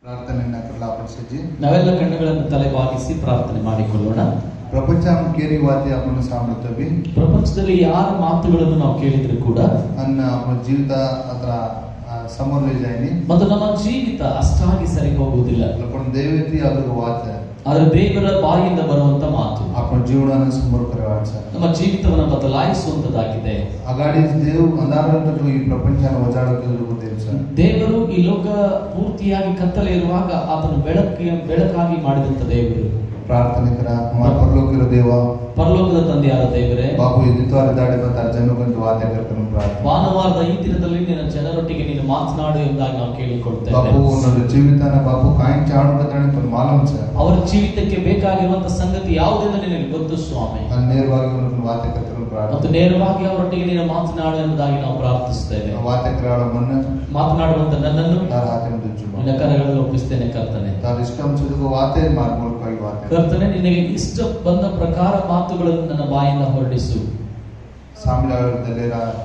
ಪ್ರಾರ್ಥನೆಯನ್ನ ಕರ್ಲಾಪಡಿಸಿ ನಾವೆಲ್ಲ ಕಣ್ಣುಗಳನ್ನು ತಲೆಬಾಗಿಸಿ ಪ್ರಾರ್ಥನೆ ಮಾಡಿಕೊಳ್ಳೋಣ. ಪ್ರಪಂಚ ಕೇರಿ ವಾತಿ आपण ಸಾಂಬತ್ತವಿ ಪ್ರಪಂಚದಲ್ಲಿ ಯಾರ ಮಾತುಗಳನ್ನು ನಾವು ಕೇಳಿದ್ರು ಕೂಡ ಅನ್ನ ನಮ್ಮ ಜೀವಿತ ಅದರ ಸಮರ್ವೆ ಜಾಯಿನಿ ಮತ್ತು ನಮ್ಮ ಜೀವಿತ ಅಷ್ಟಾಗಿ ಸರಿ ಹೋಗುವುದಿಲ್ಲ. आपण ದೇವತಿ ಅದರ ವಾತ ಆದರೆ ದೇವರ ಬಾಯಿಂದ ಬರುವಂತ ಮಾತು आपण ಜೀವನನ ಸಮರ್ ಕರವಾಚ ನಮ್ಮ ಜೀವಿತವನ್ನು ಬದಲಾಯಿಸುವಂತದ್ದಾಗಿದೆ. ಅಗಾಡಿ ದೇವ್ ಅಂದಾರಂತ ಈ ಪ್ರಪಂಚನ ವಜಾಡೋದು ದೇವರು ಈ ಲೋಕ ಪೂರ್ತಿಯಾಗಿ ಕತ್ತಲೆ ಇರುವಾಗ ಆತನು ಬೆಳಕಾಗಿ ಮಾಡಿದಂತ ದೇವರು. ಪ್ರಾರ್ಥನೆ ಕರ ಪರಲೋಕದ ದೇವ ಪರಲೋಕದ ತಂದೆಯಾದ ದೇವರೇ, ಬಾಪು ಇದ್ದಿತ್ವಾರ ದಾಡಿ ಬಂದ ಜನಗೊಂದು ವಾದ್ಯ ಕರ್ತನು ಪ್ರಾರ್ಥನೆ ಭಾನುವಾರದ ಈ ದಿನದಲ್ಲಿ ನಿನ್ನ ಜನರೊಟ್ಟಿಗೆ ನೀನು ಮಾತನಾಡು ಎಂಬುದಾಗಿ ನಾವು ಕೇಳಿಕೊಳ್ತೇವೆ. ಬಾಪು ನನ್ನ ಜೀವಿತನ ಬಾಪು ಕಾಯಿನ್ ಚಾಡುತ್ತಾನೆ ತನ್ನ ಮಾಲಂ ಸರ್ ಅವರ ಜೀವಿತಕ್ಕೆ ಬೇಕಾಗಿರುವಂತ ಸಂಗತಿ ಯಾವುದೆಂದು ನಿನಗೆ ಗೊತ್ತು ಸ್ವಾಮಿ. ನೇರವಾಗಿ ವಾದ್ಯ ಕರ್ತನು ಪ್ರಾರ್ಥನೆ ಮತ್ತು ನೇರವಾಗಿ ಅವರೊಟ್ಟಿಗೆ ನೀನು ಮಾತನಾಡು ಎಂಬುದಾಗಿ ನಾವು ಪ್ರಾರ್ಥಿಸುತ್ತೇವೆ. ವಾದ್ಯ ಕರಾಳ ಮನ್ನ ಮಾತನಾಡುವಂತ ನನ್ನನ್ನು ನಿನ್ನ ಕರಗಳಲ್ಲಿ ಒಪ್ಪಿಸ್ತೇನೆ ಕರ್ತನೆ. ಕರ್ತನೆ, ನಿನಗೆ ಇಷ್ಟ ಬಂದ ಪ್ರಕಾರ ಮಾತುಗಳನ್ನು ನನ್ನ ಬಾಯಿಂದ ಹೊರಡಿಸು.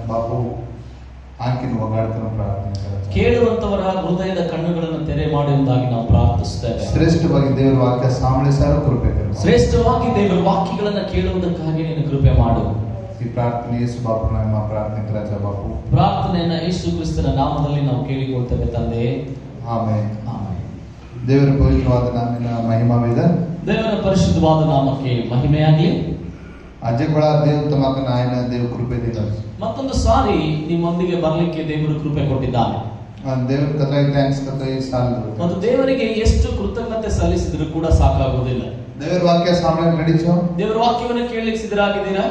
ಬಾಬು ಆಂಕಿನ ಒಗಾಡ್ತನ ಪ್ರಾರ್ಥನೆ ಕೇಳುವಂತವರ ಹೃದಯದ ಕಣ್ಣುಗಳನ್ನು ತೆರೆ ಮಾಡುವುದಾಗಿ ನಾವು ಪ್ರಾರ್ಥಿಸುತ್ತೇವೆ. ಶ್ರೇಷ್ಠವಾಗಿ ದೇವರ ವಾಕ್ಯ ಸಾಂಬಳಿಸಾರ ಕೃಪೆ ಶ್ರೇಷ್ಠವಾಗಿ ದೇವರ ವಾಕ್ಯಗಳನ್ನು ಕೇಳುವುದಕ್ಕಾಗಿ ನೀನು ಕೃಪೆ ಮಾಡು. ಈ ಪ್ರಾರ್ಥನೆ ಯೇಸು ಬಾಪು ನಮ್ಮ ಪ್ರಾರ್ಥನೆ ರಾಜ ಬಾಪು ಪ್ರಾರ್ಥನೆಯನ್ನ ಯೇಸು ಕ್ರಿಸ್ತನ ನಾಮದಲ್ಲಿ ನಾವು ಕೇಳಿಕೊಳ್ತೇವೆ ತಂದೆ. ಆಮೆನ್. ಆಮೆನ್. ದೇವರ ಪವಿತ್ರವಾದ ನಾಮದ ಮಹಿಮಾವಿದೆ. ದೇವರ ಪರಿಶುದ್ಧವಾದ ನಾಮಕ್ಕೆ ಮಹಿಮೆಯಾಗಲಿ. ಅಜ್ಜಗಳ ದೇವ್ ತಮಕ ನಾಯನ ದೇವ್ ಕೃಪೆ ದಿನ ಮತ್ತೊಂದು ಸಾರಿ ನಿಮ್ಮೊಂದಿಗೆ ಬರಲಿಕ್ಕೆ ದೇವರು ಕೃಪೆ ಕೊಟ್ಟಿದ್ದಾನೆ. ದೇವರ ಕಥಾಯಿ ಥ್ಯಾಂಕ್ಸ್ ಕಥಾಯಿ ಸಾಲ ಮತ್ತು ದೇವರಿಗೆ ಎಷ್ಟು ಕೃತಜ್ಞತೆ ಸಲ್ಲಿಸಿದ್ರು ಕೂಡ ಸಾಕಾಗುವುದಿಲ್ಲ. ದೇವರ ವಾಕ್ಯ ಸಾಂಬಳ ನಡೀಚೋ. ದೇವರ ವಾಕ್ಯವನ್ನು ಕೇಳಲಿಕ್ಕೆ ಸಿದ್ಧರಾಗಿದ್ದೀರಾ?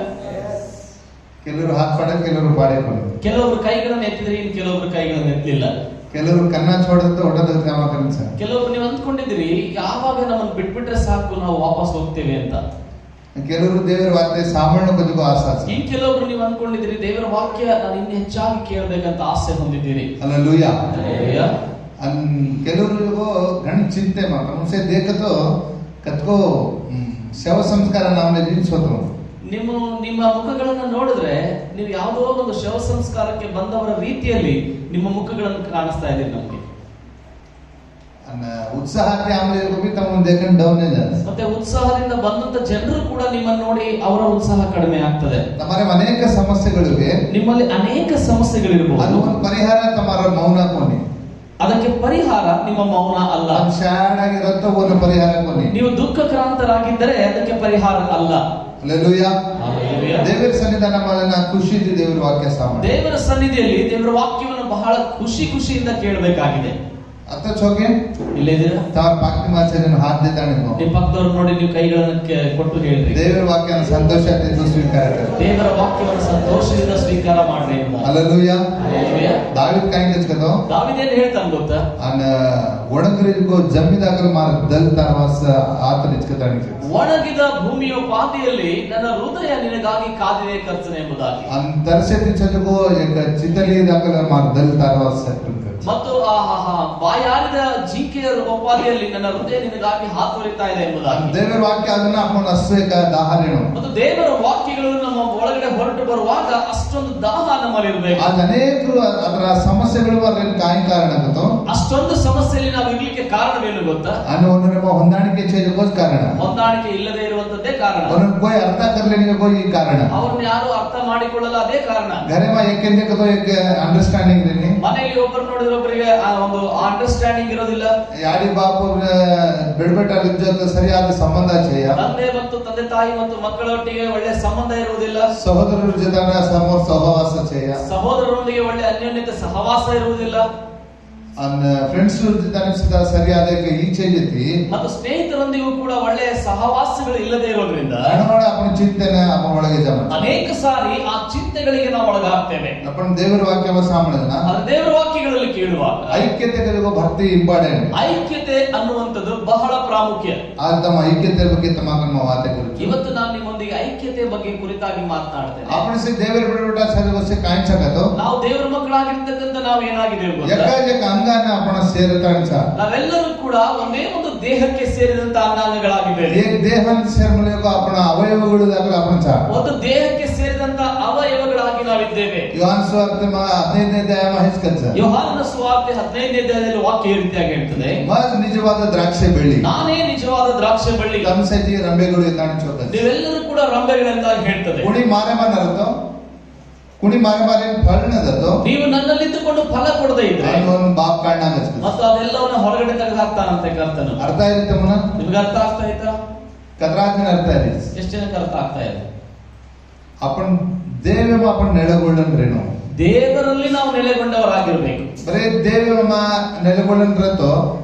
ಕೆಲವರು ಹಾತ್ ಪಾಡ, ಕೆಲವರು ಬಾಡೆ ಪಾಡ. ಕೆಲವರು ಕೈಗಳನ್ನು ಎತ್ತಿದ್ರೆ ಇನ್ನು ಕೆಲವರು ಕೈಗಳನ್ನು ಎತ್ತಲಿಲ್ಲ. ಕೆಲವರು ಕನ್ನ ಚೋಡದ ಹೊಡೆದ ಕ್ರಮ ಕನಸ. ಕೆಲವರು ನೀವು ಅಂದ್ಕೊಂಡಿದ್ದೀರಿ ಯಾವಾಗ ನಮ್ಮನ್ನು ಬಿಟ್ಬಿಟ್ರೆ ಸಾಕು ನಾವು ವಾಪಸ್ ಹೋಗ್ತೇವೆ ಅಂತ. ಕೆಲವರು ದೇವರ ವಾಕ್ಯ ಸಾಂಬಳ ಕೊಂಚ ಆಸೆ. ಇನ್ ಕೆಲವರು ನೀವು ಅಂದ್ಕೊಂಡಿದ್ದೀರಿ ದೇವರ ವಾಕ್ಯ ನಾನು ಇನ್ನು ಹೆಚ್ಚಾಗಿ ಕೇಳಬೇಕಂತ ಆಸೆ ಹೊಂದಿದ್ದೀರಿ. ಹಲ್ಲೆಲೂಯಾ. ಕೆಲವರಿಗೂ ಗಣ ಚಿಂತೆ ಮಾತ್ರ ಮುನ್ಸೆ ದೇಖತೋ ಕತ್ಕೋ ಶವ ಸಂಸ್ಕಾರ ನಾವು ನಿಲ್ಲಿಸೋದು. ನಿಮ್ಮ ಮುಖಗಳನ್ನು ನೋಡಿದ್ರೆ ನೀವು ಯಾವುದೋ ಒಂದು ಶವ ಸಂಸ್ಕಾರಕ್ಕೆ ಬಂದವರ ರೀತಿಯಲ್ಲಿ ನಿಮ್ಮ ಮುಖಗಳನ್ನು ಕಾಣಿಸ್ತಾ ಇದ್ದೀರಿ ನಮಗೆ. ಉತ್ಸಾಹಕ್ಕೆ ಮತ್ತೆ ಉತ್ಸಾಹದಿಂದ ಬಂದಂತ ಜನರು ಕೂಡ ನಿಮ್ಮನ್ನು ನೋಡಿ ಅವರ ಉತ್ಸಾಹ ಕಡಿಮೆ ಆಗ್ತದೆ. ತಮ್ಮಲ್ಲಿ ಅನೇಕ ಸಮಸ್ಯೆಗಳಿವೆ. ನಿಮ್ಮಲ್ಲಿ ಅನೇಕ ಸಮಸ್ಯೆಗಳಿರಬಹುದು. ಅದು ಒಂದು ಪರಿಹಾರ ತಮ್ಮ ಮೌನ ಕೊನಿ. ಅದಕ್ಕೆ ಪರಿಹಾರ ನಿಮ್ಮ ಮೌನ ಅಲ್ಲ. ಶಾಡಾಗಿರತ್ತ ಒಂದು ಪರಿಹಾರ ಕೊನಿ. ನೀವು ದುಃಖಕ್ರಾಂತರಾಗಿದ್ದರೆ ಅದಕ್ಕೆ ಪರಿಹಾರ ಅಲ್ಲ. ಹಲ್ಲೆಲೂಯಾ. ದೇವರ ಸನ್ನಿಧಾನ ಖುಷಿ ಇದೆ. ದೇವರ ವಾಕ್ಯ ಸಾಮಾನ್ಯ ದೇವರ ಸನ್ನಿಧಿಯಲ್ಲಿ ದೇವರ ವಾಕ್ಯವನ್ನು ಬಹಳ ಖುಷಿಯಿಂದ ಕೇಳಬೇಕಾಗಿದೆ. ಅತ್ತ ಚೋಕೆ ಇಲ್ಲೇ ಇದ್ದೀರಾ? ತಾವ ಪಾಕ್ತಿ ಮಾಚನ ಹಾತ್ ದೇತಾನೆ. ನಿಮ್ಮ ಪಕ್ಕದವ್ರು ನೋಡಿ ನೀವು ಕೈಗಳನ್ನು ಕೊಟ್ಟು ಹೇಳ್ರಿ. ದೇವರ ವಾಕ್ಯನ ಸಂತೋಷದಿಂದ ಸ್ವೀಕಾರ ಮಾಡಿ. ದೇವರ ವಾಕ್ಯವನ್ನು ಸಂತೋಷದಿಂದ ಸ್ವೀಕಾರ ಮಾಡ್ರಿ. ಹಲ್ಲೆಲೂಯಾ. ಹಲ್ಲೆಲೂಯಾ. ದಾವೀದ್ ಕಾಯಿನ್ ಕಚ್ಕದೋ. ದಾವೀದ್ ಏನು ಹೇಳ್ತಾನೆ ಗೊತ್ತಾ? ಅನ್ನ ಒಣಗಿರಿಗೋ ಜಮ್ಮಿದಾಗಲು ಮಾರ ದಲ್ ತಾರವಾಸ ಆತ ನಿಚ್ಕತಾನೆ. ಒಣಗಿದ ಭೂಮಿಯ ಪಾತಿಯಲ್ಲಿ ನನ್ನ ಹೃದಯ ನಿನಗಾಗಿ ಕಾದಿದೆ ಕರ್ತನೆ ಎಂಬುದಾಗಿ. ಅಂತರ್ಸತಿ ಚದುಗೋ ಏಕ ಚಿತಲಿ ದಾಗಲ ಮಾರ ದಲ್ ತಾರವಾಸ ಮತ್ತು ಬಾಯಾರಿದ ಜಿಂಕೆಯ ಉಪಾಧಿಯಲ್ಲಿ ನನ್ನ ಹೃದಯ ನಿನಗಾಗಿ ಹಾತೊರಿತಾ ಇದೆ ಎಂಬುದಾಗಿ. ದೇವರ ವಾಕ್ಯ ಅದನ್ನ ಅಪ್ಪನ ಅಸ್ವೇಕ ದಾಹರೇನು. ಮತ್ತು ದೇವರ ವಾಕ್ಯಗಳು ನಮ್ಮ ಒಳಗಡೆ ಹೊರಟು ಬರುವಾಗ ಅಷ್ಟೊಂದು ದಾಹ ನಮ್ಮಲ್ಲಿ ಇರಬೇಕು. ಅದು ಅನೇಕರು ಅದರ ಸಮಸ್ಯೆಗಳು ಕಾರಣ ಗೊತ್ತು. ಅಷ್ಟೊಂದು ಸಮಸ್ಯೆಯಲ್ಲಿ ನಾವು ಇರ್ಲಿಕ್ಕೆ ಕಾರಣವೇನು ಗೊತ್ತಾ? ನಮ್ಮ ಹೊಂದಾಣಿಕೆ ಚೇಜಕೋಸ್ ಕಾರಣ. ಹೊಂದಾಣಿಕೆ ಇಲ್ಲದೆ ಇರುವಂತದ್ದೇ ಕಾರಣ. ಕೋಯ್ ಅರ್ಥ ಕರ್ಲೇನಿಗೆ ಕೋಯ್ ಈ ಕಾರಣ. ಅವ್ರನ್ನ ಯಾರು ಅರ್ಥ ಮಾಡಿಕೊಳ್ಳಲ್ಲ, ಅದೇ ಕಾರಣ. ಗರೆಮ ಏಕೆಂದ್ರೆ ಕತೋ ಏಕೆ ಅಂಡರ್ಸ್ಟ್ಯಾಂಡಿಂಗ್ ಇರಲಿ. ಮನೆಯಲ್ಲಿ ಒಬ್ಬರು ನೋಡಿದ್ರೆ ಒಬ್ಬರಿಗೆ ಒಂದು ಅಂಡರ್ಸ್ಟ್ಯಾಂಡಿಂಗ್ ಇರೋದಿಲ್ಲ. ಯಾಡಿ ಬಾಪು ಬೆಳ್ಬೆಟ್ಟಲ್ಲಿ ಜೊತೆ ಸರಿಯಾದ ಸಂಬಂಧ ಚೇಯ. ತಂದೆ ಮತ್ತು ತಂದೆ ತಾಯಿ ಮತ್ತು ಮಕ್ಕಳೊಟ್ಟಿಗೆ ಒಳ್ಳೆ ಸಂಬಂಧ ಇರುವುದಿಲ್ಲ. ಸಹೋದರರ ಜೊತೆ ಸಹವಾಸ ಚೇಯ. ಸಹೋದರರೊಂದಿಗೆ ಒಳ್ಳೆ ಅನ್ಯೋನ್ಯತೆ ಸಹವಾಸ ಇರುವುದಿಲ್ಲ. ಫ್ರೆಂಡ್ಸ್ ಜೊತೆ ಸರಿಯಾದ ಈಚೆ ಜೊತೆ ಮತ್ತು ಸ್ನೇಹಿತರೊಂದಿಗೂ ಕೂಡ ಒಳ್ಳೆಯ ಸಹವಾಸಗಳು ಇಲ್ಲದೆ ಇರೋದ್ರಿಂದ ಅಪ್ಪನ ಚಿಂತನೆ ಅಮ್ಮ ಒಳಗೆ ಜಮ ಅನೇಕ ಸಾರಿ ಆ ಚಿಂತೆಗಳಿಗೆ ನಾವು ಒಳಗಾಗ್ತೇವೆ. ಅಪ್ಪನ ದೇವರ ವಾಕ್ಯ ಸಾಂಬಳನ ದೇವರ ವಾಕ್ಯಗಳಲ್ಲಿ ಕೇಳುವಾಗ ಐಕ್ಯತೆಗಳಿಗೂ ಭಕ್ತಿ ಇಂಪಾರ್ಟೆಂಟ್. ಐಕ್ಯತೆ ಅನ್ನುವಂಥದ್ದು ಬಹಳ ಪ್ರಾಮುಖ್ಯ. ಆದ್ರೆ ತಮ್ಮ ಐಕ್ಯತೆ ಬಗ್ಗೆ ತಮ್ಮ ವಾತೆ ಕುರಿತು ಇವತ್ತು ನಾನು ನಿಮ್ಮೊಂದಿಗೆ ಐಕ್ಯತೆ ಬಗ್ಗೆ ಕುರಿತಾಗಿ ಮಾತನಾಡ್ತೇನೆ. आपण ದೇವರ ಬಿಡಬಿಟ್ಟ ಸರಿವಸೆ ಕಾಣಿಸಕತ್ತು. ನಾವು ದೇವರ ಮಕ್ಕಳಾಗಿರ್ತಕ್ಕಂಥ ನಾವು ಏನಾಗಿದ್ದೇವೆ ಗೊತ್ತಾ? ಅಂಗಾನ ಅಪ್ಪನ ಸೇರತಾಂಚ ನಾವೆಲ್ಲರೂ ಕೂಡ ಒಂದೇ ಒಂದು ದೇಹಕ್ಕೆ ಸೇರಿದಂತ ಅಂಗಾಂಗಗಳಾಗಿದ್ದೇವೆ. ದೇಹ ಸೇರ್ಮಲೆಗೂ ಅಪ್ಪನ ಅವಯವಗಳು ಅಪ್ಪನ ಒಂದು ದೇಹಕ್ಕೆ ಸೇರಿದಂತ ಅವಯವಗಳಾಗಿ ನಾವಿದ್ದೇವೆ. ಯೋಹಾನ ಸುವಾರ್ತೆ 15ನೇ ಅಧ್ಯಾಯ ಹೆಸಕಚ್ಚ. ಯೋಹಾನನ ಸುವಾರ್ತೆ 15ನೇ ಅಧ್ಯಾಯದಲ್ಲಿ ವಾಕ್ಯ ಈ ರೀತಿಯಾಗಿ ಹೇಳ್ತದೆ, ನಿಜವಾದ ದ್ರಾಕ್ಷೆ ಬಳ್ಳಿ, ನಾನೇ ನಿಜವಾದ ದ್ರಾಕ್ಷೆ ಬಳ್ಳಿ, ತಮಸೆಜಿ ರಂಬೆಗಳು ಕಾಣಿಸೋಕ, ನೀವೆಲ್ಲರೂ ಕೂಡ ರಂಬೆಗಳೆಂದ ಹೇಳ್ತದೆ. ಕುಣಿ ಮಾರೆ ಮಾರतो ಕುಣಿ ಮಾರೆ ಮಾರೆ ಫಲ ನದतो, ನೀವು ನನ್ನಲ್ಲಿದ್ದುಕೊಂಡು ಫಲ ಕೊಡದೇ ಇದ್ರೆ ಅವನು ಬಾಪ್ ಕಾಣಾಗ ಮತ್ತು ಅದೆಲ್ಲವನ್ನ ಹೊರಗಡೆ ತೆಗೆದು ಹಾಕ್ತಾನಂತೆ ಕರ್ತನು. ಅರ್ಥ ಆಯ್ತಾ ಮುನ್ನ? ನಿಮ್ಗೆ ಅರ್ಥ ಆಗ್ತಾ ಆಯ್ತಾ? ಕದ್ರಾಜ್ಞ ಅರ್ಥ ಆಯ್ತು. ಎಷ್ಟು ಜನಕ್ಕೆ ಅರ್ಥ ಆಗ್ತಾ ಇದೆ? आपण ದೇವಮ आपण ನೆಲೆಗೊಳ್ಳಂದ್ರೇನು? ದೇವರಲ್ಲಿ ನಾವು ನೆಲೆಗೊಂಡವರಾಗಿರ್ಬೇಕು. ಬರೇ ದೇವಮ ನೆಲೆಗೊಳ್ಳಂದ್ರतो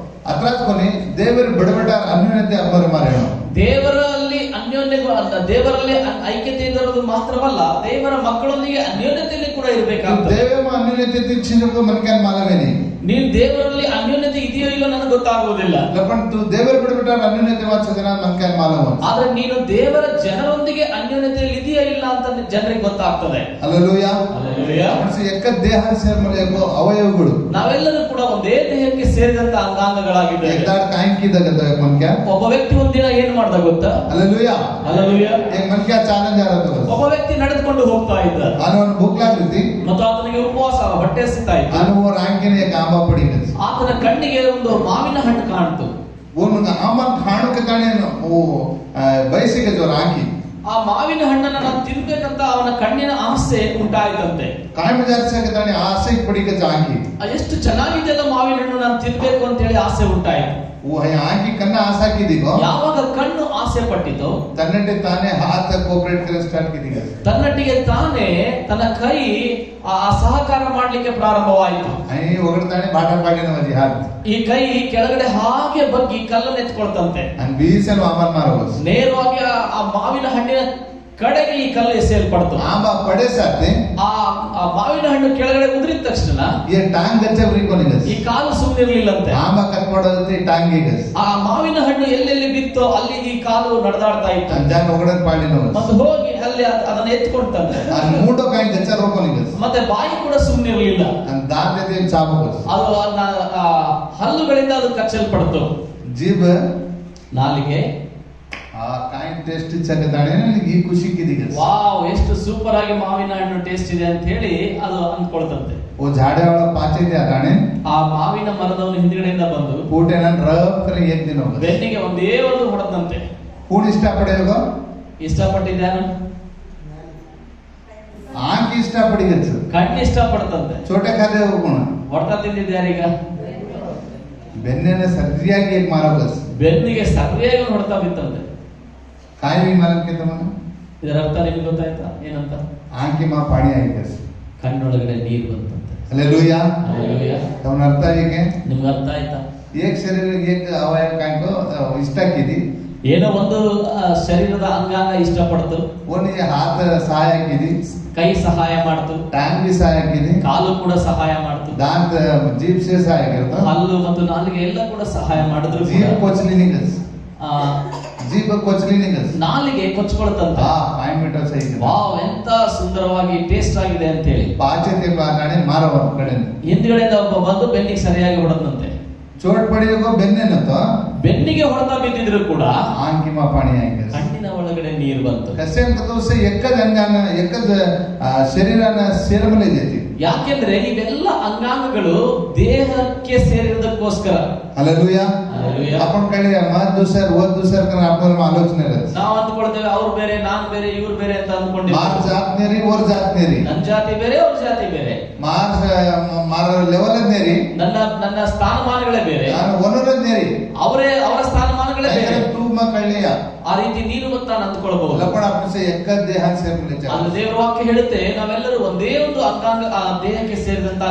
ಅತ್ರಾಸ್ ಕೊನಿ ದೇವರು ಬಿಡಬೇಡ ಅನ್ಯೋನ್ಯತೆ ಅಮ್ಮರ ಮಾರೇನು. ದೇವರಲ್ಲಿ ಅನ್ಯೋನ್ಯ ಅಲ್ಲ, ದೇವರಲ್ಲಿ ಐಕ್ಯತೆ ಇರೋದು ಮಾತ್ರವಲ್ಲ, ದೇವರ ಮಕ್ಕಳೊಂದಿಗೆ ಅನ್ಯೋನ್ಯತೆಯಲ್ಲಿ ಕೂಡ ಇರಬೇಕಾಗ್ತದೆ. ದೇವಮ ಅನ್ಯೋನ್ಯತೆ ತಿಚ್ಚಿನಕ್ಕೂ ಮನ್ಕ್ಯಾನ್ ಮಾಲವೇನಿ. ನೀನು ದೇವರಲ್ಲಿ ಅನ್ಯೋನ್ಯತೆ ಇದೆಯೋ ಇಲ್ಲೋ ನನಗೆ ಗೊತ್ತಾಗುವುದಿಲ್ಲ. ಲಪಂತು ದೇವರು ಬಿಡಬೇಡ ಅನ್ಯೋನ್ಯತೆ ವಾಚನ ಮನ್ಕ್ಯಾನ್ ಮಾಲವ. ಆದ್ರೆ ನೀನು ದೇವರ ಜನರೊಂದಿಗೆ ಅನ್ಯೋನ್ಯತೆಯಲ್ಲಿ ಇದೆಯಾ ಇಲ್ಲ ಅಂತ ಜನರಿಗೆ ಗೊತ್ತಾಗ್ತದೆ. ಹಲ್ಲೆಲೂಯಾ. ಹಲ್ಲೆಲೂಯಾ. ಎಕ್ಕ ದೇಹ ಸೇರ್ಮಲೆಗೋ ಅವಯವಗಳು ನಾವೆಲ್ಲರೂ ಕೂಡ ಒಂದೇ ದೇಹಕ್ಕೆ ಸೇರಿದಂತ ಅಂಗಾಂಗಗಳಾಗಿದ್ದೇವೆ. ಎಕ್ದಾಡ್ ಕಾಯಿಂಕಿದಾಗ ಮನ್ಕ್ಯಾ ಒಬ್ಬ ವ್ಯಕ್ತಿ ಒಂದಿನ ಏನ್ ಮಾಡ್ದ ಗೊತ್ತಾ? ಹಲ್ಲೆಲೂಯಾ. ಹಲ್ಲೆಲೂಯಾ. ಮನ್ಕ್ಯಾ ಚಾಲೆಂಜ್ ಆರತ. ಒಬ್ಬ ವ್ಯಕ್ತಿ ನಡೆದುಕೊಂಡು ಹೋಗ್ತಾ ಇದ್ದ, ಅವನು ಭೂಕ್ ಲಾಗ್ತಿ ಮತ್ತು ಆತನಿಗೆ ಉಪವಾಸ, ಹೊಟ್ಟೆ ಹಸಿತಾ ಇತ್ತು. ಅವನು ರಾಂಕಿನ ಕಾಂಬ ಪಡಿ, ಆತನ ಕಣ್ಣಿಗೆ ಒಂದು ಮಾವಿನ ಹಣ್ಣು ಕಾಣ್ತು. ಒಂದು ಆಮನ್ ಕಾಣುಕೆ ತಾನೇ ಬಯಸಿಗೆ ಜೋರ ಹಾಕಿ ಆ ಮಾವಿನ ಹಣ್ಣನ್ನ ನಾನು ತಿನ್ಬೇಕಂತ ಅವನ ಕಣ್ಣಿನ ಆಸೆ ಉಂಟಾಯ್ತಂತೆ. ಕಾಯಂ ಜಾರ್ಸಕ್ಕೆ ತಾನೇ ಆಸೆ ಪಡಿಗೆ ಹಾಕಿ ಎಷ್ಟು ಚೆನ್ನಾಗಿದೆಯಲ್ಲ ಮಾವಿನ ಹಣ್ಣು, ನಾನು ತಿನ್ಬೇಕು ಅಂತ ಹೇಳಿ ಆಸೆ ಉಂಟಾಯ್ತು. ಹಾಕಿ ಕಣ್ಣ ಆಸೆ ಹಾಕಿದೀಗೋ, ಯಾವಾಗ ಕಣ್ಣು ಆಸೆ ಪಟ್ಟಿತು ತನ್ನಟ್ಟೆ ತಾನೇ ಹಾತ ಕೋಪರೇಟ್ ಕರೆ ಸ್ಟಾರ್ಟ್ ಕಿದೀಗ, ತನ್ನಟ್ಟಿಗೆ ತಾನೇ ತನ್ನ ಕೈ ಆ ಸಹಕಾರ ಮಾಡ್ಲಿಕ್ಕೆ ಪ್ರಾರಂಭವಾಯಿತು. ಹೊಗಡ್ತಾನೆ ಬಾಟ ಪಾಡಿನ ಮದಿ ಹಾಕಿ ಈ ಕೈ ಕೆಳಗಡೆ ಹಾಗೆ ಬಗ್ಗಿ ಕಲ್ಲನ್ನು ಎತ್ಕೊಳ್ತಂತೆ. ಬೀಸಲು ಅಮನ್ ಮಾರಬಹುದು, ನೇರವಾಗಿ ಆ ಮಾವಿನ ಹಣ್ಣಿನ ಕಡೆಗೆ ಈ ಕಲ್ಲು ಎಸೆಯಲ್ಪಡ್ತು. ಆಂಬ ಪಡೆ ಸಾಧ್ಯ ಆ ಮಾವಿನ ಹಣ್ಣು ಕೆಳಗಡೆ ಉದುರಿದ ತಕ್ಷಣ ಈ ಟಾಂಗ್ ಗಚ್ಚ ಈ ಕಾಲು ಸುಮ್ಮನಿರ್ಲಿಲ್ಲಂತೆ. ಆಂಬ ಕಟ್ಕೊಡೋದಂತೆ ಟಾಂಗಿಗೆ ಆ ಮಾವಿನ ಹಣ್ಣು ಎಲ್ಲೆಲ್ಲಿ ಬಿತ್ತೋ ಅಲ್ಲಿ ಈ ಕಾಲು ನಡೆದಾಡ್ತಾ ಇತ್ತು. ಜಾನ್ ಹೊಗಡನ್ ಪಾಡಿನ ಮತ್ತೆ ಹೋಗಿ ಅಲ್ಲಿ ಅದನ್ನ ಎತ್ಕೊಳ್ತಂತೆ. ಮೂಟೋ ಕಾಯಿ ಗಚ್ಚ ರೋಕೊನಿಗೆ ಮತ್ತೆ ಬಾಯಿ ಕೂಡ ಸುಮ್ಮನಿರ್ಲಿಲ್ಲ, ದಾಂತೆ ಚಾಪ ಅದು ಹಲ್ಲುಗಳಿಂದ ಅದು ಕಚ್ಚಲ್ಪಡ್ತು. ಜೀಬ್ ನಾಲಿಗೆ ಆ ಕಾಯಿ ಟೇಸ್ಟ್ ಇಚ್ಛಾಕತಾನೆ ಈ ಖುಷಿ ಕಿದಿಗೆ, ವಾವ್ ಎಷ್ಟು ಸೂಪರ್ ಆಗಿ ಮಾವಿನ ಹಣ್ಣು ಟೇಸ್ಟ್ ಇದೆ ಅಂತ ಹೇಳಿ ಅದು ಅಂದ್ಕೊಳ್ತಂತೆ. ಓ ಜಾಡೆ ಅವಳ ಪಾಚೈತೆ ಅದಾನೆ, ಆ ಮಾವಿನ ಮರದವನು ಹಿಂದ್ಗಡೆಯಿಂದ ಬಂದು ಕೂಟೆ ನಾನು ರಫ್ಕರೆ ಏಕ್ ದಿನ ಬೆನ್ನಿಗೆ ಒಂದೇ ಒಂದು ಹೊಡೆದಂತೆ. ಕೂಡ್ ಇಷ್ಟಪಡೆಯೋಗ ಇಷ್ಟಪಟ್ಟಿದ್ದಾನು, ಆಂಕಿ ಇಷ್ಟಪಡಿಗಚ್ಚು, ಕಣ್ಣು ಇಷ್ಟಪಡ್ತಂತೆ. ಚೋಟೆ ಖಾತೆ ಹೋಗೋಣ ಹೊಡೆತ ತಿಂದಿದ್ಯಾರೀಗ ಬೆನ್ನೇನ ಸರಿಯಾಗಿ ಏಕ್ ಮಾರೋಗಸ್, ಬೆನ್ನಿಗೆ ಸರಿಯಾಗಿ ಹೊಡೆತ ಬಿತ್ತಂತೆ. ಕಾಯಿ ಮಾರಕ್ಕೆ ತಮ್ಮ ಇದರ ಅರ್ಥ ನಿಮ್ಗೆ ಗೊತ್ತಾಯ್ತಾ ಏನಂತ? ಆಂಕಿ ಮಾ ಪಾಣಿ ಆಯ್ತು, ಕಣ್ಣೊಳಗಡೆ ನೀರು ಬಂತಂತೆ. ಹಲ್ಲೆಲೂಯಾ. ಹಲ್ಲೆಲೂಯಾ. ಅವನ ಅರ್ಥ ಹೇಗೆ ನಿಮ್ಗೆ ಅರ್ಥ ಆಯ್ತಾ? ಏಕ್ ಶರೀರ ಏಕ್ ಅವಯವ ಕಾಯ್ಕೋ ಇಷ್ಟ ಹಾಕಿದಿ, ಏನೋ ಒಂದು ಶರೀರದ ಅಂಗಾಂಗ ಇಷ್ಟಪಡ್ತು, ಓನಿಗೆ ಹಾತ ಸಹಾಯ ಹಾಕಿದಿ, ಕೈ ಸಹಾಯ ಮಾಡ್ತು, ಟ್ಯಾಂಗ್ ಬಿ ಸಹಾಯ ಹಾಕಿದಿ, ಕಾಲು ಕೂಡ ಸಹಾಯ ಮಾಡ್ತು, ದಾಂತ ಜೀಪ್ ಸೇ ಸಹಾಯ ಆಗಿರ್ತ, ಹಲ್ಲು ಮತ್ತು ನಾಲಿಗೆ ಎಲ್ಲ ಕೂಡ ಸಹಾಯ ಮಾಡಿದ್ರು. ಜೀಪ್ ಕೊಚ್ಚಲಿ ನಿಗಸ್, ಜೀಪ್ ಕೊಚ್ಚಲಿ ನಿಗಸ್, ನಾಲಿಗೆ ಕೊಚ್ಕೊಳ್ತಂತ. ವಾವ್ ಎಂತ ಸುಂದರವಾಗಿ ಟೇಸ್ಟ್ ಆಗಿದೆ ಅಂತ ಹೇಳಿ ಪಾಚತೆ ಮಾರವ ಕಡೆ ಹಿಂದ್ಗಡೆಯಿಂದ ಒಬ್ಬ ಬಂದು ಬೆನ್ನಿಗೆ ಸರಿಯಾಗಿ ಹೊಡೆದಂತೆ. ಚೋಟ್ ಪಡೆಯೋಗೋ ಬೆನ್ನೇನತ್ತೋ ಬೆನ್ನಿಗೆ ಹೊಡೆತ ಬಿದ್ದಿದ್ರು ಕೂಡ ಆಂಕಿಮ ಪಾಣಿ ಆಯ್ತು, ಕಣ್ಣಿನ ಒಳಗಡೆ ನೀರು ಬಂತು. ಕಸೇಂ ದಿವಸ ಎಕ್ಕದ ಅಂಗಾನ ಎಕ್ಕದ ಶರೀರನ ಸೇರಮಲೆ ಜೈತಿ. ಯಾಕೆಂದ್ರೆ ಇವೆಲ್ಲ ಅಂಗಾಂಗಗಳು ದೇಹಕ್ಕೆ ಸೇರಿರೋದಕ್ಕೋಸ್ಕರ. ಹಲ್ಲೆಲೂಯಾ. आपण ಕಡೆ ಮತ್ ದುಸರ್ ಓದ್ ದುಸರ್ ಕರ आपन ಆಲೋಚನೆ ಇರುತ್ತೆ. ನಾವು ಅಂದ್ಕೊಳ್ತೇವೆ ಅವ್ರು ಬೇರೆ ನಾನ್ ಬೇರೆ ಇವ್ರು ಬೇರೆ ಅಂತ ಅಂದ್ಕೊಂಡಿದ್ದೀವಿ. ಮಾರ್ ಜಾತ್ ನೇರಿ ಓರ್ ಜಾತ್ ನೇರಿ, ನನ್ನ ಜಾತಿ ಬೇರೆ ಅವ್ರ ಜಾತಿ ಬೇರೆ, ಮಾರ ಲೆವೆಲ್ ನೇರಿ, ನನ್ನ ಸ್ಥಾನಮಾನಗಳೇ ಬೇರೆ, ನಾನು ಒನರ ನೇರಿ ಅವರ ಸ್ಥಾನಮಾನಗಳೇ ಬೇರೆ. ತೂಮ ಕಳ್ಳಿಯ ಆ ರೀತಿ ನೀನು ಗೊತ್ತಾ ಅಂದ್ಕೊಳ್ಬಹುದು. ಲಪಣ ಅಪ್ಪಸೆ ಎಕ್ಕ ದೇಹ ಸೇರ್ಮಲೆ ಚ ಅಲ್ಲಿ ದೇವರ ವಾಕ್ಯ ಹೇಳುತ್ತೆ ನಾವೆಲ್ಲರೂ ಒಂದೇ ಒಂದು ಅಂಗಾಂಗ ಆ ದೇಹಕ್ಕೆ ಸೇರಿದಂತ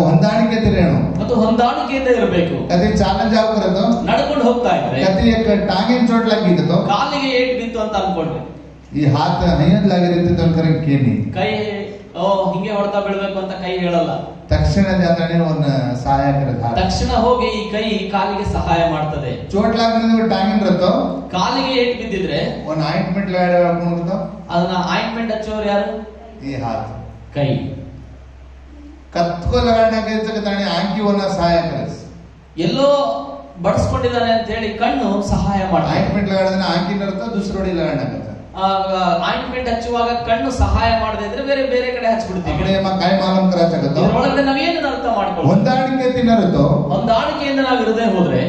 ಹೊಂದಾಣಿಕೆ ತಿರೇನು ಮತ್ತು ಹೊಂದಾಣಿಕೆಯಿಂದ ಇರಬೇಕು. ಕತೆ ಚಾಲೆಂಜ್ ಆಗ್ಬಾರದು, ನಡ್ಕೊಂಡು ಹೋಗ್ತಾ ಇದ್ರೆ ಕತೆ ಟಾಂಗಿನ ಚೋಟ್ ಲಾಗಿತ್ತು, ಕಾಲಿಗೆ ಏಟ್ ಬಿತ್ತು ಅಂತ ಅನ್ಕೊಂಡ್ರೆ ಈ ಹಾತ ಹೈಯದ್ ಲಾಗಿರುತ್ತೆ ಅನ್ಕರ ಕೇನಿ ಕೈ ಹಿಂಗೆ ಹೊಡ್ತಾ ಬೀಳ್ಬೇಕು ಅಂತ ಕೈ ಹೇಳಲ್ಲ. ತಕ್ಷಣ ಜಾತನೆ ಒಂದು ಸಹಾಯಕರ ತಕ್ಷಣ ಹೋಗಿ ಈ ಕೈ ಕಾಲಿಗೆ ಸಹಾಯ ಮಾಡ್ತದೆ. ಚೋಟ್ ಲಾಗ ಟಾಂಗಿನ ರತ್ತೋ ಕಾಲಿಗೆ ಏಟ್ ಬಿದ್ದಿದ್ರೆ ಒಂದು ಆಯಿಂಟ್ಮೆಂಟ್ ಲಾಡ್ಕೊಂಡು ಅದನ್ನ ಆಯಿಂಟ್ಮೆಂಟ್ ಹಚ್ಚೋರು ಯಾರು? ಈ ಹಾತ ಕೈ ಕತ್ಕೋ ಲಗಾಡಕ್ಕೆ ತಾನೆ ಆಂಕಿ ಒಂದು ಸಹಾಯಕರ ಎಲ್ಲೋ ಬಡಿಸ್ಕೊಂಡಿದ್ದಾನೆ ಅಂತ ಹೇಳಿ ಕಣ್ಣು ಸಹಾಯ ಮಾಡ. ಆಯಿಂಟ್ಮೆಂಟ್ ಲಗಾಡೋದನ್ನ ಆಂಕಿನ ರತ್ತ ದುಸರೋಡಿ ಲಗಾಡಕ್ಕೆ ಆಯಿಂಟ್ಮೆಂಟ್ ಹಚ್ಚುವಾಗ ಕಣ್ಣು ಸಹಾಯ ಮಾಡದೇ ಇದ್ರೆ ಬೇರೆ ಬೇರೆ ಕಡೆ ಹಚ್ಚಿಬಿಡ್ತೀವಿ. આપણે એમાં કાઈ માલમ કરાચા કરતો ಇದರೊಳಗಡೆ ನಾವೇನು ಅರ್ಥ ಮಾಡ್ಕೊಳ್ಳೋದು? ಹೊಂದಾಣಿಕೆ ತಿನ್ನರતો ಹೊಂದಾಣಿಕೆಯಿಂದ ನಾವು ಇರದೇ ಹೋದ್ರೆ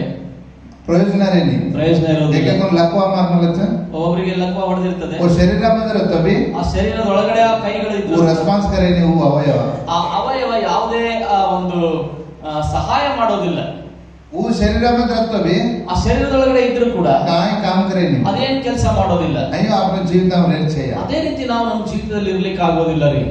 ಪ್ರಯೋಜನ ರೇನಿ ಪ್ರಯೋಜನ ಇರೋದಿಲ್ಲ. ಏಕೆಂದ್ರೆ ಲಕ್ವಾ ಮಾರ್ನಲಚ್ಚ ಒಬ್ಬರಿಗೆ ಲಕ್ವ ಹೊಡೆದಿರ್ತದೆ. ಓ ಶರೀರ ಮಂದಿರತ್ತೋ ಬಿ ಆ ಶರೀರದ ಒಳಗಡೆ ಆ ಕೈಗಳಿದ್ದು ಓ ರೆಸ್ಪಾನ್ಸ್ ಕರೇನಿ ಹೂ ಅವಯವ ಆ ಅವಯವ ಯಾವುದೇ ಒಂದು ಸಹಾಯ ಮಾಡೋದಿಲ್ಲ. वो शरीर में रहता भी ಆ ಶರೀರದೊಳಗಡೆ ಇದ್ರೂ ಕೂಡ काय काम करेनी ಅದೇನ್ ಕೆಲಸ ಮಾಡೋದಿಲ್ಲ. ಅಯ್ಯೋ आपने जीवन में रहना चाहिए. ಅದೇ ರೀತಿ ನಾವು ನಮ್ಮ ಜೀವಿತದಲ್ಲಿ ಇರ್ಲಿಕ್ಕೆ ಆಗೋದಿಲ್ಲ ರೀ.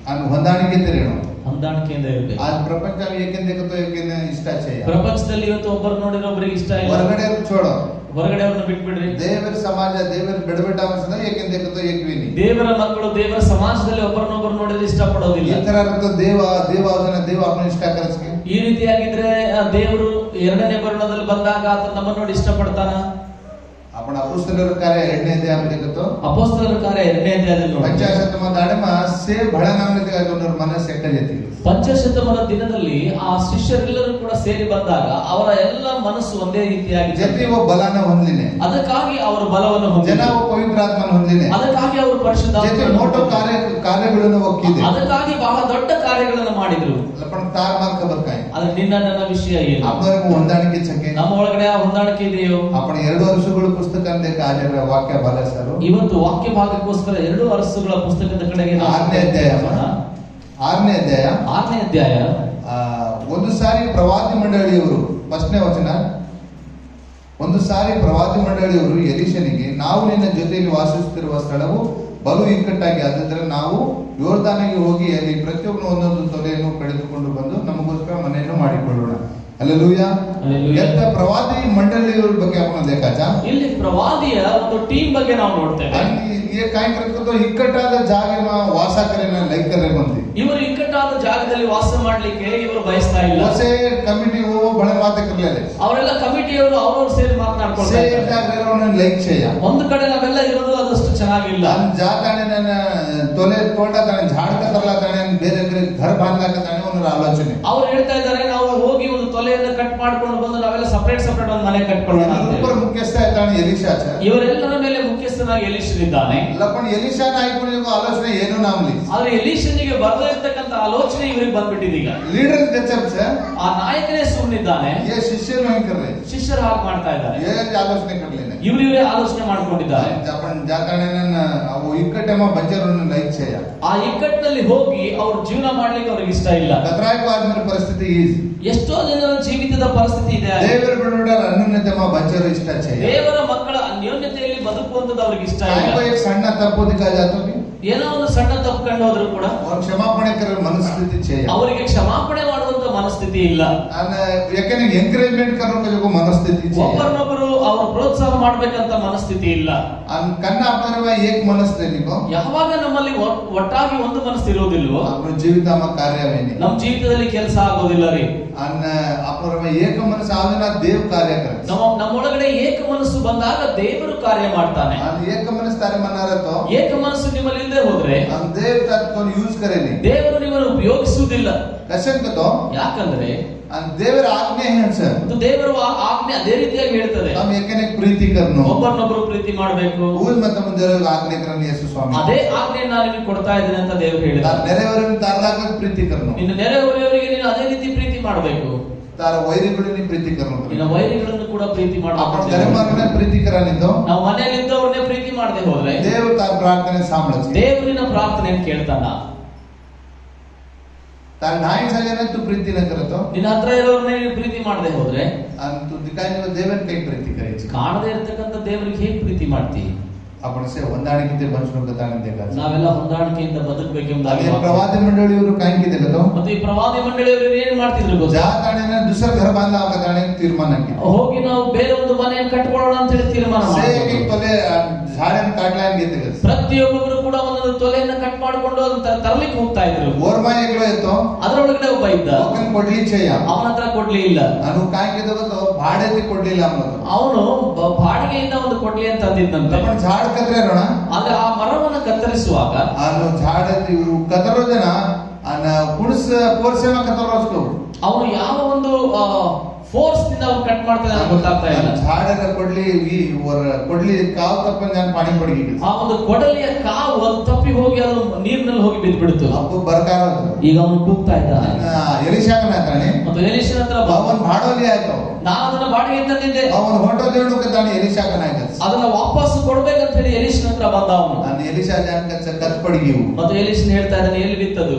ಅನ್ನು ಹೊಂದಾಣಿಕೆ ತೆರೆಯணும். ಹೊಂದಾಣಿಕೆಯಿಂದ ಇರಬೇಕು. आज ಪ್ರಪಂಚ ಏಕೆಂದ್ರೆ ಏಕೆಂದ್ರೆ ಇಷ್ಟ चाहिए. ಪ್ರಪಂಚದಲ್ಲಿ ಇವತ್ತು ಒಬ್ಬರು ನೋಡಿದ್ರೆ ಒಬ್ಬರಿಗೆ ಇಷ್ಟ ಇಲ್ಲ. ಹೊರಗಡೆ छोड़ो ಹೊರಗಡೆ ಅವ್ರನ್ನ ಬಿಟ್ಬಿಡ್ರಿ. ದೇವರ ಸಮಾಜ ದೇವರ ಬಿಡಬೇಡ ಅನ್ಸದ ಏಕೆಂದ್ರೆ ಏಕವಿನಿ ದೇವರ ಮಕ್ಕಳು ದೇವರ ಸಮಾಜದಲ್ಲಿ ಒಬ್ಬರನ್ನೊಬ್ಬರು ನೋಡಿದ್ರೆ ಇಷ್ಟ ಪಡೋದಿಲ್ಲ. ಈ ತರ ದೇವ ದೇವ ಅವನ ಇಷ್ಟ ಕರೆಸ್ಕೆ ಈ ರೀತಿಯಾಗಿದ್ರೆ ದೇವರು ಎರಡನೇ ಬರಣದಲ್ಲಿ ಬಂದಾಗ ಆತ ನಮ್ಮನ್ನು ನೋಡಿ ಇಷ್ಟಪಡ್ತಾನ. आपण ಅಪೊಸ್ತಲರ ಕಾರ್ಯ 2ನೇ ಅಧ್ಯಾಯದಲ್ಲಿ देखतो ಅಪೊಸ್ತಲರ ಕಾರ್ಯ 2ನೇ ಅಧ್ಯಾಯದಲ್ಲಿ ನೋಡಿ 50 दाड़ेम से बड़ा नामने तेगाಗೊಂಡರ ಮನಸ್ಸು ಎಕ್ಕಜೆತಿ. ಪಂಚಶತಮಾನ ದಿನದಲ್ಲಿ ಆ ಶಿಷ್ಯರೆಲ್ಲರೂ ಕೂಡ ಸೇರಿ ಬಂದಾಗ ಅವರ ಎಲ್ಲ ಮನಸ್ಸು ಒಂದೇ ರೀತಿಯಾಗಿ ಜೊತೆ वो ಬಲನ ಹೊಂದಿನೆ ಅದಕ್ಕಾಗಿ ಅವರು ಬಲವನ್ನು ಹೊಂದಿದ್ದಾರೆ. ಜನ ಪವಿತ್ರಾತ್ಮನ ಹೊಂದಿನೆ ಅದಕ್ಕಾಗಿ ಅವರು ಪರಿಶುದ್ಧಾತ್ಮನ ಜೊತೆ ಮೋಟೋ ಕಾರ್ಯಗಳನ್ನು ಒಕ್ಕಿದೆ ಅದಕ್ಕಾಗಿ ಬಹಳ ದೊಡ್ಡ ಕಾರ್ಯಗಳನ್ನು ಮಾಡಿದ್ರು. पण तार मार खबर काय ಆದ್ರೆ ನಿನ್ನ ನನ್ನ ವಿಷಯ ಏನು? आपणకు ಹೊಂದಾಣಿಕೆ ಚಕ್ಕೆ ನಮ್ಮ ಒಳಗಡೆ ಆ ಹೊಂದಾಣಿಕೆ ಇದೆಯೋ? आपण 2 ವರ್ಷಗಳ ಪುಸ್ತಕ ಅಂದಕ್ಕೆ ಹಾಜರ ವಾಕ್ಯ ಭಾಗಸರು ಇವತ್ತು ವಾಕ್ಯ ಭಾಗಕ್ಕೋಸ್ಕರ 2 ವರ್ಷಗಳ ಪುಸ್ತಕದ ಕಡೆಗೆ 6ನೇ ಅಧ್ಯಾಯ ಒಂದು ಸಾರಿ ಪ್ರವಾದಿ ಮಂಡಳಿಯವರು 1ನೇ ವಚನ ಒಂದು ಸಾರಿ ಪ್ರವಾದಿ ಮಂಡಳಿಯವರು ಎಲೀಷನಿಗೆ ನಾವು ನಿನ್ನ ಜೊತೆಯಲ್ಲಿ ವಾಸಿಸುತ್ತಿರುವ ಸ್ಥಳವು ಬಲು ಇಕ್ಕಟ್ಟಾಗಿ ಆದ್ದರಿಂದ ನಾವು ಯೋರ್ದಾನಿಗೆ ಹೋಗಿ ಅಲ್ಲಿ ಪ್ರತಿಯೊಬ್ಬನು ಒಂದೊಂದು ತೊಲೆಯನ್ನು ಕಳೆದುಕೊಂಡು ಬಂದು ನಮಗೋಸ್ಕರ ಮನೆಯನ್ನು ಮಾಡಿಕೊಳ್ಳೋಣ. ಹಲ್ಲೆಲೂಯಾ. ಎಂತ ಪ್ರವಾದಿ ಮಂಡಳಿಯವರ ಬಗ್ಗೆ आपण देखाचा ಇಲ್ಲಿ ಪ್ರವಾದಿಯ ಒಂದು ಟೀಮ್ ಬಗ್ಗೆ ನಾವು ನೋಡ್ತೇವೆ. आणि ये काय करतो ಇಕ್ಕಟ್ಟಾದ ಜಾಗನ ವಾಸ ಕರೆನ ಲೈಕ್ ಕರೆ ಬಂದಿ ಇವರು ಇಕ್ಕಟ್ಟಾದ ಜಾಗದಲ್ಲಿ ವಾಸ ಮಾಡ್ಲಿಕ್ಕೆ ಇವರು ಬಯಸ್ತಾ ಇಲ್ಲ. ಹೊಸ ಕಮಿಟಿ ಬಹಳ ಮಾತು ಕರ್ಲೇಲೆ ಅವರೆಲ್ಲ ಕಮಿಟಿಯವರು ಅವರು ಸೇರಿ ಮಾತನಾಡ್ಕೊಳ್ತಾರೆ. ಸೇರಿ ಜಾಗರವನ್ನ ಲೈಕ್ చేయ ಒಂದು ಕಡೆ ನಾವೆಲ್ಲ ಇರೋದು ಅದಷ್ಟು ಚೆನ್ನಾಗಿಲ್ಲ. ಜಾತಾನೆ ನನ್ನ ತೊಲೆ ತೋಟತಾನೆ ಝಾಡ್ ಕತ್ತರಲಾತಾನೆ ಬೇರೆ ಬೇರೆ घर ಬಾಂಧಲಾತಾನೆ ಅವರ ಆಲೋಚನೆ. ಅವರು ಹೇಳ್ತಾ ಇದ್ದಾರೆ ನಾವು ಹೋಗಿ ಒಂದು ತೊಲೆಯನ್ನು ಕಟ್ ಮಾಡ್ಕೊಂಡು ಬಂದು ನಾವೆಲ್ಲ ಸಪರೇಟ್ ಒಂದು ಮನೆ ಕಟ್ಕೊಳ್ಳೋಣ ಅಂತ. ऊपर ಮುಖ್ಯಸ್ಥ ಇದ್ದಾನೆ ಎಲೀಷಾಚ. ಇವರೆಲ್ಲರ ಮೇಲೆ ಮುಖ್ಯಸ್ಥನಾಗಿ ಎಲೀಷನಿದ್ದಾನೆ. ಲಪಣ ಎಲೀಷಾನ ಆಯ್ಕೊಳ್ಳೋ ಆಲೋಚನೆ ಏನು ನಾಮಲಿ. ಆದ್ರೆ ಎಲೀಷನಿಗೆ ಬರದೇ ಇರತಕ್ಕಂತ ಆಲೋಚನೆ ಇವರಿಗೆ ಬಂದ್ಬಿಟ್ಟಿದೆ. ಈಗ ಲೀಡರ್ ಗಚ್ಚಪ್ಸ ಆ ನಾಯಕನೇ ಸುಮ್ಮನಿದ್ದಾನೆ. ये ಶಿಷ್ಯರು ಹೆಂಗರ್ರೆ ಶಿಷ್ಯರು ಹಾಗೆ ಮಾಡ್ತಾ ಇದ್ದಾರೆ. ये ಆಲೋಚನೆ करलेನೆ ಇವರೇ ಆಲೋಚನೆ ಮಾಡ್ಕೊಂಡಿದ್ದಾರೆ. आपण ಜಾತಾನೆನ ಅವು ಇಕ್ಕಟ್ಟೆಮ ಬಂಜರನ್ನು ಲೈಕ್ చేయ ಆ ಇಕ್ಕಟ್ಟಿನಲ್ಲಿ ಹೋಗಿ ಅವರು ಜೀವನ ಮಾಡ್ಲಿಕ್ಕೆ ಅವರಿಗೆ ಇಷ್ಟ ಇಲ್ಲ. ಕತ್ರಾಯಕ ಆದ್ಮೇಲೆ ಪರಿಸ್ಥಿತಿ ಈಸ್ ಎಷ್ಟೋ ಜನರ ಜೀವಿತದ ಪರಿಸ್ಥಿತಿ ಇದೆ. ದೇವರ ಬಿಡುಗಡೆ ಅನ್ಯೋನ್ಯತೆಮ ಬಂಜರು ಇಷ್ಟ చేయ ದೇವರ ಮಕ್ಕಳ ಅನ್ಯೋನ್ಯತೆಯಲ್ಲಿ ಬದುಕುವಂತದ್ದು ಅವರಿಗೆ ಇಷ್ಟ ಇಲ್ಲ. काय ಸಣ್ಣ ತಪ್ಪು ದಿಕ್ಕಾ ಜಾತೋ ಏನೋ ಒಂದು ಸಣ್ಣ ತಪ್ಪು ಕಂಡು ಹೋದ್ರು ಕೂಡ ಕ್ಷಮಾಪಣೆ ಕರೆ ಮನಸ್ಥಿತಿ చేయ ಅವರಿಗೆ ಕ್ಷಮಾಪಣೆ ಮಾಡುವಂತ ಮನಸ್ಥಿತಿ ಇಲ್ಲ. ಯಾಕಂದ್ರೆ ಎಂಕರೇಜ್ಮೆಂಟ್ ಕರೋಕೆ ಮನಸ್ಥಿತಿ చేయ ಒಬ್ಬರನ್ನೊಬ್ಬರು ಅವರು ಪ್ರೋತ್ಸಾಹ ಮಾಡ್ಬೇಕಂತ ಮನಸ್ಥಿತಿ ಇಲ್ಲ. ಕನ್ನ ಅಪರವ ಏಕ ಮನಸ್ಥಿತಿಗೋ ಯಾವಾಗ ನಮ್ಮಲ್ಲಿ ಒಟ್ಟಾಗಿ ಒಂದು ಮನಸ್ಸು ಇರೋದಿಲ್ವೋ ನಮ್ಮ ಜೀವಿತಮ ಕಾರ್ಯವೇನೆ ನಮ್ಮ ಜೀವಿತದಲ್ಲಿ ಕೆಲಸ ಆಗೋದಿಲ್ಲ ರೀ. ಅನ್ನ ಅಪರವ ಏಕ ಮನಸ್ಸು ಆದನ ದೇವ ಕಾರ್ಯ ಕರೆ ನಮ್ಮೊಳಗಡೆ ಏಕ ಮನಸ್ಸು ಬಂದಾಗ ದೇವರು ಕಾರ್ಯ ಮಾಡ್ತಾನೆ. ಏಕ ಮನಸ್ಸು ತಾರೆ ಮನಾರತೋ ಏಕ ಮನಸ್ಸು ನಿಮ್ಮಲ್ಲಿ ಇಲ್ಲದೆ ಹೋದ್ರೆ ದೇವ ತತ್ವ ಯೂಸ್ ಕರೇನಿ ದೇವರು ನಿಮ್ಮನ್ನು ಉಪಯೋಗಿಸುವುದಿಲ್ಲ. ಕಸಂಕತೋ ಯಾಕಂದ್ರೆ ದೇವರ ಆಜ್ಞೆ ಹೇಳ್ಸ ದೇವರ ಆಜ್ಞೆ ಅದೇ ರೀತಿಯಾಗಿ ಹೇಳ್ತದೆ. ನಾವು ಏಕನೇ ಪ್ರೀತಿ ಕರ್ನು ಒಬ್ಬರನ್ನೊಬ್ಬರು ಪ್ರೀತಿ ಮಾಡಬೇಕು. ಊರ್ ಮತ್ತೆ ಮುಂದೆ ಆಜ್ಞೆ ಕರನು ಯೇಸು ಸ್ವಾಮಿ ಅದೇ ಆಜ್ಞೆ ನಾನು ನಿಮಗೆ ಕೊಡ್ತಾ ಇದ್ದೇನೆ ಅಂತ ದೇವರು ಹೇಳಿದ್ದಾರೆ. ನೆರೆಯವರನ್ನು ತಾರದಾಗ ಪ್ರೀತಿ ಕರ್ನು ನಿನ್ನ ನೆರೆಹೊರೆಯವರಿಗೆ ನೀನು ಅದೇ ರೀತಿ ಪ್ರೀತಿ ಮಾಡಬೇಕು. ತಾರ ವೈರಿಗಳನ್ನು ಪ್ರೀತಿ ಕರ್ನು ನಿನ್ನ ವೈರಿಗಳನ್ನು ಕೂಡ ಪ್ರೀತಿ ಮಾಡಬೇಕು. ಗರಮರನೆ ಪ್ರೀತಿ ಕರನಿದ್ದು ನಾವು ಮನೆಯಲ್ಲಿದ್ದವ್ರನ್ನೇ ಪ್ರೀತಿ ಮಾಡದೆ ಹೋದ್ರೆ ದೇವರು ತಾರ ಪ್ರಾರ್ಥನೆ ಸಾಂಬಳಿಸಿ ದೇವರಿನ ಪ್ರಾರ್ಥನೆಯನ್ನು ಕೇಳ್ತಾನ. ತಾರ ನಾಯಿ ಸರಿಯನ್ನಂತೂ ಪ್ರೀತಿನ ಕರತೋ ನಿನ್ನ ಹತ್ರ ಇರೋರ್ನೇ ನೀನು ಪ್ರೀತಿ ಮಾಡದೆ ಹೋದ್ರೆ ಅಂತೂ ದಿಕ್ಕಾಯಿ ದೇವರ ಕೈ ಪ್ರೀತಿ ಕರೀತಿ ಕಾಣದೇ ಇರತಕ್ಕಂತ ದೇವರಿಗೆ ಹೇಗೆ ಪ್ರೀತಿ ಮಾಡ್ತೀವಿ? आपण से ಹೊಂದಾಣಿಕೆ ಬಂಚುಕತಾನೆ देखा ನಾವೆಲ್ಲ ಹೊಂದಾಣಿಕೆಯಿಂದ ಬದುಕಬೇಕೆಂಬುದಾಗಿ ಪ್ರವಾದಿ ಮಂಡಳಿಯವರು ಕಾಂಕಿ देखतो ಮತ್ತೆ ಈ ಪ್ರವಾದಿ ಮಂಡಳಿಯವರು ಏನು ಮಾಡ್ತಿದ್ರು ಗೊತ್ತಾ? ಜಾತಾಣೆನ ದುಸರ घर बांधला ಆಗತಾನೆ ತೀರ್ಮಾನ ಹಾಕಿದ್ರು. ಹೋಗಿ ನಾವು ಬೇರೆ ಒಂದು ಮನೆಯನ್ನು ಕಟ್ಕೊಳ್ಳೋಣ ಅಂತ ಹೇಳಿ ತೀರ್ಮಾನ ಮಾಡಿದ್ರು. ಸೇಗಿ ತೊಲೆ ಝಾಡನ್ ಕಾಟ್ಲಾನ್ ಗೆದ್ದೆ ಪ್ರತಿಯೊಬ್ಬರು ಕೂಡ ಒಂದೊಂದು ತೊಲೆಯನ್ನು ಕಟ್ ಮಾಡಿಕೊಂಡು ತರಲಿಕ್ಕೆ ಹೋಗ್ತಾ ಇದ್ರು. ಓರ್ಮಾಯಗಳು ಇತ್ತು ಅದರೊಳಗಡೆ ಒಬ್ಬ ಇದ್ದ. ಅವನು ಕೊಡ್ಲಿ ಛೇಯ ಅವನ ಹತ್ರ ಕೊಡ್ಲಿ ಇಲ್ಲ. ನಾನು ಕಾಂಕಿ देखतो ಭಾಡೆತಿ ಕೊಡ್ಲಿಲ್ಲ ಅವನು ಬಾಡಿಗೆಯಿಂದ ಒಂದು ಕೊಡ್ಲಿ ಅಂತ ಅಂದಿದ್ದಂತೆ. ಝಾಡ್ ಕತ್ತರೋಣ ಆದ್ರೆ ಆ ಮರವನ್ನು ಕತ್ತರಿಸುವಾಗ ಅವನು ಝಾಡತಿ ಕತ್ತರೋ ಜನ ಅನ್ನ ಕುಣಸ ಪೋರ್ಸೆಮ ಕತ್ತರೋಸ್ತು ಅವನು ಯಾವ ಒಂದು ಫೋರ್ಸ್ ನಿಂದ ಅವ್ನು ಕಟ್ ಮಾಡ್ತಾನೆ ಅಂತ ಗೊತ್ತಾಗ್ತಾ ಇಲ್ಲ. झाड़ ಕೊಡ್ಲಿ ಕೊಡ್ಲಿ ಕಾವು ತಪ್ಪಂದು ನಾನು ಪಾಣಿ ಕೊಡಗಿ ಆ ಒಂದು ಕೊಡಲಿಯ ಕಾವು ಅದು ತಪ್ಪಿ ಹೋಗಿ ಅದು ನೀರಿನಲ್ಲಿ ಹೋಗಿ ಬಿದ್ದು ಬಿಡ್ತು. ಅಪ್ಪು ಬರ್ಕಾರ ಈಗ ಅವನು ಕೂಗ್ತಾ ಇದ್ದ. ಎಲಿಶಾನ ತಾನೆ ಮತ್ತು ಎಲಿಶನ ಹತ್ರ ಅವನ್ ಭಾಡೋಲಿ ಆಯ್ತು. ನಾನು ಅದನ್ನ ಬಾಡಿಗೆ ತಂದಿದ್ದೆ. ಅವನು ಹೋಟೆಲ್ ಹೇಳುಕ್ಕೆ ತಾನೆ ಎಲಿಶಾಕನ ಆಯ್ತು. ಅದನ್ನ ವಾಪಸ್ ಕೊಡ್ಬೇಕಂತ ಹೇಳಿ ಎಲಿಶನ ಹತ್ರ ಬಂದ ಅವನು. ನಾನು ಎಲಿಶಾ ಜಾನ ಕತ್ ಪಡಿಗಿ ಮತ್ತು ಎಲಿಶನ್ ಹೇಳ್ತಾ ಇದ್ದಾನೆ ಎಲ್ಲಿ ಬಿತ್ತದು.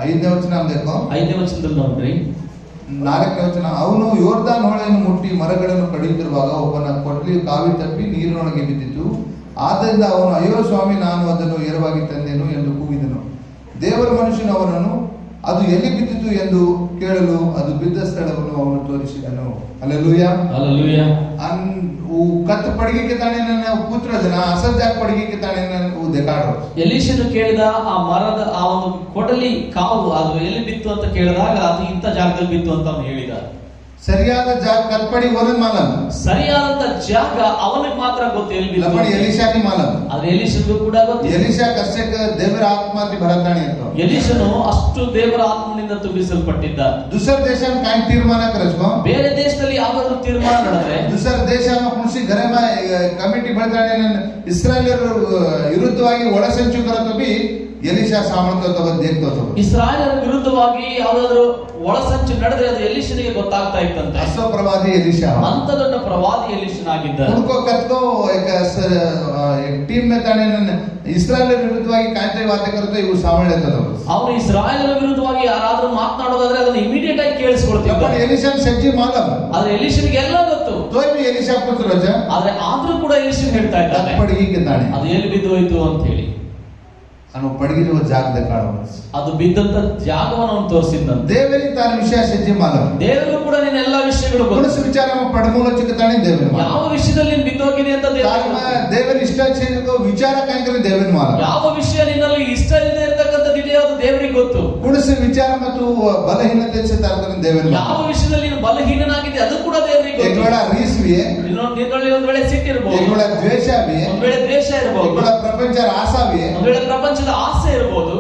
5ನೇ ವಚನ ಅಂದೇಕೋ 5ನೇ ವಚನದಲ್ಲಿ ನೋಡ್ರಿ. 4ನೇ ವಚನ ಅವನು ಯೋರ್ದಾನ್ ಹೊಳೆಯನ್ನು ಮುಟ್ಟಿ ಮರಗಳನ್ನು ಕಡಿಯುತ್ತಿರುವಾಗ ಒಬ್ಬನ ಕೊಡ್ಲಿ ಕಾವಿ ತಪ್ಪಿ ನೀರಿನೊಳಗೆ ಬಿದ್ದಿತು. ಆದ್ದರಿಂದ ಅವನು ಅಯ್ಯೋ ಸ್ವಾಮಿ ನಾನು ಅದನ್ನು ಏರವಾಗಿ ತಂದೆನು ಎಂದು ಕೂಗಿದನು. ದೇವರ ಮನುಷ್ಯನು ಅವನನ್ನು ಅದು ಎಲ್ಲಿ ಬಿದ್ದಿತು ಎಂದು ಕೇಳಲು ಅದು ಬಿದ್ದ ಸ್ಥಳವನ್ನು ಅವನು ತೋರಿಸಿದನು. Hallelujah hallelujah. ಕತ್ ಪಡಗಿಗೆ ತಾನೆ ನನ್ನ ಪುತ್ರ ಜನ ಅಸಲ್ ಜಾಗ ಪಡಗಿಗೆ ತಾನೆ ನನ್ನ ದೇಕಾಡು. ಎಲಿಶನು ಕೇಳಿದ ಆ ಮರದ ಆ ಒಂದು ಕೊಡಲಿ ಕಾವು ಅದು ಎಲ್ಲಿ ಬಿತ್ತು ಅಂತ ಕೇಳಿದಾಗ ಅದು ಇಂಥ ಜಾಗದಲ್ಲಿ ಬಿತ್ತು ಅಂತ ಅವನು ಹೇಳಿದ. ಸರಿಯಾದ ಜಾಗ ಕತ್ಪಡಿ ಓನನ್ ಮಾಲಂ. ಸರಿಯಾದಂತ ಜಾಗ ಅವನಿಗೆ ಮಾತ್ರ ಗೊತ್ತು ಎಲ್ಲಿ ಬಿತ್ತು. ಲಪಡಿ ಎಲಿಶಾನಿ ಮಾಲಂ. ಅದು ಎಲಿಶನಿಗೂ ಕೂಡ ಗೊತ್ತು. ಎಲಿಶಾ ಕಷ್ಟಕ್ಕೆ ದೇವರ ಆತ್ಮತಿ ಭರತಾಣಿ ಅಂತ. ಎಲಿಶನು ಅಷ್ಟು ದೇವರ ಆತ್ಮನಿಂದ ತುಂಬಿಸಲ್ಪಟ್ಟಿದ್ದ. दुसर देशात काय तीर्मान करतो. ಬೇರೆ ದೇಶದಲ್ಲಿ ಯಾವ್ದಾದ್ರು ತೀರ್ಮಾನ ನಡೆದ್ರೆ दुसर ದೇಶમાં કૃષಿ ઘરમાં ಕಮಿಟಿ ಭರತಾಣಿ ಇಸ್ರಾಯೇಲರ ವಿರುದ್ಧವಾಗಿ ಒಳಸಂಚು करतो ಬಿ ಎಲಿಶಾ ಸಾಮರ್ಥ್ಯ ದೇಖ್तो. ಇಸ್ರಾಯೇಲರ ವಿರುದ್ಧವಾಗಿ ಯಾವ್ದಾದ್ರು ಒಳಸಂಚು ನಡೆದ್ರೆ ಅದು ಎಲಿಶನಿಗೆ ಗೊತ್ತಾಗ್ತಾ ಇತ್ತಂತೆ. ಅಸೋ ಪ್ರವಾದಿ ಎಲಿಶಾ ಅಂತ ದೊಡ್ಡ ಪ್ರವಾದಿ ಎಲಿಶನಾಗಿದ್ದ. उनको कतको एक टीम में ताने ಇಸ್ರಾಯೇಲರ ವಿರುದ್ಧವಾಗಿ ಕಾಂತೆ ವಾತೆ करतो ಇವು ಸಾಮಾನ್ಯ ಇರ್ತದೆ. ಅವರು ಇಸ್ರಾಯೇಲರ ವಿರುದ್ಧವಾಗಿ ಯಾರಾದ್ರೂ ಮಾತನಾಡೋದಾದ್ರೆ ಅದನ್ನ ಇಮಿಡಿಯೇಟ್ ಆಗಿ ಕೇಳಿಸ್ಕೊಳ್ತಿದ್ರು. ಎಲಿಶಾ ಸಜ್ಜಿ ಮಾಲಂ. ಆದ್ರೆ ಎಲಿಶನಿಗೆ ಎಲ್ಲ ಗೊತ್ತು. ತೋಯ್ ಎಲಿಶಾ ಪುತ್ರ ರಜ. ಆದ್ರೆ ಆದ್ರೂ ಕೂಡ ಎಲಿಶನ್ ಹೇಳ್ತಾ ಇದ್ದಾನೆ ಪಡಗಿಗೆ ತಾನೆ ಅದು ಎಲ್ಲಿ ಬಿದ್ದು ಹೋಯ್ತು ಅಂತ ಹೇಳಿ. ಅವನು ಪಡಗಿರುವ ಜಾಗದ ಕಾಣುವ ಅದು ಬಿದ್ದಂತ ಜಾಗವನ್ನು ಅವನು ತೋರಿಸಿದ್ದಂತೆ. ದೇವರಿ ತಾನ ವಿಷಯ ಸಜ್ಜಿ ಮಾಲಂ. ದೇವರು ಕೂಡ ನಿನ್ನ ಎಲ್ಲಾ ವಿಷಯಗಳು ಗೊತ್ತು. ವಿಚಾರ ಪಡಮೂಲ ಚಿಕ್ಕತಾನೆ ದೇವರ ಯಾವ ವಿಷಯದಲ್ಲಿ ನೀನು ಬಿದ್ದೋಗಿದೆ ಅಂತ ದೇವರ ಇಷ್ಟ ವಿಚಾರ ಕಾಯ್ತಾರೆ ದೇವರ ಮಾಲ. ಯಾವ ವಿಷಯ ನಿನ್ನಲ್ಲಿ ಇಷ್ಟ ಇಲ್ಲದೆ ಇರತಕ್ಕಂಥದ್ದಿದೆಯೋ ಅದು ದೇವರಿಗೆ ಗೊತ್ತು. ಕುಡಿಸಿ ವಿಚಾರ ಮತ್ತು ಬಲಹೀನತೆ ದೇವರ ಯಾವ ವಿಷಯದಲ್ಲಿ ನೀನು ಬಲಹೀನನಾಗಿದೆ ಅದು ಕೂಡ ದೇವರಿಗೆ ಗೊತ್ತು. एक वेळा रीस भी है, ನಿನ್ನಲ್ಲಿ ಒಂದ್ ವೇಳೆ ಸಿಟ್ಟಿರಬಹುದು, एक वेळा द्वेष भी है, ಒಂದ್ ವೇಳೆ ದ್ವೇಷ ಇರಬಹುದು, एक वेळा प्रपंच आशा भी है, ಒಂದ್ ವೇಳೆ ಪ್ರಪಂಚದ ಆಸೆ ಇರಬಹುದು,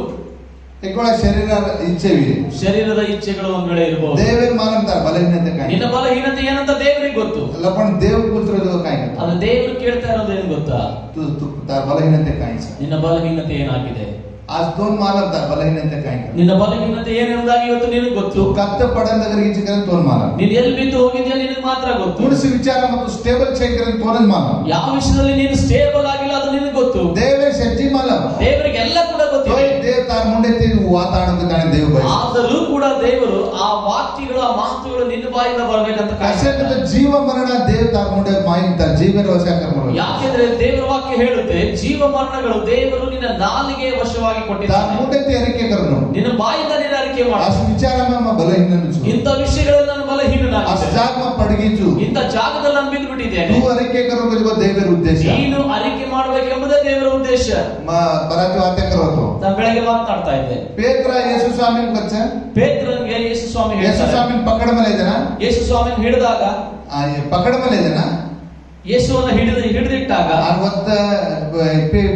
एक वेळा शरीर इच्छे भी है. ಶರೀರದ ಇಚ್ಛೆಗಳು ಒಂದ್ ವೇಳೆ ಇರಬಹುದು. देवर मालूम तार बलहीनते काय. ನಿನ್ನ ಬಲಹೀನತೆ ಏನಂತ ದೇವರಿಗೆ ಗೊತ್ತು. पण देव पुत्र जो काय ಅದು ದೇವರು ಕೇಳ್ತಾ ಇರೋದು ಏನು ಗೊತ್ತಾ? तू तार बलहीनते काय. ನಿನ್ನ ಬಲಹೀನತೆ ಏನಾಗಿದೆ? आज दोन मालम तार बलहीनते काय. ನಿನ್ನ ಬಲಹೀನತೆ ಏನೆಂಬುದಾಗಿ ಇವತ್ತು ನಿನಗೆ ಗೊತ್ತು. ಕತ್ತ ಪಡಂದಗರಿಗೆ ಚಿಕನ್ ತೋನ್ ಮಾಲ. ನೀನು ಎಲ್ಲಿ ಬಿದ್ದು ಹೋಗಿದ್ಯಾ ನಿನಗೆ ಮಾತ್ರ ಗೊತ್ತು. ಕುಡಿಸಿ ವಿಚಾರ ಮತ್ತು ಸ್ಟೇಬಲ್ ಚೇಕರನ್ ತೋರನ್ ಮಾಲ. ಯಾವ ವಿಷಯದಲ್ಲಿ ನೀನು ಸ್ಟೇಬಲ್ ಆಗಿಲ್ಲ ಅದು ನಿನಗೆ ಗೊತ್ತು. ದೇವರ ಸಜ್ಜಿ ಮಾಲ. ದೇವರಿಗೆ ಎಲ್ಲ ಕೂಡ ಗೊತ್ತು. ದೇವ ತಾರ ಮುಂದೆ ವಾತಾಡೋದಕ್ಕೆ ದೇವ ಬಯ. ಆದರೂ ಕೂಡ ದೇವರು ಆ ವಾಕ್ಯಗಳು ಆ ಮಾತುಗಳು ನಿನ್ನ ಬಾಯಿಂದ ಬರಬೇಕಂತ ಕಾಯ್ತಾ ಜೀವ ಮರಣ ದೇವ ತಾರ ಮುಂದೆ ಮಾಯಿತ ಜೀವನ ವಶ ಕರ್ಮ. ಯಾಕೆಂದ್ರೆ ದೇವರ ವಾಕ್ಯ ಹೇಳುತ್ತೆ ಜೀವ ಮರಣಗಳು ದೇವರು ನಿನ್ನ ನಾಲಿಗೆ ವಶವಾಗಿ ಕೊಟ್ಟಿದ್ದಾನೆ. ಮುಂದೆ ಅರಿಕೆ ಕರ್ನು ನಿನ್ನ ಬಾಯಿಂದ ನೀನು ಅರಿಕೆ ಮಾಡು. ಆ ವಿಚಾರ ನಮ್ಮ ಬಲಹೀನನು. ಇಂಥ ವಿಷಯಗಳಲ್ಲಿ ನಾನು ಬಲಹೀನನಾಗಿದ್ದೇನೆ. ಆ ಜಾಗ ಪಡಗಿತು. ಇಂಥ ಜಾಗದಲ್ಲಿ ನಾನು ಬಿದ್ದು ಬಿಟ್ಟಿದ್ದೇನೆ. ನೀವು ಅರಿಕೆ ಕರೋದು ದೇವರ ಉದ್ದೇಶ. ನೀನು ಅರಿಕೆ ಮಾಡಬೇಕೆಂಬುದೇ ದೇವರ ಉದ್ದೇಶ. ಬರಾತಿ ವಾತೆ ಕರೋದು. ನಾನು ಬೆಳಗ್ಗೆ ಮಾತನಾಡ್ತಾ ಇದ್ದೆ. ಪೇತ್ರ ಯೇಸು ಸ್ವಾಮಿನ ಕಚ್ಚ. ಪೇತ್ರನಿಗೆ ಯೇಸು ಸ್ವಾಮಿ ಯೇಸು ಸ್ವಾಮಿನ ಪಕಡ ಮೇಲೆ ಇದನ. ಯೇಸು ಸ್ವಾಮಿನ ಹಿಡಿದಾಗ ಪಕಡ ಮೇಲೆ ಇದನ. ಯೇಸುವನ್ನು ಹಿಡಿದಿಟ್ಟಾಗ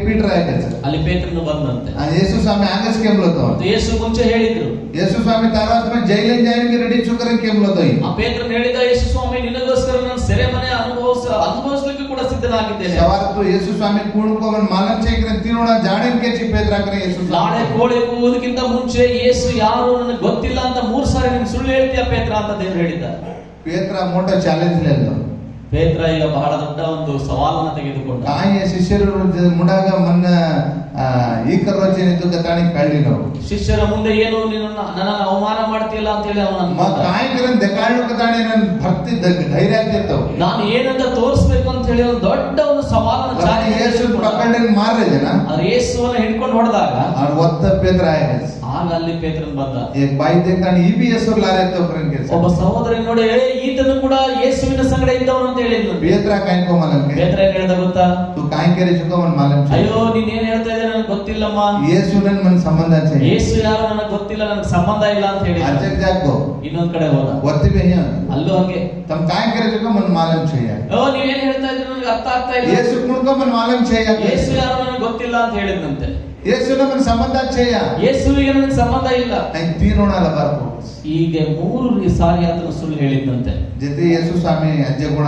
ಪೀಟರ್ ಆಯ್ತು ಅಲ್ಲಿ ಪೇತ್ರನು ಬಂದಂತೆ. ಯೇಸು ಸ್ವಾಮಿ ಆಗಸ್ ಕೇಮ್ಲतो. ಯೇಸು ಮುಂಚೆ ಹೇಳಿದ್ರು ಯೇಸು ಸ್ವಾಮಿ ತಾರಾಸ್ में ಜೈಲಿನ ಜಾಯಿಗೆ ರೆಡಿ ಚುಕರನ್ ಕೇಮ್ಲतो. ಆ ಪೇತ್ರನು ಹೇಳಿದ ಯೇಸು ಸ್ವಾಮಿ ನಿನಗೋಸ್ಕರ ನಾನು ಸೆರೆಮನೆ ಅನುಭವಿಸಲಿಕ್ಕೆ ಕೂಡ ಸಿದ್ಧನಾಗಿದ್ದೇನೆ. ಸವಾರತ್ತು ಯೇಸು ಸ್ವಾಮಿ ಕೂಡ್ಕೋವನ್ ಮಾಲಂ ಚೇಕರನ್ ತಿರೋಣ ಜಾಣಿನ್ ಕೆ ಚಿ ಪೇತ್ರಾಕರೆ ಯೇಸು ನಾಳೆ ಕೋಳಿ ಕೂಗುವುದಕ್ಕಿಂತ ಮುಂಚೆ ಯೇಸು ಯಾರು ನನಗೆ ಗೊತ್ತಿಲ್ಲ ಅಂತ 3 ಸಾರಿ ನೀನು ಸುಳ್ಳು ಹೇಳ್ತೀಯ ಪೇತ್ರ ಅಂತ ದೇವರು ಹೇಳಿದ. ಪೇತ್ರ ಮೋಟ ಚಾಲೆಂಜ್ ಲೆಲ್ಲ. ಪೇತ್ರ ಈಗ ಬಹಳ ದೊಡ್ಡ ಒಂದು ಸವಾಲನ್ನು ತೆಗೆದುಕೊಂಡ. ಕಾಯ ಶಿಷ್ಯರು ಮುಂಡಾಗ ಮನ್ನ ಈ ಕರ್ವಚನಿತು ಕತಾಣಿ ಕಳ್ಳಿ ನಾವು ಶಿಷ್ಯರ ಮುಂದೆ ಏನು ನನ್ನನ್ನು ಅವಮಾನ ಮಾಡ್ತಿಲ್ಲ ಅಂತ ಹೇಳಿ ಅವನ ಕಾಯಕರನ್ ದೆಕಾಳು ಕತಾಣಿ ನನ್ನ ಭಕ್ತಿ ಧೈರ್ಯ ಆಗ್ತಿರ್ತಾವ. ನಾನು ಏನಂತ ತೋರಿಸ್ಬೇಕು ಅಂತ ಹೇಳಿ ಒಂದು ದೊಡ್ಡ ಒಂದು ಸವಾಲನ್ನು ಜಾರಿ ಯೇಸು ಪಕಡನ್ ಮಾರ್ರೆ ಜನ ಆದ್ರೆ ಯೇಸುವನ್ನು ಹಿಡ್ಕೊಂಡು ಹೊಡೆದಾಗ ಅವ್ರು ಒತ್ತ ಪೇತ್ರ ಆಯ್ತು. ಆಗ ಅಲ್ಲಿ ಪೇತ್ರನ್ ಬಂದ. ಬಾಯಿ ದೇಖಾಣಿ ಈ ಬಿ ಯೇಸು ಲಾರೆತ್ತೋ ಫ್ರೆಂಡ್. ಒಬ್ಬ ಸಹೋದರಿ ನೋಡಿ ಈತನು ಕೂಡ ಯೇಸುವಿನ ಸಂಗಡ ಇದ್ದವನು ಅಂತ ಹೇಳಿದ್ನು. ಪೇತ್ರ ಕಾಯ್ಕೋ ಮಾಲಂಕೆ. ಪೇತ್ರ ಏನ್ ಹೇಳ್ದ ಗೊತ್ತಾ? ತು ಕಾಯ್ಕೆರೆ ಚುಕವನ್ ಮಾಲಂ. ಅಯ್ಯೋ ನೀನ್ ಏನ್ ಹೇಳ್ತಾ ಇದ್ದೀಯ ನನಗೆ ಗೊತ್ತಿಲ್ಲಮ್ಮ. ಯೇಸು ನನ್ನ ಸಂಬಂಧ ಇದೆ. ಯೇಸು ಯಾರು ನನಗೆ ಗೊತ್ತಿಲ್ಲ, ನನಗೆ ಸಂಬಂಧ ಇಲ್ಲ ಅಂತ ಹೇಳಿ ಅಜ್ಜಕ್ ಜಾಗೋ ಇನ್ನೊಂದ್ ಕಡೆ ಹೋದ. ಒತ್ತಿ ಬೆಯ್ಯ ಅಲ್ಲೂ ಹಾಗೆ ತಮ್ಮ ಕಾಯ್ಕೆರೆ ಚುಕವನ್ ಮಾಲಂ ಛೇಯ. ಓ ನೀವೇನ್ ಹೇಳ್ತಾ ಇದ್ದೀರಿ ನನಗೆ ಅರ್ಥ ಆಗ್ತಾ ಇಲ್ಲ. ಯೇಸು ಕುಣ್ಕೋ ಮನ್ ಮಾಲಂ ಛೇಯ. ಯೇಸು ಯಾರು ನನಗೆ ಗೊತ್ತಿಲ್ಲ ಅಂತ ಹೇಳಿದ್ನಂತೆ. ಯೇಸುನ ಮನ ಸಂಬಂಧ ಛೇಯ ಯೇಸುವಿಗೆ ನನಗೆ ಸಂಬಂಧ ಇಲ್ಲ. ಐ ತೀನೋಣಲ ಬರ್ಕೋ ಹೀಗೆ 3 ಸಾರಿ ಆತನು ಸುಳ್ಳು ಹೇಳಿದ್ದಂತೆ. ಜೊತೆ ಯೇಸು ಸ್ವಾಮಿ ಅಜ್ಜ ಗುಣ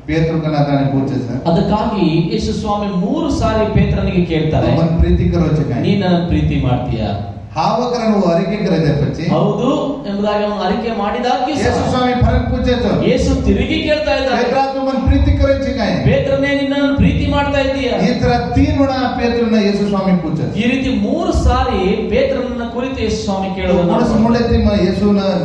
ಪೇತ್ರಕನ ತಾನೆ ಪೂಜೆ ಸರ್. ಅದಕ್ಕಾಗಿ ಯೇಸು ಸ್ವಾಮಿ 3 ಸಾರಿ ಪೇತ್ರನಿಗೆ ಕೇಳ್ತಾರೆ, ಅವನ ಪ್ರೀತಿ ಕರೋಚಕ ನೀ ನನ್ನ ಪ್ರೀತಿ ಮಾಡ್ತೀಯಾ? ಹಾವಕರನು ಅರಿಕೆ ಕರೆದೆ ಪಚ್ಚಿ ಹೌದು ಎಂಬುದಾಗಿ ಅವನು ಅರಿಕೆ ಮಾಡಿದಾಗಿ ಯೇಸು ಸ್ವಾಮಿ ಫರಕ್ ಪೂಜೆ ಸರ್. ಯೇಸು ತಿರುಗಿ ಕೇಳ್ತಾ ಇದ್ದಾನೆ, ಪೇತ್ರ ತುಮನ್ ಪ್ರೀತಿ ಕರೋಚಕ ಪೇತ್ರನೇ ನಿನ್ನನ್ನು ಪ್ರೀತಿ ಮಾಡ್ತಾ ಇದ್ದೀಯಾ? ಈ ತರ ತೀನೋಣ ಪೇತ್ರನ ಯೇಸು ಸ್ವಾಮಿ ಪೂಜೆ. ಈ ರೀತಿ 3 ಸಾರಿ ಪೇತ್ರನನ್ನ ಕುರಿತು ಯೇಸು ಸ್ವಾಮಿ ಕೇಳುವುದನ್ನು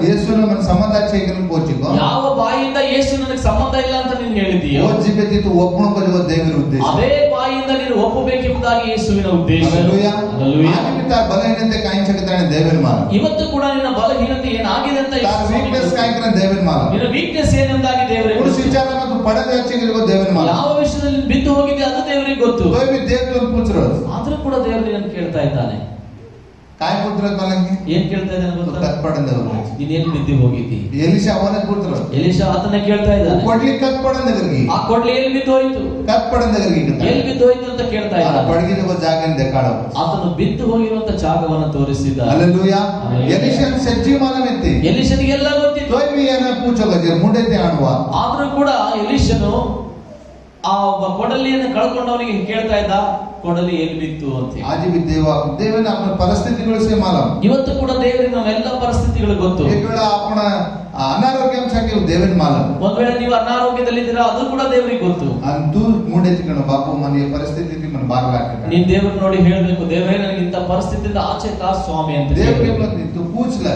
ಯೇಸುನ ಮನ ಸಂಬಂಧ ಛೇಯಕನ ಪೂಜಿಕೋ ಯಾವ ಬಾಯಿಂದ ಯೇಸು ನನಗೆ ಸಂಬಂಧ ಇಲ್ಲ ಅಂತ ನೀನು ಹೇಳಿದೀಯೋ ಓಜಿಬೇಕಿತ್ತು ಒಪ್ಪಣ ಕೊಡುವ ದೇವರ ಉದ್ದೇಶ. ಅದೇ ಬಾಯಿಂದ ನೀನು ಒಪ್ಪಬೇಕೆಂಬುದಾಗಿ ಯೇಸುವಿನ ಉದ್ದೇಶ. ಹಲ್ಲೆಲೂಯಾ. ಹಲ್ಲೆಲೂಯಾ. ಆಗಿಬಿಟ್ಟ ಬಲಹೀನತೆ ಕಾಯಿಸಕತಾನೆ ದೇವರ ಮಾಲ. ಇವತ್ತು ಕೂಡ ನಿನ್ನ ಬಲಹೀನತೆ ಏನಾಗಿದೆ ಅಂತ ತಾರ ವೀಕ್ನೆಸ್ ಕಾಯಿಕನ ದೇವರ ಮಾಲ. ನಿನ್ನ ವೀಕ್ನೆಸ್ ಏನೆಂದಾಗಿ ದೇವರಿಗೆ ಉಳಿದ ವಿಚಾರ ಮತ್ತು ಪಡದ ಹೆಚ್ಚಿಗಿರುವ ದೇವರ ಮಾಲ. ಯಾವ ವಿಷಯದಲ್ಲಿ ಬಿದ್ದು ಹೋಗಿದೆ ಅದು ದೇವರಿಗೆ ಗೊತ್ತು. ತೋಯ್ ದೇವರ ಪೂಜರು ಆದ್ರೂ ಕೂಡ ದೇವರು ನಿನ್ನನ್ನು ಕೇಳ್ತಾ ಇದ್ದಾನೆ. ಕಾಯಿ ಪುತ್ರ ತಲಂಗಿ ಏನ್ ಕೇಳ್ತಾ ಇದ್ದಾನೆ ಗೊತ್ತಾ? ಕತ್ಪಡಂದವರು ನೀನ್ ಎಲ್ಲಿ ಬಿದ್ದು ಹೋಗಿದ್ದಿ? ಎಲಿಶಾ ಅವನ ಪುತ್ರ ಎಲಿಶಾ ಆತನೇ ಕೇಳ್ತಾ ಇದ್ದಾನೆ. ಕೊಡ್ಲಿ ಕತ್ಪಡಂದಗರಿಗೆ ಆ ಕೊಡ್ಲಿ ಎಲ್ಲಿ ಬಿದ್ದು ಹೋಯ್ತು? ಕತ್ಪಡಂದಗರಿಗೆ ಎಲ್ಲಿ ಬಿದ್ದು ಹೋಯ್ತು ಅಂತ ಕೇಳ್ತಾ ಇದ್ದಾನೆ. ಪಡಗಿರುವ ಜಾಗನ ದೇಕಾಡವ ಆತನು ಬಿದ್ದು ಹೋಗಿರುವಂತ ಜಾಗವನ್ನು ತೋರಿಸಿದ. ಹಲ್ಲೆಲೂಯಾ. ಎಲಿಶನ್ ಸಜ್ಜೀವನವೆತ್ತಿ ಎಲಿಶನಿಗೆಲ್ಲ ಗೊತ್ತಿತ್ತು. ತೋಯ್ ಏನ ಪೂಜೋಗ ಮುಂಡೆತೆ ಆಡುವ ಆದ್ರೂ ಕೂಡ ಎಲಿಶನು ಆ ಒಬ್ಬ ಕೊಡಲಿಯನ್ನು ಕಳ್ಕೊಂಡವನಿಗೆ ಕೇಳ್ತಾ ಇದ್ದ, ಕೊಡಲಿ ಎಲ್ಲಿ ಬಿತ್ತು ಅಂತ. आज भी ದೇವನ अपने ಪರಿಸ್ಥಿತಿಗಳು से मालूम. ಇವತ್ತು ಕೂಡ ದೇವರಿಗೆ ನಮ್ಮೆಲ್ಲ ಪರಿಸ್ಥಿತಿಗಳು ಗೊತ್ತು. एक वेळा आपण ಅನಾರೋಗ್ಯಂಶಕ್ಕೆ ದೇವನ मालूम. ಒಂದ್ ವೇಳೆ ನೀವು ಅನಾರೋಗ್ಯದಲ್ಲಿದ್ದೀರಾ ಅದು ಕೂಡ ದೇವರಿಗೆ ಗೊತ್ತು. ಅಂತೂ ಮುಂಡೆತ್ತಿಕೊಂಡು ಬಾಪು ಮನೆಯ ಪರಿಸ್ಥಿತಿ ಮನ ಬಾಗಲಾಕ ನೀನ್ ದೇವ್ರ ನೋಡಿ ಹೇಳ್ಬೇಕು, ದೇವರೇ ನನಗೆ ಇಂಥ ಪರಿಸ್ಥಿತಿಯಿಂದ ಆಚೆ ತಾ ಸ್ವಾಮಿ ಅಂತ. ದೇವರಿಗೆ ಬಂದಿತ್ತು ಕೂಚಲ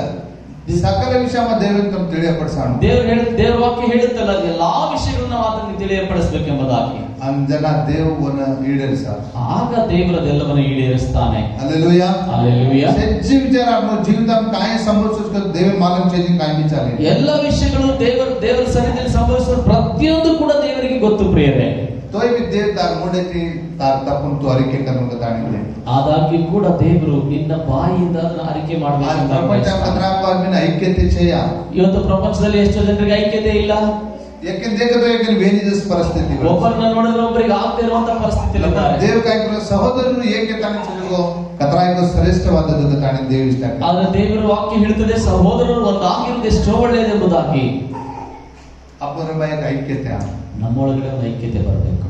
ಸಕಲ ವಿಷಯ ದೇವರಿಗೆ ತಮ್ಮ ತಿಳಿಯಪಡಿಸೋಣ. ದೇವ್ರ ವಾಕ್ಯ ಹೇಳುತ್ತಲ್ಲ ಎಲ್ಲಾ ವಿಷಯಗಳನ್ನ ಆತನಿಗೆ ತಿಳಿಯಪಡಿಸಬೇಕೆಂಬುದಾಗಿ. ಅಂಜನ ದೇವನ ಈಡೇರಿಸ ಆಗ ದೇವರದೆಲ್ಲವನ್ನು ಈಡೇರಿಸ್ತಾನೆ. ಹಲ್ಲೆಲೂಯಾ. ಹಲ್ಲೆಲೂಯಾ. ಸಜ್ಜಿ ವಿಚಾರ ನಮ್ಮ ಜೀವಿತ ಕಾಯ ಸಂಭವಿಸೋದು ದೇವರ ಮಾಲಂ ಚೇಂಜಿಂಗ್ ಕಾಯ ವಿಚಾರ ಎಲ್ಲ ವಿಷಯಗಳು ದೇವರ ಸನ್ನಿಧಿಯಲ್ಲಿ ಸಂಭವಿಸುವ ಪ್ರತಿಯೊಂದು ಕೂಡ ದೇವರಿಗೆ ಗೊತ್ತು ಪ್ರಿಯರೇ. तोय भी देव तार मुंडेती तार तपन तो अरिके करने ताಣಿದೆ. ಆದಾಗ್ಯೂ ಕೂಡ ದೇವರು ನಿನ್ನ ಬಾಯಿಯಿಂದ ಅದನ್ನು ಅರಿಕೆ ಮಾಡಬೇಕು. ಪ್ರಪಂಚ ಪದ್ರಾಪಾರ್ಮಿನ ಐಕ್ಯತೆ ಛೇಯ. ಇವತ್ತು ಪ್ರಪಂಚದಲ್ಲಿ ಎಷ್ಟೋ ಜನರಿಗೆ ಐಕ್ಯತೆ ಇಲ್ಲ. ಯಾಕೆಂದ್ರೆ देखो ಯಾಕೆಂದ್ರೆ ವೇನಿಜಸ್ ಪರಿಸ್ಥಿತಿ ಒಬ್ಬರನ್ನ ನೋಡಿದ್ರೆ ಒಬ್ಬರಿಗೆ ಆಗದೆ ಇರುವಂತ ಪರಿಸ್ಥಿತಿ ಇದ್ದಾರೆ. ದೇವ ಕಾಯ್ಕರ ಸಹೋದರರು ಏಕೆ ತಾನೆ ಚಲಗೋ ಕತರಾಯಿಗೂ ಶ್ರೇಷ್ಠವಾದದ್ದು ತಾನೆ ದೇವ ಇಷ್ಟ. ಆದ್ರೆ ದೇವರ ವಾಕ್ಯ ಹೇಳುತ್ತದೆ ಸಹೋದರರು ಒಂದಾಗಿರುವುದು ಎಷ್ಟೋ ಒಳ್ಳೆಯದೆಂಬುದಾಗಿ. ಅಪ್ಪರ ಬಾಯಿಗೆ ಐಕ್ಯತೆ ನಮ್ಮೊಳಗಡೆ ಒಂದು ಐಕ್ಯತೆ ಬರಬೇಕು.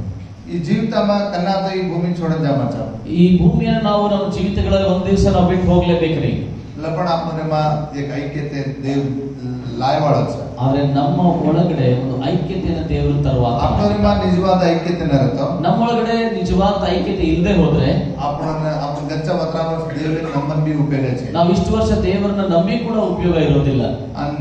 ಈ ಜೀವಿತ ಕನ್ನಾದ ಈ ಭೂಮಿ छोड़न जा मचा. ಈ ಭೂಮಿಯನ್ನು ನಾವು ನಮ್ಮ ಜೀವಿತಗಳಲ್ಲಿ ಒಂದು ದಿವಸ ನಾವು ಬಿಟ್ಟು ಹೋಗ್ಲೇಬೇಕ್ರಿ. ಲಪಣ ಅಪ್ಪನ ಏಕ ಐಕ್ಯತೆ ದೇವ ಲಾಯವಾಳ ಆದ್ರೆ ನಮ್ಮ ಒಳಗಡೆ ಒಂದು ಐಕ್ಯತೆಯನ್ನು ದೇವರು ತರುವಾಗ ಅಪ್ಪನ ನಿಜವಾದ ಐಕ್ಯತೆ ಇರುತ್ತೋ. ನಮ್ಮೊಳಗಡೆ ನಿಜವಾದ ಐಕ್ಯತೆ ಇಲ್ಲದೆ ಹೋದ್ರೆ आपण गच्चा वत्रावर ದೇವರಿಗೆ ನಮ್ಮನ್ನ ಬಿ ಉಪಯೋಗ ಇದೆ. ನಾವು ಇಷ್ಟು ವರ್ಷ ದೇವರನ್ನ ನಂಬಿ ಕೂಡ ಉಪಯೋಗ ಇರೋದಿಲ್ಲ.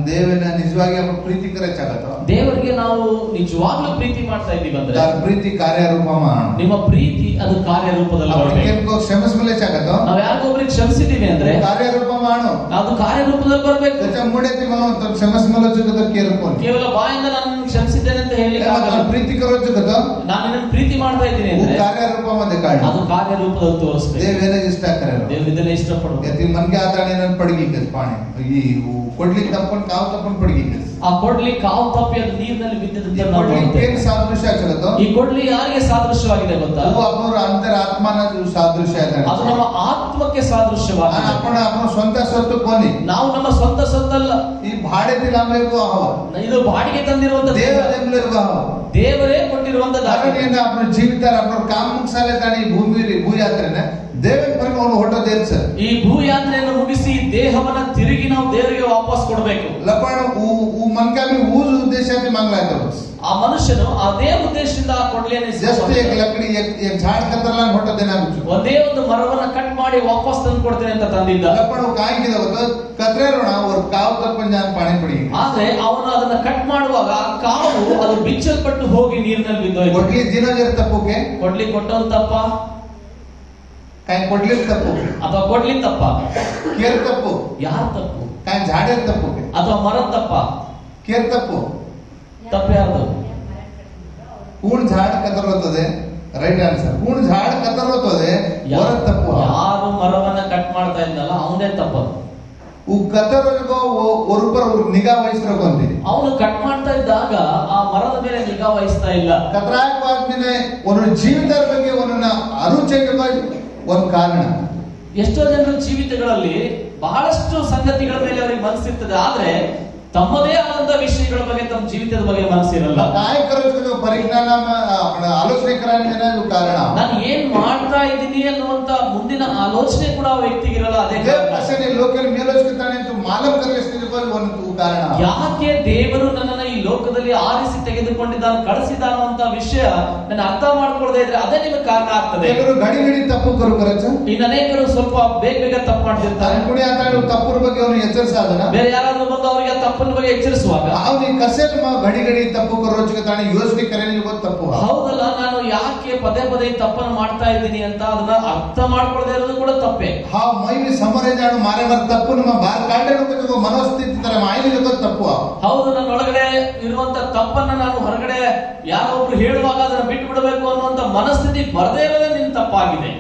ದೇವನ ನಿಜವಾಗಿ आपण ಪ್ರೀತಿ ಕರೆಚಾಗತ್ತೋ. ದೇವರಿಗೆ ನಾವು ನಿಜವಾಗ್ಲೂ ಪ್ರೀತಿ ಮಾಡ್ತಾ ಇದ್ದೀವಿ ಅಂದ್ರೆ ತಾರ ಪ್ರೀತಿ ಕಾರ್ಯರೂಪ ಮಾಡ. ನಿಮ್ಮ ಪ್ರೀತಿ ಅದು ಕಾರ್ಯರೂಪದಲ್ಲಿ ಬರಬೇಕು. केनको ಕ್ಷಮಿಸಬಲೆ ಚಾಗತ್ತೋ. ನಾವು ಯಾರಿಗೊಬ್ಬರಿಗೆ ಕ್ಷಮಿಸಿದೀವಿ ಅಂದ್ರೆ ಕಾರ್ಯರೂಪ ಮಾಡು. ಅದು ಕಾರ್ಯರೂಪದಲ್ಲಿ ಬರಬೇಕು. त्याच्या मुडेती म्हणून तो ಕ್ಷಮಿಸಮಲ ಚುಕತ ಕೇರ್ಕೊಂಡು ಕೇವಲ ಬಾಯಿಂದ ನಾನು ಕ್ಷಮಿಸಿದ್ದೇನೆ ಅಂತ ಹೇಳಿಕ್ಕೆ ಆಗಲ್ಲ. ಪ್ರೀತಿ ಕರೋ ಚುಕತ ನಾನು ನಿನ್ನನ್ನು ಪ್ರೀತಿ ಮಾಡ್ತಾ ಇದ್ದೀನಿ ಅಂದ್ರೆ ಕಾರ್ಯರೂಪ मध्ये ಕಾಣ. ಅದು ಕಾರ್ಯರೂಪದಲ್ಲಿ ತೋರಿಸಬೇಕು. ದೇವನೇ ಇಷ್ಟ ಕರೆರೋ. ದೇವರು ಇದನ್ನ ಇಷ್ಟಪಡುವ. ಯತಿ ಮನ್ಗೆ ಆದಾನೆ ನನ್ನ ಪಡಗಿ ಕಸ್ ಪಾಣಿ ಈ ಕೊಡ್ಲಿ ತಪ್ಪನ್ ಕಾವ್ ತಪ್ಪನ್ ಪಡಗಿ ಕಸ್ ಆ ಕೊಡ್ಲಿ ಕಾವು ತಪ್ಪಿ ಅದು ನೀರಿನಲ್ಲಿ ಬಿದ್ದಿದ್ದನ್ನು ನಾವು ನೋಡ್ತೇವೆ. ಏನು ಸಾದೃಶ್ಯ ಆಗತ್ತೋ. ಈ ಕೊಡ್ಲಿ ಯಾರಿಗೆ ಸಾದೃಶ್ಯವಾಗಿದೆ ಗೊತ್ತಾ? वो अपना अंतर आत्मा ना जो सादृश्य है. ಅದು ನಮ್ಮ ಆತ್ಮಕ್ಕೆ ಸಾದೃಶ್ಯವಾಗಿದೆ. आपण आपण ಸ್ವಂತ ಸ್ವತ್ತು कोणी ನಾವು ನಮ್ಮ ಸ್ವಂತ ಸೊತ್ತಲ್ಲ. ಈ ಭಾಡೆತಿಲ್ಲ ಆಮೇಲೆ ಹವ ಇದು ಬಾಡಿಗೆ ತಂದಿರುವಂತ ದೇವ ಜಂಗಲಿರುವ ಹವ ದೇವರೇ ಕೊಟ್ಟಿರುವಂತದ್ದಾಗಿದೆ. ಅದನ್ನ आपण ಜೀವಿತಾರ आपण काम ಮುಗಿಸಲೆ ತಾನೆ ಈ ಭೂ ಯಾತ್ರೆನ ದೇವರ ಪರಮ ಅವನು ಹೊರಟೋದೇನ್ ಸರ್. ಈ ಭೂ ಯಾತ್ರೆಯನ್ನು ಮುಗಿಸಿ ದೇಹವನ್ನ ತಿರುಗಿ ನಾವು ದೇವರಿಗೆ ವಾಪಸ್ ಕೊಡಬೇಕು. ಲಪಣ ऊ मन का भी ऊज उद्देशाने मांगला है. ಆ ಮನುಷ್ಯನು ಅದೇ ಉದ್ದೇಶದಿಂದ ಆ ಕೊಡ್ಲಿಯನ್ನು जस्ट एक लकड़ी एक झाड़ कतरला ಹೊರಟ ದೇನ ಬಿಚ್ಚು. ಒಂದೇ ಒಂದು ಮರವನ್ನ ಕಟ್ ಮಾಡಿ ವಾಪಸ್ ತಂದು ಕೊಡ್ತೇನೆ ಅಂತ ತಂದಿದ್ದ. ಲಪಣ ಕಾಯಿಗಿದ ಕತ್ರೇರೋಣ ಅವ್ರ ಕಾವು ತಪ್ಪಂಜ ಪಾಣಿ ಪಡಿ. ಆದ್ರೆ ಅವನು ಅದನ್ನ ಕಟ್ ಮಾಡುವಾಗ ಆ ಕಾವು ಅದು ಬಿಚ್ಚಲ್ಪಟ್ಟು ಹೋಗಿ ನೀರಿನಲ್ಲಿ ಬಿದ್ದೋಯ್ತು. ಕೊಡ್ಲಿ ದಿನಜರ ತಪ್ಪುಕೆ ಕೊಡ್ಲಿ ಕೊಟ್ಟವನ್ ತಪ್ಪ ಕಾಯಿ ಕೊಡ್ಲಿ ತಪ್ಪು ಅಥವಾ ಕೊಡ್ಲಿ ತಪ್ಪ ಕೇರ್ ತಪ್ಪು ಯಾರ ತಪ್ಪು? ಕಾಯಿ झाड़े ತಪ್ಪುಕೆ ಅಥವಾ ಮರದ ತಪ್ಪ ಕೇರ್ ತಪ್ಪು ತಪ್ಪು ಯಾರ್ದು? कौन झाड़ कतर होतದೆ ರೈಟ್ ಆನ್ಸರ್. कौन झाड़ कतर होतದೆ ವರ ತಪ್ಪು. ಯಾರು ಮರವನ್ನ ಕಟ್ ಮಾಡ್ತಾ ಇದ್ದಲ್ಲ ಅವನೇ ತಪ್ಪು. ऊ कतरगो ಒರುಪರ ನಿಗಾ ವಹಿಸಬೇಕು ಅಂತೀವಿ. ಅವನು ಕಟ್ ಮಾಡ್ತಾ ಇದ್ದಾಗ ಆ ಮರದ ಮೇಲೆ ನಿಗಾ ವಹಿಸ್ತಾ ಇಲ್ಲ. ಕತರಾಯವಾದ್ಮೇಲೆ ಒಂದು ಜೀವಿತರ ಬಗ್ಗೆ ಒಂದನ್ನ ಅನುಚಯವಾಗಿ ಒಂದು ಕಾರಣ ಎಷ್ಟೋ ಜನರ ಜೀವಿತಗಳಲ್ಲಿ ಬಹಳಷ್ಟು ಸಂಗತಿಗಳ ಮೇಲೆ ಅವರಿಗೆ ಮನಸ್ಸಿರ್ತದೆ, ಆದ್ರೆ ತಮ್ಮದೇ ಆದಂತ ವಿಷಯಗಳ ಬಗ್ಗೆ ತಮ್ಮ ಜೀವಿತದ ಬಗ್ಗೆ ಮನಸ್ಸಿರಲ್ಲ. काय करायचं परिज्ञान आलोचने करायला कारण ನಾನು ಏನ್ ಮಾಡ್ತಾ ಇದ್ದೀನಿ ಅನ್ನುವಂತ ಮುಂದಿನ ಆಲೋಚನೆ ಕೂಡ ಆ ವ್ಯಕ್ತಿಗಿರಲ್ಲ. ಅದೇ ಅಸಲಿ ಲೋಕಲ್ ಮೇಲೋಚನೆ ಅಂತ ಮಾಲಂ ಕರೆಸ್ತಿದ್ರು ಒಂದು ಕಾರಣ. ಯಾಕೆ ದೇವರು ನನ್ನನ್ನ ಈ ಲೋಕದಲ್ಲಿ ಆರಿಸಿ ತೆಗೆದುಕೊಂಡಿದ್ದಾನೆ, ಕಳಿಸಿದಾನ ಅಂತ ವಿಷಯ ನಾನು ಅರ್ಥ ಮಾಡ್ಕೊಳ್ಳದೆ ಇದ್ರೆ ಅದೇ ನಿಮಗೆ ಕಾರಣ ಆಗ್ತದೆ. ಕೆಲವರು ಗಡಿ ಗಡಿ ತಪ್ಪು ಕರಚ, ಇನ್ನು ಅನೇಕರು ಸ್ವಲ್ಪ ಬೇಗ ಬೇಗ ತಪ್ಪು ಮಾಡ್ತಿರ್ತಾರೆ. ಕುಣಿ ಆತ ತಪ್ಪುರ ಬಗ್ಗೆ ಅವನು ಎಚ್ಚರಿಸಾದನ, ಬೇರೆ ಯಾರಾದ್ರೂ ಬಂದು ಅವರಿಗೆ ತಪ್ಪನ ಬಗ್ಗೆ ಎಚ್ಚರಿಸುವಾಗ ಅವನಿಗೆ ಕಸೆಲ್ ಗಡಿ ಗಡಿ ತಪ್ಪು ಕರೋಚಕ್ಕೆ ತಾನೇ ಯೋಚನೆ ಕರೆಯಲಿಕ್ಕೆ ತಪ್ಪು. ಹೌದಲ್ಲ, ನಾನು ಯಾಕೆ ಪದೇ ಪದೇ ತಪ್ಪನ್ನು ಮಾಡ್ತಾ ಇದ್ದೀನಿ ಅಂತ ಅದನ್ನ ಅರ್ಥ ಮಾಡ್ಕೊಳ್ಳದೆ ಇರೋದು ಕೂಡ ತಪ್ಪೇ. ಹಾ ಮೈಲಿ ಸಮರೇ ಜಾಡು ಮಾರೆ ಮರ ತಪ್ಪು ನಮ್ಮ ಬಾರ್ ಕಾಂಡೆ ಮನೋಸ್ಥಿತಿ ತರ ಮಾಯಿಲಿಗೆ ತಪ್ಪು. ಹೌದು, ನನ್ನ ಒಳಗಡೆ ಇರುವಂತ ತಪ್ಪನ್ನ ನಾನು ಹೊರಗಡೆ ಯಾರೊಬ್ರು ಹೇಳುವಾಗ ಅದನ್ನ ಬಿಟ್ಟು ಬಿಡಬೇಕು ಅನ್ನುವಂತ ಮನಸ್ಥಿತಿ ಬರದೇ ಇರೋದೇ ನಿನ್ ತಪ್ಪಾಗಿದೆ.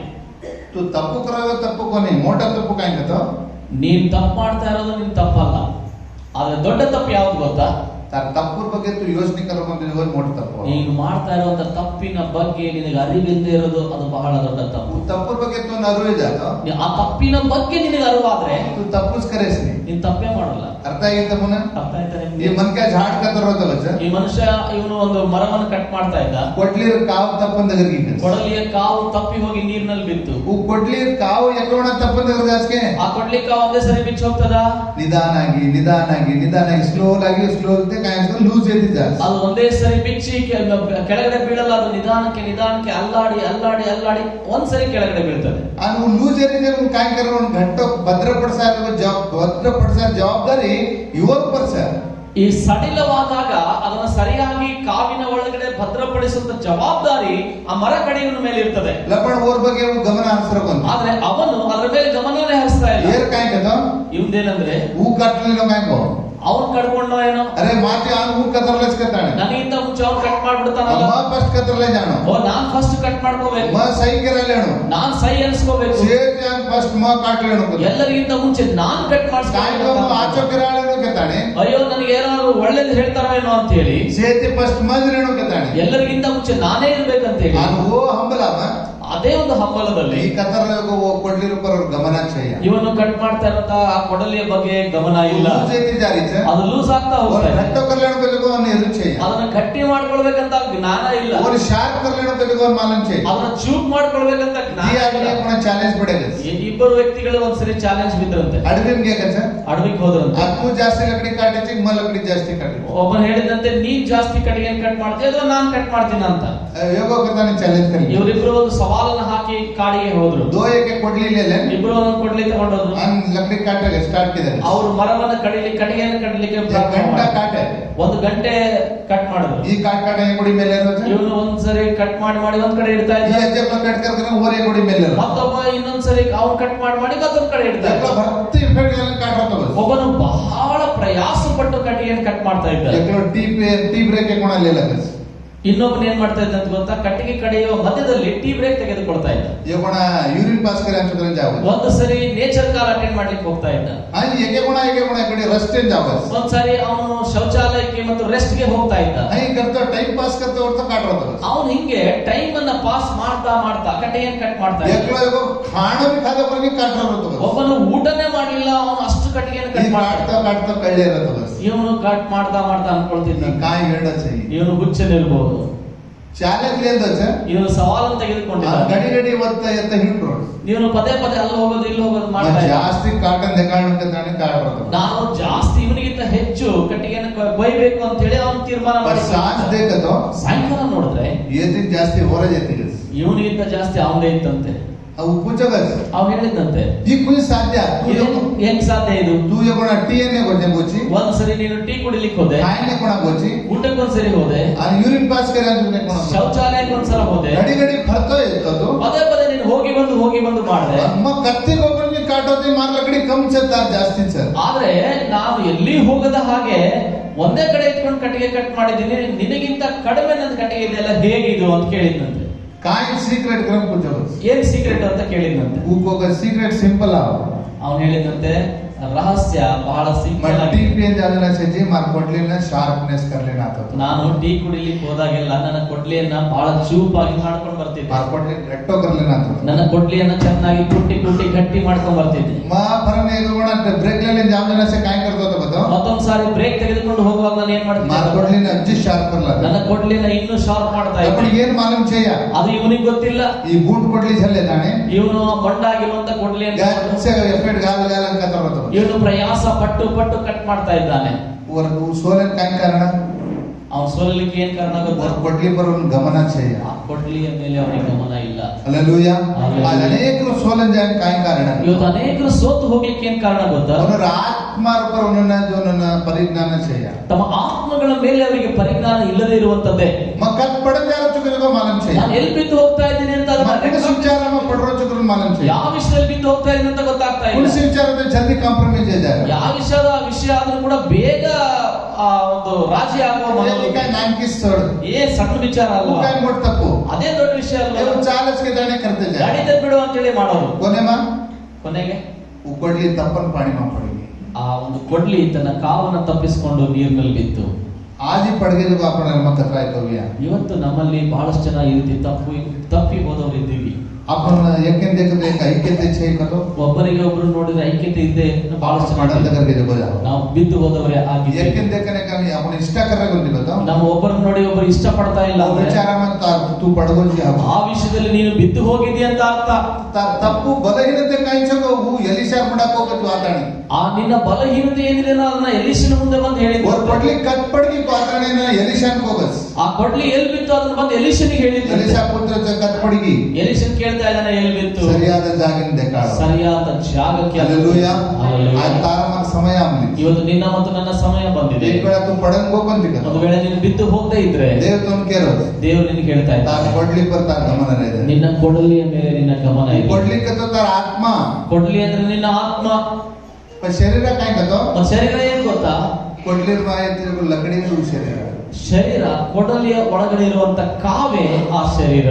ತಪ್ಪು ಕರೋ ತಪ್ಪು ಕೊನೆ ಮೋಟ ತಪ್ಪು ಕಾಯ್ಕತ. ನೀನ್ ತಪ್ಪು ಮಾಡ್ತಾ ಇರೋದು ನಿನ್ ತಪ್ಪಲ್ಲ, ಆದ್ರೆ ದೊಡ್ಡ ತಪ್ಪು ಯಾವ್ದು ಗೊತ್ತಾ? ತಪ್ಪುರ ಬಗ್ಗೆ ಯೋಚನೆ ಕರೋದು ಮೋಟ ತಪ್ಪು. ನೀನು ಮಾಡ್ತಾ ಇರುವಂತ ತಪ್ಪಿನ ಬಗ್ಗೆ ನಿನಗೆ ಅರಿವಿಲ್ಲದೆ ಇರೋದು ಅದು ಬಹಳ ದೊಡ್ಡ ತಪ್ಪು. ತಪ್ಪುರ ಬಗ್ಗೆ ಅರಿವು ಜಾತ, ಆ ತಪ್ಪಿನ ಬಗ್ಗೆ ನಿನಗೆ ಅರಿವಾದ್ರೆ ತಪ್ಪು ಕರೆಸಿ ನೀನ್ ತಪ್ಪೇ ಮಾಡಲ್ಲ. ಅರ್ಥ ಆಗಿತ್ತ ಮುನ್ನ? ಅರ್ಥ ಆಯ್ತಾ ಈ ನಿಮ್ಗೆ? ಮನ್ಕ ಝಾಡ್ ಕತ್ತರೋದಲ್ಲ. ಈ ಮನುಷ್ಯ ಇವನು ಒಂದು ಮರವನ್ನು ಕಟ್ ಮಾಡ್ತಾ ಇದ್ದ. ಕೊಡ್ಲಿರ ಕಾವು ತಪ್ಪಂದಗರಿಗೆ ಕೊಡಲಿಯ ಕಾವು ತಪ್ಪಿ ಹೋಗಿ ನೀರಿನಲ್ಲಿ ಬಿತ್ತು. ಕೊಡ್ಲಿರ ಕಾವು ಎಕ್ಕೋಣ ತಪ್ಪಂದಗರ್ಗೆ ಆ ಕೊಡ್ಲಿ ಕಾವು ಒಂದೇ ಸರಿ ಬಿಚ್ಚಿ ಹೋಗ್ತದ? ನಿಧಾನಾಗಿ ನಿಧಾನಾಗಿ ನಿಧಾನಾಗಿ ಸ್ಲೋ ಆಗಿ ಸ್ಲೋ ಲೂಸ್ ಅದು ಒಂದೇ ಸರಿ ಬಿಚ್ಚಿ ಕೆಳಗಡೆ ಬೀಳಲ್ಲ. ಅದು ನಿಧಾನಕ್ಕೆ ನಿಧಾನಕ್ಕೆ ಅಲ್ಲಾಡಿ ಅಲ್ಲಾಡಿ ಅಲ್ಲಾಡಿ ಒಂದ್ಸರಿ ಕೆಳಗಡೆ ಬೀಳ್ತದೆ. ಅದು ಲೂಸ್ ಕಾಯ್ಕರ ಒಂದು ಗಂಟ ಭದ್ರಪಡಿಸ ಜವಾಬ್ದಾರಿ ಯುವರ್ ಪರ್ಸ. ಈ ಸಡಿಲವಾದಾಗ ಅದನ್ನ ಸರಿಯಾಗಿ ಕಾವಿನ ಒಳಗಡೆ ಭದ್ರಪಡಿಸುವಂತ ಜವಾಬ್ದಾರಿ ಆ ಮರ ಕಡೆಯವನ ಮೇಲೆ ಇರ್ತದೆ. ಲಪಣ ಓರ್ ಬಗ್ಗೆ ಗಮನ ಹರಿಸ್ರ ಬಂದ, ಆದ್ರೆ ಅವನು ಅದರ ಮೇಲೆ ಗಮನನೇ ಹರಿಸ್ತಾ ಇಲ್ಲ. ಏರ್ ಕಾಯ್ಕದ ಇವಂದೇನಂದ್ರೆ ಹೂ ಕಟ್ಟಲಿಲ್ಲ ಕಾಯ್ಕೋ, ಅವನ್ ಕಟ್ಕೊಂಡ ಏನೋ ಅರೆ ಮಾತಿ ಅವ್ನು ಹೂ ಕತ್ತರ್ಲೆಸ್ ಕತ್ತಾನೆ, ನನಗಿಂತ ಮುಂಚೆ ಅವ್ನು ಕಟ್ ಮಾಡ್ಬಿಡ್ತಾನಲ್ಲ, ಫಸ್ಟ್ ಕತ್ತರ್ಲೆ ಜಾಣು, ಓ ನಾನ್ ಫಸ್ಟ್ ಕಟ್ ಮಾಡ್ಕೋಬೇಕು, ಸೈ ಕೆರಲೇಣು, ನಾನ್ ಸೈ ಅನ್ಸ್ಕೋಬೇಕು, ಫಸ್ಟ್ ಕಾಟ್ಲೇಣು, ಎಲ್ಲರಿಗಿಂತ ಮುಂಚೆ ನಾನ್ ಕಟ್ ಮಾಡಿಸ್ಕೊಂಡು ಆಚೋ ಕೆರಾಳೇಣು ಕೆತ್ತಾನೆ, ಅಯ್ಯೋ ನನಗೆ ಏನಾದ್ರು ಒಳ್ಳೇದು ಹೇಳ್ತಾರೇನೋ ಅಂತ ಹೇಳಿ ಸೇತಿ ಫಸ್ಟ್ ಮಜ್ರೇಣು ಕೆತ್ತಾನೆ, ಎಲ್ಲರಿಗಿಂತ ಮುಂಚೆ ನಾನೇ ಇರ್ಬೇಕಂತ ಹೇಳಿ ಓ ಹಂಬಲಾಮ. ಅದೇ ಒಂದು ಹಂಬಲದಲ್ಲಿ ಈ ಕತ್ತರ್ಲೆ ಕೊಡ್ಲಿರ ಗಮನ ಚೆಯ್ಯ. ಇವನು ಕಟ್ ಮಾಡ್ತಾ ಇರೋಂತ ಆ ಕೊಡಲಿಯ ಬಗ್ಗೆ ಗಮನ ಇಲ್ಲ, ಅದು ಲೂಸ್ ಆಗ್ತಾ ಹೋಗ್ತಾ ಇದೆ. ಅದನ್ನ ಗಟ್ಟಿ ಮಾಡ್ಕೊಳ್ಬೇಕಂತ ಜ್ಞಾನ ಇಲ್ಲ, ಅದನ್ನ ಚೂಪ್ ಮಾಡ್ಕೊಳ್ಬೇಕಂತ ಜ್ಞಾನ. ಚಾಲೆಂಜ್ ಪಡೆದ ಇಬ್ಬರು ವ್ಯಕ್ತಿಗಳು ಒಂದ್ಸರಿ ಚಾಲೆಂಜ್ ಬಿದ್ರಂತೆ. ಅಡವಿಗೆ ಹೋದ್ರಂತೆ. ಜಾಸ್ತಿ ಲಕಡಿ ಕಾಟಿಸಿ ಲಕಡಿ ಜಾಸ್ತಿ ಕಾಟಿ. ಒಬ್ಬ ಹೇಳಿದಂತೆ ನೀನ್ ಜಾಸ್ತಿ ಕಟ್ಟಿಗೆ ಕಟ್ ಮಾಡ್ತೀಯ ಅಥವಾ ನಾನ್ ಕಟ್ ಮಾಡ್ತೀನಿ ಅಂತ. ಚಾಲೆಂಜ್ ಇವರಿಬ್ರು ಒಂದು ಸವಾಲನ್ನ ಹಾಕಿ ಕಾಡಿಗೆ ಹೋದ್ರು. ದೋಯಕ್ಕೆ ಕೊಡ್ಲಿಲ್ಲ, ಇಬ್ರು ಒಂದೊಂದು ಕೊಡ್ಲಿ ತಗೊಂಡೋದ್ರು. ಲಕಡಿ ಕಾಟಕ್ಕೆ ಸ್ಟಾರ್ಟ್ ಇದೆ. ಅವ್ರು ಮರವನ್ನ ಕಡಿಗೆಯನ್ನು ಕಡಿಲಿಕ್ಕೆ ಒಂದು ಗಂಟೆ ಕಟ್ ಮಾಡಿದ್ರು. ಈ ಕಾಟ ಗುಡಿ ಮೇಲೆ ಇವನು ಒಂದ್ಸರಿ ಕಟ್ ಮಾಡಿ ಒಂದ್ ಕಡೆ ಇಡ್ತಾ ಇದ್ದ, ಓರೆ ಗುಡಿ ಮೇಲೆ ಮತ್ತೊಬ್ಬ ಇನ್ನೊಂದ್ಸರಿ ಅವ್ನು ಕಟ್ ಮಾಡಿ ಮತ್ತೊಂದ್ ಕಡೆ ಇಡ್ತಾ ಇದ್ದ. ಒಬ್ಬನು ಬಹಳ ಪ್ರಯಾಸ ಪಟ್ಟು ಕಟ್ಟಿಗೆಯನ್ನು ಕಟ್ ಮಾಡ್ತಾ ಇದ್ದ. ಟೀ ಬ್ರೇಕ್ ಇನ್ನೊಬ್ಬನ ಏನ್ ಮಾಡ್ತಾ ಇದ್ದ ಅಂತ ಗೊತ್ತಾ? ಕಟ್ಟಿಗೆ ಕಡೆಯುವ ಮಧ್ಯದಲ್ಲಿ ಟೀ ಬ್ರೇಕ್ ತೆಗೆದುಕೊಳ್ತಾ ಇದ್ದ. ಯೂರಿನ್ ಪಾಸ್ ಒಂದು ಸರಿ ನೇಚರ್ ಕಾಲ್ ಅಟೆಂಡ್ ಮಾಡ್ಲಿಕ್ಕೆ ಹೋಗ್ತಾ ಇದ್ದ. ಒಂದ್ಸರಿ ಅವನು ಶೌಚಾಲಯಕ್ಕೆ ಮತ್ತು ರೆಸ್ಟ್ ಗೆ ಹೋಗ್ತಾ ಇದ್ದ. ಟೈಮ್ ಪಾಸ್ ಅವನು ಹಿಂಗೆ ಟೈಮ್ ಅನ್ನ ಪಾಸ್ ಮಾಡ್ತಾ ಮಾಡ್ತಾ ಕಟ್ಟಿಗೆಯನ್ನು ಕಟ್ ಮಾಡ್ತಾ ಇದ್ದ. ಒಬ್ಬನು ಊಟನೇ ಮಾಡ್ಲಿಲ್ಲ, ಅವನು ಅಷ್ಟು ಕಟ್ಟಿಗೆಯನ್ನು ಕಟ್ ಮಾಡ್ತಾ. ಇವನು ಕಟ್ ಮಾಡ್ತಾ ಮಾಡ್ತಾ ಅನ್ಕೊಳ್ತಿದ್ದ ಇವನು ಗುಚ್ಚಲಿರ್ಬಹುದು. ಚಾಲೆಂಜ್ ಇವನು ಸವಾಲನ್ನು ತೆಗೆದುಕೊಂಡಿದ್ದ. ಗಡಿ ಗಡಿ ಎತ್ತ ಹಿಂಡ್ರು ಇವನು ಪದೇ ಪದೇ ಅಲ್ಲಿ ಹೋಗೋದು ಇಲ್ಲಿ ಹೋಗೋದು ಮಾಡ್ತಾ ಜಾಸ್ತಿ ಕಾಟನ್ ನಾನು ಜಾಸ್ತಿ ಇವನಿಗಿಂತ ಹೆಚ್ಚು ಕಟ್ಟಿಗೆಯನ್ನು ಕೊಯ್ಬೇಕು ಅಂತ ಹೇಳಿ ಅವನು ತೀರ್ಮಾನ ಮಾಡಿ ಸಾಯಂಕಾಲ ನೋಡಿದ್ರೆ ಜಾಸ್ತಿ ಹೊರ ಇವನಿಗಿಂತ ಜಾಸ್ತಿ ಅವನೇ ಇತ್ತಂತೆ. ಅವ್ ಹೇಳಿದಂತೆ ಈ ಕುಯ್ ಸಾಧ್ಯ ಹೆಂಗ್ ಸಾಧ್ಯ ಇದು? ಒಂದ್ಸರಿ ನೀನು ಟೀ ಕುಡಿಲಿಕ್ಕೆ ಹೋದೆ, ಊಟಕ್ಕೆ ಒಂದ್ಸರಿ ಹೋದೆ, ಯೂರಿನ್ ಪಾಸ್ ಶೌಚಾಲಯಕ್ಕೆ ಒಂದ್ಸಲ ಹೋದೆ, ಗಡಿ ಗಡಿ ಬರ್ತಾ ಇತ್ತು. ಪದೇ ಪದೇ ನೀನು ಹೋಗಿ ಬಂದು ಮಾಡಿದೆ. ಕತ್ತಿಗೆ ಒಬ್ಬರಿಗೆ ಕಾಟೋದಿ ಮಾರ್ಲಕಡಿ ಕಮ್ಮಿ ಜಾಸ್ತಿ ಸರ್. ಆದ್ರೆ ನಾನು ಎಲ್ಲಿ ಹೋಗದ ಹಾಗೆ ಒಂದೇ ಕಡೆ ಇಟ್ಕೊಂಡು ಕಟ್ಟಿಗೆ ಕಟ್ ಮಾಡಿದ್ದೀನಿ, ನಿನಗಿಂತ ಕಡಿಮೆ ನನ್ನ ಕಟ್ಟಿಗೆ ಇದೆಲ್ಲ ಹೇಗಿದು ಅಂತ ಕೇಳಿದಂತೆ. ಸೀಕ್ರೆಟ್ ಏನ್ ಸೀಕ್ರೆಟ್ ಅಂತ ಕೇಳಿದಂತೆ. ಸೀಕ್ರೆಟ್ ಸಿಂಪಲ್ ಅವನು ಹೇಳಿದಂತೆ ರಹಸ್ಯ ಬಹಳ मैं ಸಿಂಪಲ್ टी ಆಗಿದೆ. पियन जाना से जी मार कोटलीನ ಶಾರ್ಪ್ನೆಸ್ कर लेना आता तो ನಾನು ಟೀ ಕುಡಿಲಿಕ್ಕೆ ಹೋದಾಗೆಲ್ಲ ನನ್ನ ಕೊಡ್ಲಿಯನ್ನ ಬಹಳ ಚೂಪಾಗಿ ಮಾಡ್ಕೊಂಡು ಬರ್ತಿದ್ದೆ. मार कोटली घट्टो कर लेना आता ನನ್ನ ಕೊಡ್ಲಿಯನ್ನ ಚೆನ್ನಾಗಿ ಕುಟ್ಟಿ ಕುಟ್ಟಿ ಗಟ್ಟಿ ಮಾಡ್ಕೊಂಡು ಬರ್ತಿದ್ದೆ. मां परने ಇದು ಕೂಡ ಬ್ರೇಕ್ लेने जाम जाना से काय करतो तो बताओ ಮತ್ತೊಂದು ಸಾರಿ ಬ್ರೇಕ್ ತೆಗೆದುಕೊಂಡು ಹೋಗುವಾಗ ನಾನು ಏನ್ मार ಮಾಡ್ತಿದ್ದೆ, कोटलीನ ಅಜ್ಜಿ ಶಾರ್ಪ್ करला ನನ್ನ ಕೊಡ್ಲಿಯನ್ನ ಇನ್ನೂ ಶಾರ್ಪ್ ಮಾಡ್ತಾ अपन ಇದ್ದೆ. ಏನ್ मालूम छैಯ ಅದು ಇವನಿಗೆ ಗೊತ್ತಿಲ್ಲ. ಈ ಬೂಟ್ ಕೊಡ್ಲಿ ಛಲ್ಲೆ ತಾನೆ ಇವನು ಮೊಂಡಾಗಿರುವಂತ ಕೊಡ್ಲಿಯನ್ನ गाछ से एफेट गाल गाल ಅಂತ करतो ಇವನು ಪ್ರಯಾಸ ಪಟ್ಟು ಪಟ್ಟು ಕಟ್ ಮಾಡ್ತಾ ಇದ್ದಾನೆ. और सोलन काय कारण ಅವನು ಸೋಲಲಿಕ್ಕೆ ಏನ್ ಕಾರಣ ಗೊತ್ತಾ? और कोटली पर उन गमन छैय ಆ ಕೊಡ್ಲಿಯ ಮೇಲೆ ಅವನಿಗೆ ಗಮನ ಇಲ್ಲ. Hallelujah hallelujah. अनेकರು सोलन जान काय कारण ಇವತ್ತು ಅನೇಕರು ಸೋತು ಹೋಗ್ಲಿಕ್ಕೆ ಏನ್ ಕಾರಣ ಗೊತ್ತಾ? ಅವರ ಆತ್ಮರ पर उन्होंने जो उन्होंने परिज्ञान छैय ತಮ್ಮ ಆತ್ಮಗಳ ಮೇಲೆ ಅವರಿಗೆ ಪರಿಜ್ಞಾನ ಇಲ್ಲದೆ ಇರುವಂತದ್ದೇ. मकत पड़ जारो चुके को मालूम छैय ನಾನು ಎಲ್ಲಿ ಬಿದ್ದು ಹೋಗ್ತಾ ಇದ್ದೀನಿ ಅಂತ ಅದನ್ನ मकत विचार में पड़ रो चुके मालूम छैय ಯಾವ ವಿಷಯದಲ್ಲಿ ಬಿದ್ದು ಹೋಗ್ತಾ ಇದ್ದೀನಿ ಅಂತ ಗೊತ್ತಾಗ್ತಾ ಇಲ್ಲ. उस विचार में जल्दी कॉम्प्रोमाइज हो जाए ಯಾವ ವಿಷಯ ಆದ್ರೂ ಕೂಡ ಬೇಗ ಆ ಒಂದು ರಾಜಿ ಆಗುವ ये ಮನೋಭಾವ. लिखा नाम की सड़ ಏ ಸಣ್ಣ ವಿಚಾರ वो ಅಲ್ವಾ? काय मोट तपो ಅದೇ ದೊಡ್ಡ ವಿಷಯ ये ಅಲ್ವಾ? चालच के दाने करते जाए ಗಾಡಿ ತೆಗ್ಬಿಡು ಅಂತ ಹೇಳಿ ಮಾಡೋರು. कोने मां ಕೊನೆಗೆ उकडली तपन पानी में पड़ेगी ಆ ಒಂದು ಕೊಡ್ಲಿ ತನ್ನ ಕಾವನ್ನ ತಪ್ಪಿಸಿಕೊಂಡು ನೀರಿನಲ್ಲಿ ಬಿತ್ತು. आज ही पड़ गए जो अपन में खतरा है तो गया ಇವತ್ತು ನಮ್ಮಲ್ಲಿ ಬಹಳಷ್ಟು ಜನ ಈ ರೀತಿ ತಪ್ಪಿ ಹೋದವರು ಇದ್ದೀವಿ. अपन यकिन देखते ऐक्यते छै कतो ಒಬ್ಬರಿಗೆ ಒಬ್ಬರು ನೋಡಿದ್ರೆ ಐಕ್ಯತೆ ಇದ್ದೆ ಬಹಳಷ್ಟು ಜನ पढ़न ಇದ್ದೀವಿ. करके देखो जाओ ನಾವು ಬಿದ್ದು ಹೋದವರೇ ಆಗಿದ್ದೀವಿ. यकिन देखने का नहीं अपन इष्ट कर रहे होंगे तो ನಾವು ಒಬ್ಬರನ್ನ ನೋಡಿ ಒಬ್ಬರು ಇಷ್ಟಪಡ್ತಾ ಇಲ್ಲ वो ಅಂದ್ರೆ विचार मत तू पड़गो जी अब ಆ ವಿಷಯದಲ್ಲಿ ನೀನು ಬಿದ್ದು ಹೋಗಿದ್ದೀಯ ಅಂತ ಅರ್ಥ. ತಪ್ಪು ಬಲಹೀನತೆ ಕಾಯಿಸೋದು ಹೂ ಎಲಿಶಾ ಮಾಡಕ್ಕೆ ಹೋಗತ್ತು ಆತಾಣಿ ಆ ನಿನ್ನ ಬಲಹೀನತೆ ಏನಿದೆ ಅದನ್ನ ಎಲಿಶನ ಮುಂದೆ ಬಂದು और ಹೇಳಿದ್ರು. पडली कटपड़गी आताणे एलिशान कोगस ಆ ಕೊಡ್ಲಿ ಎಲ್ಲಿ ಬಿತ್ತು ಅದನ್ನ ಬಂದು ಎಲಿಶನಿಗೆ ಹೇಳಿದ್ರು. एलिशा पुत्र कटपड़गी ಎಲಿಶನ್ ಕೇಳ್ತಾ ಇದ್ದಾನೆ ಎಲ್ಲಿ ಬಿತ್ತು? ಸರಿಯಾದ ಜಾಗನ ದೇಕಾಳು ಸರಿಯಾದ ಜಾಗಕ್ಕೆ. Hallelujah hallelujah. आज तारा मन समय आमली ಇವತ್ತು ನಿನ್ನ ಮತ್ತು ನನ್ನ ಸಮಯ ಬಂದಿದೆ. एक बेला तू पडन गोकंती कर ಒಂದು ವೇಳೆ ನೀನು ಬಿದ್ದು ಹೋಗದೆ ಇದ್ರೆ देव तुम केरो ದೇವರು ನಿನಗೆ ಹೇಳ್ತಾ तार ಇದ್ದಾನೆ, पडली पर तार गमन रहे ನಿನ್ನ ಕೊಡಲಿಯ ಮೇಲೆ ನಿನ್ನ ಗಮನ ಇದೆ. पडली के तो तार आत्मा ಕೊಡ್ಲಿ ಅಂದ್ರೆ ನಿನ್ನ ಆತ್ಮ. पर शरीर काय कतो ಒಂದು ಶರೀರ ಏನ್ ಗೊತ್ತಾ? पडली माये तेरे लकड़ी रू शरीर ಶರೀರ ಕೊಡಲಿಯ ಒಳಗಡೆ ಇರುವಂತ ಕಾವೇ ಆ ಶರೀರ.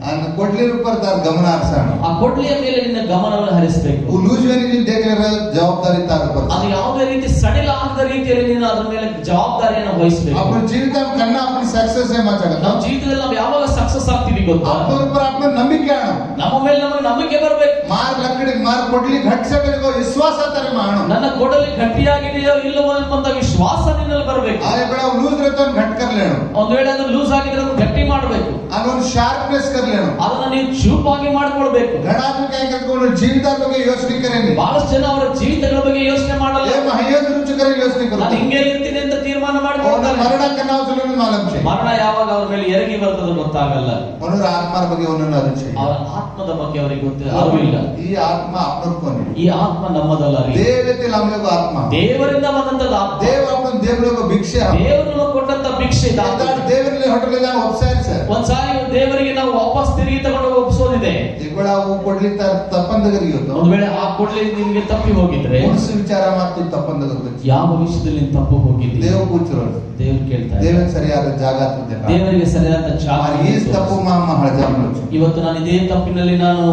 अन पडली पर तार गमन आरसा ಆ ಕೊಡ್ಲಿಯ ಮೇಲೆ ನಿನ್ನ ಗಮನವನ್ನು ಹರಿಸಬೇಕು. उलूजवेनी जी देख रहे जवाबदारी तार पर ಅದು ಯಾವುದೇ ರೀತಿ ಸಡಿಲ ಆಗದ ರೀತಿಯಲ್ಲಿ ನೀನು ಅದರ ಮೇಲೆ ಜವಾಬ್ದಾರಿಯನ್ನು ವಹಿಸಬೇಕು. अपन जीवित करना अपनी सक्सेस है माचा ನಮ್ಮ ಜೀವಿತದಲ್ಲಿ ನಾವು ಯಾವಾಗ ಸಕ್ಸಸ್ ಆಗ್ತೀವಿ ಗೊತ್ತಾ? आपके ऊपर आपने नंबिके आनो ನಮ್ಮ ಮೇಲೆ ನಮಗೆ ನಂಬಿಕೆ ಬರಬೇಕು. मार लकड़ी मार पडली घट से को विश्वास आतारे मानो ನನ್ನ ಕೊಡಲಿ ಗಟ್ಟಿಯಾಗಿದೆಯೋ ಇಲ್ಲವೋ ಎಂಬಂತ ವಿಶ್ವಾಸ ನಿನ್ನಲ್ಲಿ ಬರಬೇಕು. आए बड़ा लूज रहता है घट कर लेनो ಒಂದು ವೇಳೆ ಅದು ಲೂಸ್ ಆಗಿದ್ರೆ ಅದನ್ನು ಗಟ್ಟಿ ಮಾಡಬೇಕು. अन शार्पनेस कर लेनो ಅದನ್ನ ನೀವು ಚೂಪಾಗಿ ಮಾಡ್ಕೊಳ್ಬೇಕು. घड़ा आदमी क्या करते हैं जीवित ಬಗ್ಗೆ ಯೋಚನೆ करेंगे ಬಹಳಷ್ಟು ಜನ ಅವರ ಜೀವಿತಗಳ ಬಗ್ಗೆ ಯೋಚನೆ ಮಾಡಲ್ಲ. ये महयज रुचि करे ಯೋಚನೆ ನಾನು करो ಹಿಂಗೆ ಇರ್ತೀನಿ ಅಂತ ತೀರ್ಮಾನ और ಮಾಡ್ಕೊಳ್ತಾರೆ. मरण करना चलो मालूम छे ಮರಣ ಯಾವಾಗ ಅವ್ರ ಮೇಲೆ ಎರಗಿ ಬರ್ತದೆ ಗೊತ್ತಾಗಲ್ಲ. उनर आत्मार ಬಗ್ಗೆ ಒಂದೊಂದು ಅದು छे ಅವರ ಆತ್ಮದ ಬಗ್ಗೆ ಅವರಿಗೆ ಅರಿವಿಲ್ಲ. ಈ ಆತ್ಮ आपन कोने ಈ ಆತ್ಮ ನಮ್ಮದಲ್ಲ ರೀ. ದೇವತೆ ನಮಗೆ ಆತ್ಮ ದೇವರಿಂದ ಬಂದಂತದ ಆತ್ಮ. ದೇವ आपन ದೇವರಿಗೆ ಭಿಕ್ಷೆ ದೇವರು ನಮಗೆ ಕೊಟ್ಟಂತ ಭಿಕ್ಷೆ ಇದು ಆತ್ಮ. ದೇವರಲ್ಲಿ ಹೋಟೆಲ್ ನಾನು ಒಪ್ಸಾರಿ ಸರ್ ಒಂದ್ಸಾರಿ ದೇವರಿಗೆ ನಾವು ವಾಪಸ್ ತಿರುಗಿ ತಗೊಂಡು ಒಪ್ಪಿಸೋದಿದೆ. ಈಗಳ ಅವು ಕೊಡ್ಲಿ ತಪ್ಪಂದಗರಿಗೆ ಇವತ್ತು ಒಂದು ವೇಳೆ ಆ ಕೊಡ್ಲಿ ನಿಮಗೆ ತಪ್ಪಿ ಹೋಗಿದ್ರೆ ಮನಸ್ಸು ವಿಚಾರ ಮತ್ತು ತಪ್ಪಂದಗರಿಗೆ ಯಾವ ವಿಷಯದಲ್ಲಿ ನೀನು ತಪ್ಪು ಹೋಗಿದ್ದಿ? ದೇವ ಕೂತಿರೋದು ದೇವರು ಕೇಳ್ತಾ ಇದ್ದಾರೆ. ದೇವನ ಸರಿಯಾದ ಜಾಗ ತುಂಬಿದೆ ದೇವರಿಗೆ ಸರಿಯಾದ ಜಾಗ ಈ ತಪ್ಪು ಮಾಮ ಹಳಜಾಮನಚ್ಚು ಇವತ್ತು ನಾನು ಇದೇ ತಪ್ಪಿನಲ್ಲಿ ನಾನು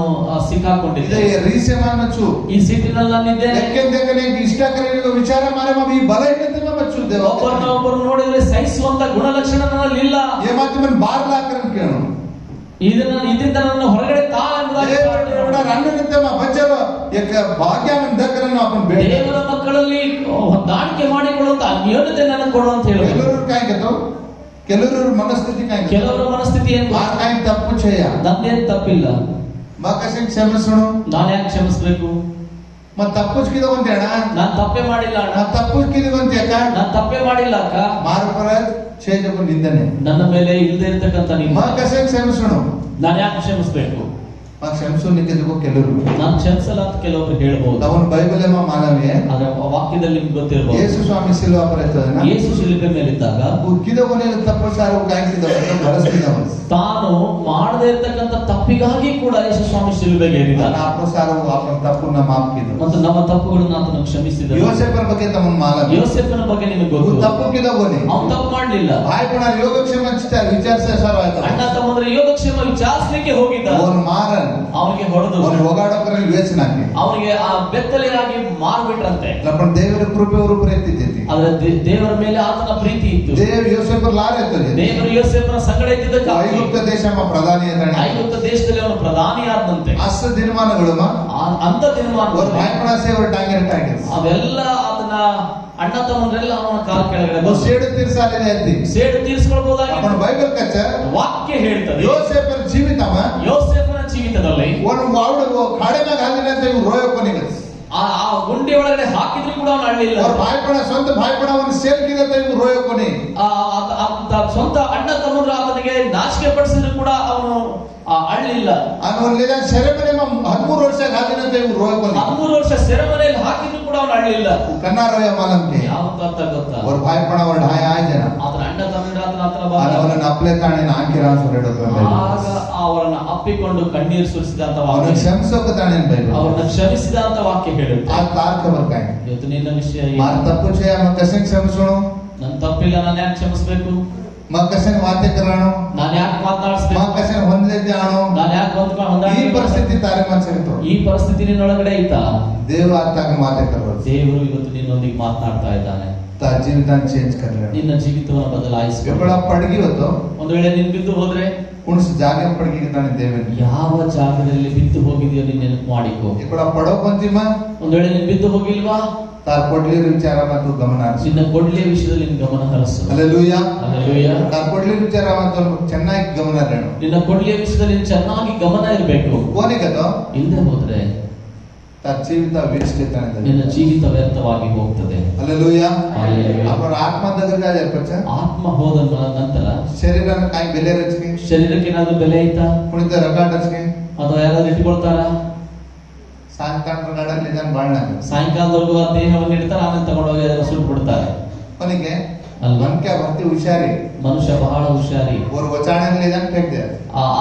ಸಿಕ್ಕಾಕೊಂಡಿದ್ದೆ. ಇದೇ ರೀಸೆಮಾನಚ್ಚು ಈ ಸಿಟ್ಟಿನಲ್ಲಿ ನಾನಿದ್ದೇನೆ. ಯಾಕೆಂದ್ರೆ ಇಷ್ಟ ಕರೆಯುವ ವಿಚಾರ ಮಾರೆ ಈ ಬಲಹೀನತೆ ಮಚ್ಚು ದೇವ ಒಬ್ಬರು ನೋಡಿದ್ರೆ ಸಹಿಸುವಂತ ಗುಣಲಕ್ಷಣ ನನ್ನಲ್ಲಿ ಇಲ್ಲ. ये बात मन बाहर ला कर केनो ಇದರಿಂದ ನನ್ನ ಹೊರಗಡೆ ತಾ ಎಂಬುದಾಗಿ देवड़ा रन्नते मा बच्चव एक भाग्य मन दकरनो अपन बेटे ದೇವರ ಮಕ್ಕಳಲ್ಲಿ ಹೊಂದಾಣಿಕೆ ಮಾಡಿಕೊಳ್ಳುವಂತ ಅನ್ಯೋನ್ಯತೆ ನನಗೆ ಕೊಡು ಅಂತ ಹೇಳಿ. ಕೆಲವರು काय कहतो ಕೆಲವರು ಮನಸ್ಥಿತಿ काय ಕೆಲವರ ಮನಸ್ಥಿತಿ ಏನು? मार काय ತಪ್ಪು छैಯ ನಂದೇನು ತಪ್ಪಿಲ್ಲ, ಮಾ ಕಸೆ ಕ್ಷಮಿಸೋಣ ನಾನು ಯಾಕೆ ಕ್ಷಮಿಸಬೇಕು? ಮ ತಪ್ಪುಚ್ಕಿದ ಒಂದೇ ಅಣ್ಣ ನಾನು ತಪ್ಪೇ ಮಾಡಿಲ್ಲ ಅಣ್ಣ, ನಾ ತಪ್ಪುಚ್ಕಿದ ಒಂದೇ ಅಕ್ಕ ನಾನು ತಪ್ಪೇ ಮಾಡಿಲ್ಲ ಅಕ್ಕ. ಮಾರ ಪರ ಛೇದಕು ನಿಂದನೆ ನನ್ನ ಮೇಲೆ ಇಲ್ಲದೆ ಇರತಕ್ಕಂತ ಮಾ ಕಸೆ ಕ್ಷಮಿಸೋಣ ನಾನು ಯಾಕೆ ಕ್ಷಮಿಸಬೇಕು? ಮಾ ಕ್ಷಮಿಸೋ ನಿಂತಿದ್ದಕ್ಕೂ ಕೆಲವರು ನಾನು ಕ್ಷಮಿಸಲ್ಲ ಅಂತ ಕೆಲವರು ಹೇಳ್ಬಹುದು. ಅವನ ಬೈಬಲ್ ಮಾ ಮಾನವೇ ಆದ್ರೆ ಆ ವಾಕ್ಯದಲ್ಲಿ ನಿಮ್ಗೆ ಗೊತ್ತಿರಬಹುದು, ಯೇಸು ಸ್ವಾಮಿ ಸಿಲ್ವಾ ಪರ ಇರ್ತದನ ಯೇಸು ಶಿಲುಬೆ ಮೇಲಿದ್ದಾಗ ಉಕ್ಕಿದ ಕೊನೆಯಲ್ಲಿ ತಪ್ಪು ಸಾರು ಕಾಯಿಸಿದವ ಬಳಸ್ತಿದವ ತಾನು ಮಾಡದೇ ಇರತಕ್ಕಂತ ತಪ್ಪಿಗಾಗಿ ಕೂಡ ಯೇಸು ಸ್ವಾಮಿ ಶಿಲುಬೆಗೆ ಏರಿದ. ಆಪನ ಸಾರು ಆಪನ ತಪ್ಪನ್ನ ಮಾಫ್ಕಿದ ಮತ್ತು ನಮ್ಮ ತಪ್ಪುಗಳನ್ನು ಆತನು ಕ್ಷಮಿಸಿದ. ಯೋಸೇಫರ ಬಗ್ಗೆ ತಮ್ಮನ್ನ ಮಾಲ ಯೋಸೇಫನ ಬಗ್ಗೆ ನಿಮಗೆ वो ಗೊತ್ತು, ತಪ್ಪು ಕಿದ ಗೋನೆ ಅವನು ತಪ್ಪು ಮಾಡಲಿಲ್ಲ. भाई पण योगक्षेम विचार से सारो आयता ಅಣ್ಣ ತಮ್ಮಂದ್ರೆ ಯೋಗಕ್ಷೇಮ ವಿಚಾರಿಸಲಿಕ್ಕೆ ಹೋಗಿದ್ದ. ಅವನು ಮಾರನ್ ಅವನಿಗೆ ಹೊಡೆದು ಅವನು ಹೋಗಾಡೋಕರಲ್ಲಿ ಯೋಚನಾಕಿ ಅವನಿಗೆ ಆ ಬೆತ್ತಲೆಯಾಗಿ ಮಾರ್ಬಿಟ್ರಂತೆ. ಲಪನ್ ದೇವರ ಕೃಪೆ ಅವರು ಪ್ರೀತಿ ಜೊತೆ ಆದ್ರೆ ದೇವರ ಮೇಲೆ ಆತನ ಪ್ರೀತಿ ಇತ್ತು. ದೇವ ಯೋಸೇಫರ ಲಾರೆ ಇತ್ತು. ದೇವರು ಯೋಸೇಫನ ಸಂಗಡ ಇದ್ದಿದ್ದಕ್ಕೆ ಐಗುಪ್ತ ದೇಶಮ ಪ್ರಧಾನಿ ಇದ್ದಾನೆ. ಐಗುಪ್ತ ದೇಶದಲ್ಲಿ ಅವನು ಪ್ರಧಾನಿ ಆದಂತೆ. ಅಷ್ಟ ದಿನಮಾನಗಳು ಅಂತ ದಿನಮಾನ ಅವರು ಭಾಯಪಡ ಸೇವರ್ ಟಾರ್ಗೆಟ್ ಆಗಿದೆ. ಅವೆಲ್ಲ ಅದನ್ನ ಅಣ್ಣ ತಮ್ಮಂದ್ರೆಲ್ಲ ಅವನ ಕಾಲ ಕೆಳಗಡೆ ಸೇಡು ತೀರ್ಸಾಲಿದೆ ಅಂತಿ. ಸೇಡು ತೀರಿಸಿಕೊಳ್ಳಬಹುದಾಗಿ ಅವನ ಬೈಬಲ್ ಕಚ್ಚ ವಾಕ್ಯ ಹೇಳ್ತದೆ. ಯೋಸೇಫನ ಜೀವಿತಮ ಯೋಸೇಫನ ಜೀವಿತದಲ್ಲಿ ಒಂದು ವಾಡು ಕಾಡಿನಾಗ ಹಾಲಿನ ಅಂತ ಇವ್ರು ರೋಯಪ್ಪನಿಗೆ ಆ ಗುಂಡಿ ಒಳಗಡೆ ಹಾಕಿದ್ರು ಕೂಡ ಅವನು ಅಳ್ಳಿಲ್ಲ. ಅವ್ರ ಭಾಯಪಡ ಸ್ವಂತ ಭಾಯಪಡ ಅವನು ಸೇರ್ಕಿದೆ ಅಂತ ಇವ್ರು ರೋಯಪ್ಪನಿ ಸ್ವಂತ ಅಣ್ಣ ತಮ್ಮಂದ್ರು ಆತನಿಗೆ ನಾಚಿಕೆ ಪಡಿಸಿದ್ರು ಕೂಡ ಅವನು ಅಳ್ಳಿಲ್ಲ. ಸೆರೆಮನೆ 13 ವರ್ಷ ಹಾಕಿದಂತ ಇವ್ರು ರೋಯಪ್ಪನಿ 13 ವರ್ಷ ಸೆರೆಮನೆಯಲ್ಲಿ ಹಾಕಿದ್ರು ಕೂಡ ಅವನು ಅಳ್ಳಿಲ್ಲ. ಕನ್ನಾರೋಯ ಮಾಲಂಕೆ ಯಾವ ಅರ್ಥ ಗೊತ್ತಾ? ಅವ್ರ ಭಾಯಪಡ ಅವ್ರ ಢಾಯ ಆಯ್ತನ ಆತನ ಅಣ್ಣ ತಮ್ಮಂದ್ರ ಆತನ ಹತ್ರ ಅವನನ್ನ ಅಪ್ಲೆ ತಾಣೆ ಹಾಕಿರ ಆಗ ಅವರನ್ನ ಅಪ್ಪಿಕೊಂಡು ಕಣ್ಣೀರು ಸುರಿಸಿದಂತ ಅವನ ಕ್ಷಮಿಸೋಕ ತಾಣೆ ಅವ್ರನ್ನ ಕ್ಷಮಿಸಿದಂತ ವಾಕ್ಯ ಹೇಳುತ್ತೆ. ಆ ತಾರ್ ಖಬರ್ ಕಾಯ್ ಇವತ್ತು ನಿನ್ನ ವಿಷಯ ಮಾರ ತಪ್ಪು ಛೇ हम कैसे ಕ್ಷಮಿಸೋಣ? ನನ್ನ ತಪ್ಪಿಲ್ಲ, ನಾನು ಯಾಕೆ ಕ್ಷಮಿಸಬೇಕು? मैं कैसे बातें कराणो? ನಾನು ಯಾಕೆ ಮಾತನಾಡಿಸಬೇಕು? मैं कैसे ಹೊಂದಲೆ ಜಾಣೋ? ನಾನು ಯಾಕೆ ಹೊಂದ್ಕೊಂಡು ಈ ಪರಿಸ್ಥಿತಿ ತಾರೆ ಮನಸ್ಸಿತ್ತು. ಈ ಪರಿಸ್ಥಿತಿ ನಿನ್ನೊಳಗಡೆ ಐತಾ? ದೇವ ಆತಾಗ ಮಾತೆ ಕರೋದು. ದೇವರು ಇವತ್ತು ನಿನ್ನೊಂದಿಗೆ ಮಾತನಾಡ್ತಾ ಇದ್ದಾನೆ. ತಾ ಜೀವಿತಾನ ಚೇಂಜ್ ಕರ್ಲೆ. ನಿನ್ನ ಜೀವಿತವನ್ನು ಬದಲಾಯಿಸಬೇಕು. ಎಪ್ಪಳ ಪಡಗಿ ಹೊತ್ತು ಒಂದು ವೇಳೆ ನೀನು ಬಿದ್ದು ಹೋದ್ರೆ ಕುಣಸ ಜಾಗ ಪಡಗಿ ತಾನೆ ದೇವನ್ ಯಾವ ಜಾಗದಲ್ಲಿ ಬಿದ್ದು ಹೋಗಿದೆಯೋ ನೀನು ನೆನಪು ಮಾಡಿಕೋ. ಎಪ್ಪಳ ಪಡೋ ಕೊಂತಿಮ ಒಂದು ವೇಳೆ ನೀನು ಬಿದ್ದು ಹೋಗಿಲ್ವಾ ತಾರ ಕೊಡ್ಲಿ ವಿಚಾರ ಮತ್ತು ಗಮನ ಹರಿಸು. ನಿನ್ನ ಕೊಡ್ಲಿಯ ವಿಷಯದಲ್ಲಿ ನಿನ್ನ ಗಮನ ಹರಿಸು. Hallelujah hallelujah. ತಾರ ಕೊಡ್ಲಿ ವಿಚಾರ ಮತ್ತು ಚೆನ್ನಾಗಿ ಗಮನ ಹರಿಸು. ನಿನ್ನ ಕೊಡ್ಲಿಯ ವಿಷಯದಲ್ಲಿ ಚೆನ್ನಾಗಿ ಗಮನ ಇರಬೇಕು. ಕೋನಿಗತೋ ಇಲ್ಲದೆ ಹೋದ್ರೆ ತಾರ ಜೀವಿತ ವೇಸ್ಟ್ ಇದ್ದಾನೆ. ನಿನ್ನ ಜೀವಿತ ವ್ಯರ್ಥವಾಗಿ ಹೋಗ್ತದೆ. ಹಲ್ಲೆಲೂಯಾ. ಹಲ್ಲೆಲೂಯಾ. ಅವರ ಆತ್ಮ ದಗದ ಪಚ್ಚ ಆತ್ಮ ಹೋದ ನಂತರ ಶರೀರನ ಕಾಯಿ ಬೆಲೆ ರಚನೆ ಶರೀರಕ್ಕೆ ಏನಾದ್ರು ಬೆಲೆ ಐತಾ? ಕುಣಿತ ರಗಾಟ ರಚನೆ ಅಥವಾ ಯಾರಾದ್ರೂ ಇಟ್ಕೊಳ್ತಾರ? ಸಾಯಂಕಾಲ ರಗಾಡಲ್ಲಿ ಇದನ್ನು ಬಾಳ್ನ ಸಾಯಂಕಾಲದವರೆಗೂ ಆ ದೇಹವನ್ನು ಇಡ್ತಾರೆ, ಆಮೇಲೆ ತಗೊಂಡೋಗಿ ಅದನ್ನು ಸುಟ್ಟು ಬಿಡ್ತಾರೆ. ಕೊನೆಗೆ ಮನ್ಕೆ ಭರ್ತಿ ಹುಷಾರಿ ಮನುಷ್ಯ ಬಹಳ ಹುಷಾರಿ. ಅವ್ರ ವಚಾಣಲ್ಲಿ ಇದನ್ನು ಫೇಕ್ದೆ